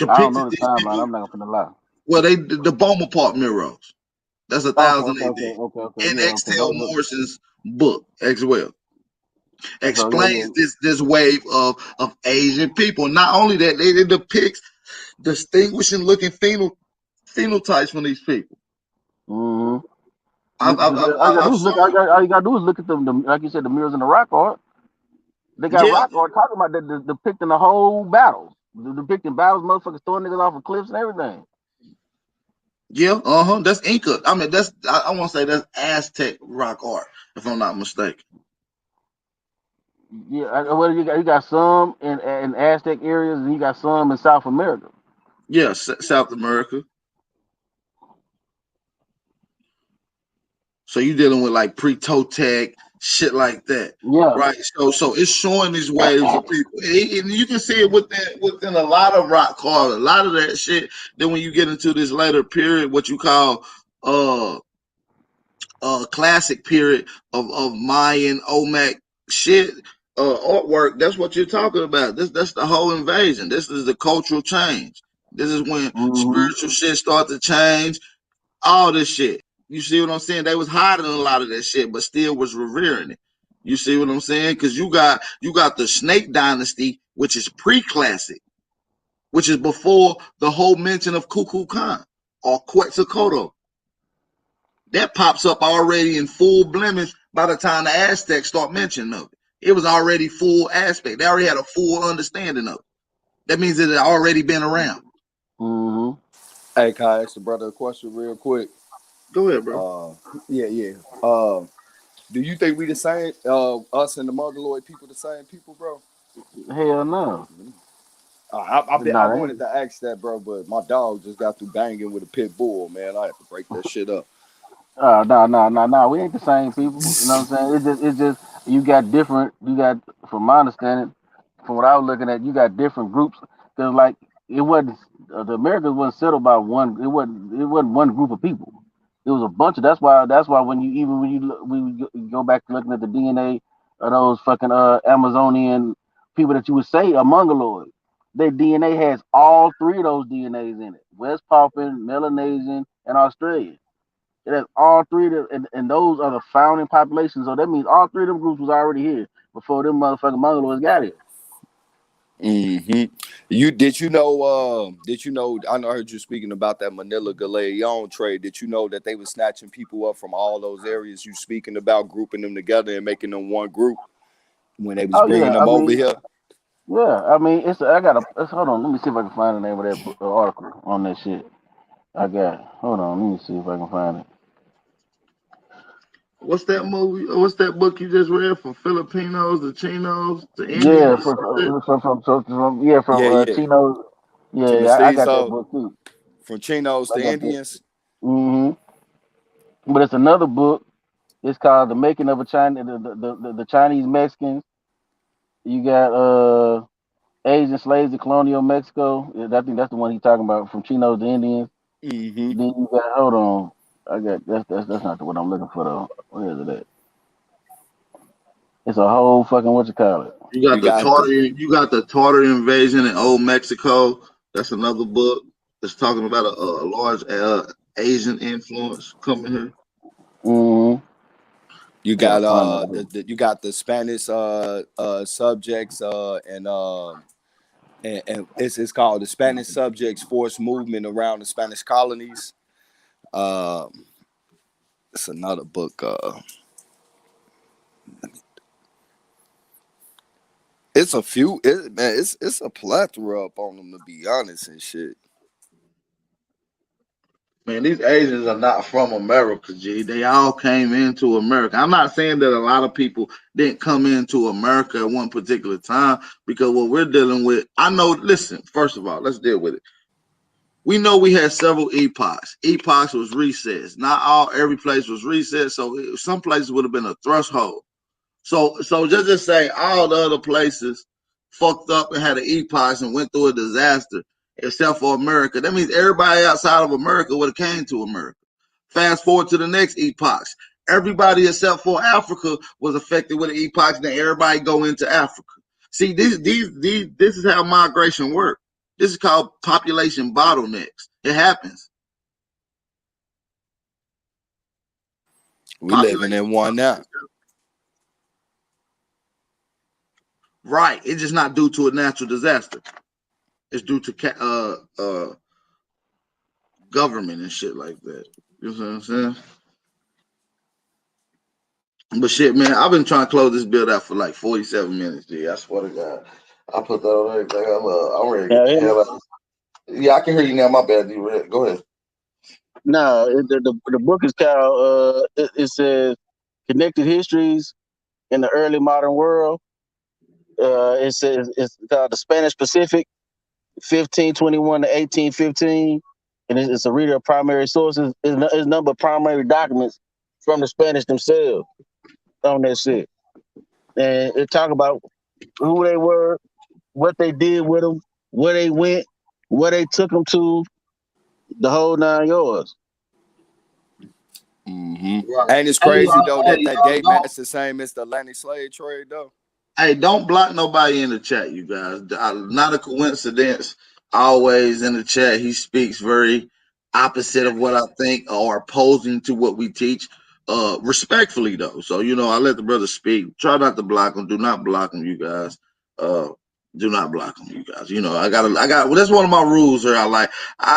don't know the timeline. I'm not gonna lie. Well, the Bonaparte murals. That's 1,000 AD. Okay. And X.L. Morrison's book as well explains this wave of Asian people. Not only that, it depicts distinguishing looking phenotypes from these people. All you gotta do is look at them, like you said, the mirrors and the rock art. They got rock art talking about that, depicting the whole battle, depicting battles, motherfuckers throwing niggas off of cliffs and everything. Yeah, that's Inca. I mean, I want to say that's Aztec rock art, if I'm not mistaken. Yeah, well, you got some in Aztec areas, and you got some in South America. Yeah, South America. So you're dealing with like pre-Toltec shit like that, right? So it's showing these waves of people, and you can see it within a lot of rock art, a lot of that shit. Then when you get into this later period, what you call classic period of Mayan Olmec shit artwork, that's what you're talking about. That's the whole invasion. This is the cultural change. This is when spiritual shit start to change. All this shit. You see what I'm saying? They was hiding a lot of that shit, but still was revering it. You see what I'm saying? Because you got the Snake Dynasty, which is pre-classic, which is before the whole mention of Kukulkan or Quetzalcoatl. That pops up already in full blemish by the time the Aztecs start mentioning of it. It was already full aspect. They already had a full understanding of it. That means it had already been around. Hey, can I ask the brother a question real quick? Go ahead, bro. Yeah. Do you think we the same? Us and the Mongoloid people the same people, bro? Hell no. I wanted to ask that, bro, but my dog just got through banging with a pit bull, man. I have to break that shit up. No. We ain't the same people. You know what I'm saying? It's just you got different. You got, from my understanding, from what I was looking at, you got different groups. Cause like it wasn't the Americans wasn't settled by one. It wasn't one group of people. It was a bunch of. That's why when you go back to looking at the DNA of those fucking Amazonian people that you would say are Mongoloid, their DNA has all three of those DNAs in it: West Papuan, Melanesian, and Australian. It has all three of them, and those are the founding populations. So that means all three of them groups was already here before them motherfucking Mongoloids got here. Did you know? I heard you speaking about that Manila Galleon trade. Did you know that they were snatching people up from all those areas you speaking about, grouping them together and making them one group when they was bringing them over here? Yeah, I mean, hold on. Let me see if I can find the name of that article on that shit. Hold on. Let me see if I can find it. What's that movie? What's that book you just read? From Filipinos to Chinos to Indians? From Chinos. Yeah, I got that book too. From Chinos to Indians. But it's another book. It's called "The Making of a Chinese," the Chinese Mexicans. You got Asian slaves in colonial Mexico. I think that's the one he's talking about, from Chinos to Indians. Then you got, hold on, that's not the one I'm looking for though. Where is it at? It's a whole fucking You got the Tartar invasion in Old Mexico. That's another book that's talking about a large Asian influence coming here. You got you got the Spanish subjects and it's called the Spanish Subjects Force Movement around the Spanish colonies. It's another book. It's a few, man. It's a plethora up on them, to be honest and shit. Man, these Asians are not from America, G. They all came into America. I'm not saying that a lot of people didn't come into America at one particular time, because what we're dealing with, I know, listen, first of all, let's deal with it. We know we had several epochs. Epochs was recess. Not every place was recess, so some places would have been a threshold. So just say all the other places fucked up and had an epoch and went through a disaster, except for America. That means everybody outside of America would have came to America. Fast forward to the next epoch. Everybody except for Africa was affected with an epoch, and then everybody go into Africa. See, this is how migration works. This is called population bottlenecks. It happens. We living in one now. Right. It's just not due to a natural disaster. It's due to government and shit like that. You know what I'm saying? But shit, man, I've been trying to close this build out for like 47 minutes, G. I swear to God. I put that on everything. I'm ready to get the hell out. Yeah, I can hear you now. My bad, D. Go ahead. No, the book is called, it says Connected Histories in the Early Modern World. It says it's called the Spanish Pacific, 1521 to 1815. And it's a reader of primary sources. It's a number of primary documents from the Spanish themselves on that shit. And it talk about who they were, what they did with them, where they went, where they took them to, the whole 9 yards. Mm-hmm. Right. And it's crazy though that gate match the same as the Atlantic slave trade though. Hey, don't block nobody in the chat, you guys. Not a coincidence. Always in the chat, he speaks very opposite of what I think or opposing to what we teach. Respectfully though. So I let the brother speak. Try not to block him. Do not block him, you guys. Do not block him, you guys. I got. Well, that's one of my rules here.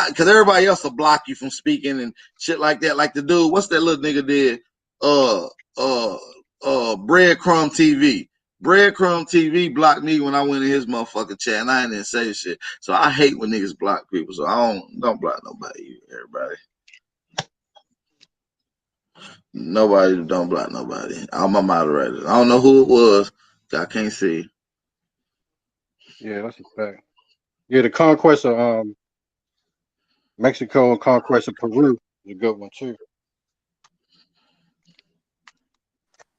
Because everybody else will block you from speaking and shit like that. Like the dude, what's that little nigga did? Breadcrumb TV. Breadcrumb TV blocked me when I went in his motherfucking chat, and I didn't say shit. So I hate when niggas block people. So I don't block nobody. Everybody. Nobody don't block nobody. All my moderators. I don't know who it was. I can't see. Yeah, that's a fact. Yeah, the conquest of Mexico and conquest of Peru is a good one too.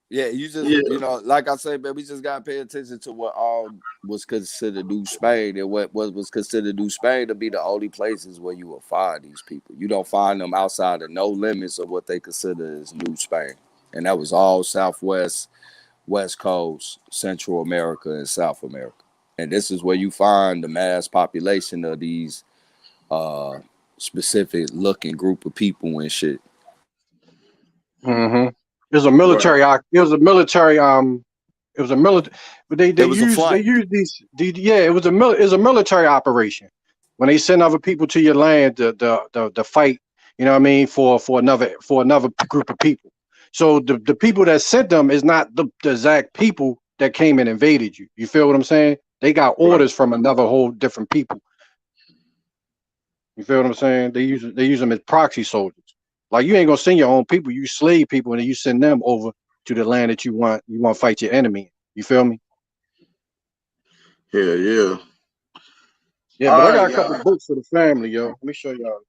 Yeah, you just like I say, man, we just gotta pay attention to what all was considered New Spain and what was considered New Spain to be the only places where you will find these people. You don't find them outside of no limits of what they consider as New Spain. And that was all Southwest, West Coast, Central America, and South America. And this is where you find the mass population of these specific looking group of people and shit. Mm-hmm. It was a military. Right. It was a military. It was a military. But they used these. It was a military operation when they send other people to your land to fight. You know what I mean, for another group of people. So the people that sent them is not the exact people that came and invaded you. You feel what I'm saying? They got orders from another whole different people. You feel what I'm saying? They use them as proxy soldiers. Like you ain't gonna send your own people, you slave people, and then you send them over to the land that you want to fight your enemy. You feel me? Yeah. Yeah, but I got a couple books for the family, yo. Let me show y'all.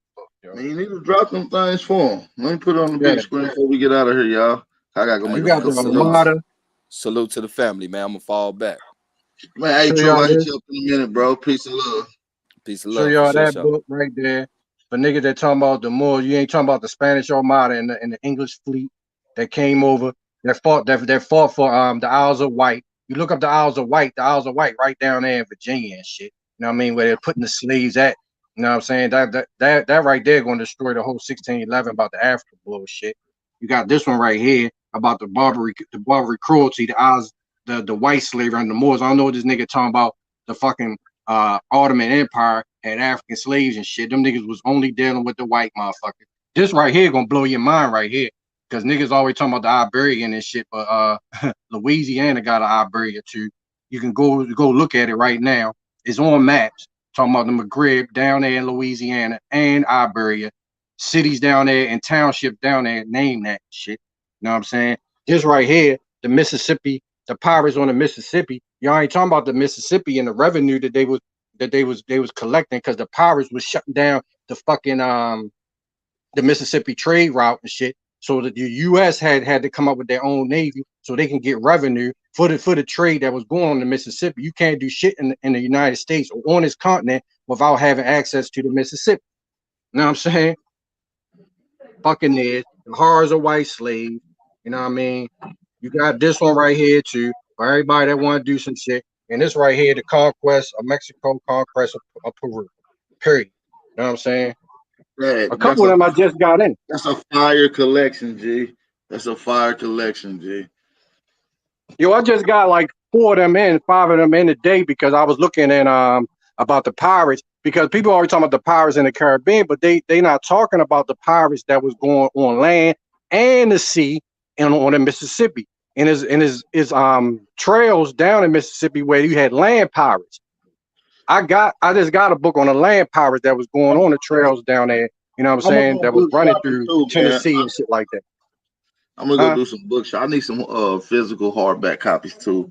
Man, you need to drop them things for them. Let me put it on the big screen before we get out of here, y'all. I gotta go make a salute. Salute to the family, man. I'm gonna fall back. Man, hey, True, I'll hit you up in a minute, bro. Peace and love. Peace and love. Show y'all that book right there. For niggas that talking about the Moors, you ain't talking about the Spanish Armada and the English fleet that came over. That fought for the Isles of Wight. You look up the Isles of Wight. The Isles of Wight right down there in Virginia and shit. You know what I mean? Where they're putting the slaves at. You know what I'm saying? That right there going to destroy the whole 1611 about the African bullshit. You got this one right here about the Barbary cruelty, the white slavery and the Moors. I don't know what this nigga talking about. The fucking Ottoman Empire had African slaves and shit. Them niggas was only dealing with the white motherfuckers. This right here gonna blow your mind right here. because niggas always talking about the Iberian and shit, but Louisiana got an Iberia too. You can go look at it right now. It's on maps. Talking about the McGrib down there in Louisiana and Iberia. Cities down there and townships down there, name that shit. You know what I'm saying? This right here, the Mississippi, the pirates on the Mississippi. Y'all ain't talking about the Mississippi and the revenue that they was collecting because the pirates was shutting down the fucking the Mississippi trade route and shit. So that the U.S. had to come up with their own navy so they can get revenue for the trade that was going on in Mississippi. You can't do shit in the United States or on this continent without having access to the Mississippi. You know what I'm saying? Buccaneers, the horrors of white slave. You know what I mean? You got this one right here too for everybody that want to do some shit. And this right here, the conquest of Mexico, conquest of Peru. Period. You know what I'm saying? Right. A couple of them I just got in. That's a fire collection, G. That's a fire collection, G. Yo, I just got like 4 of them in, 5 of them in a day because I was looking at about the pirates, because people always talking about the pirates in the Caribbean, but they not talking about the pirates that was going on land and the sea and on the Mississippi. And his trails down in Mississippi where you had land pirates. I just got a book on the land pirates that was going on the trails down there, you know what I'm saying, that was running through Tennessee and shit like that. I'm gonna go do some books. I need some physical hardback copies too.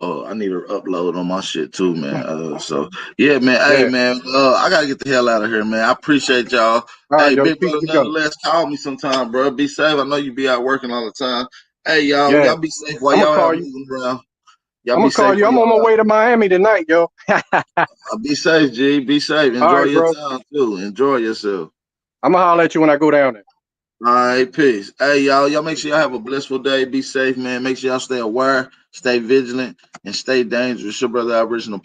I need to upload on my shit too, man. So yeah, man. Hey, man. I gotta get the hell out of here, man. I appreciate y'all. Hey, big brother, nonetheless, call me sometime, bro. Be safe. I know you be out working all the time. Hey, y'all be safe while y'all out moving around. I'm gonna call you. I'm on my way to Miami tonight, yo. Be safe, G. Be safe. Enjoy your time too. Enjoy yourself. I'm gonna holler at you when I go down there. All right, peace. Hey, y'all make sure y'all have a blissful day. Be safe, man. Make sure y'all stay aware, stay vigilant, and stay dangerous. Your brother Aboriginal.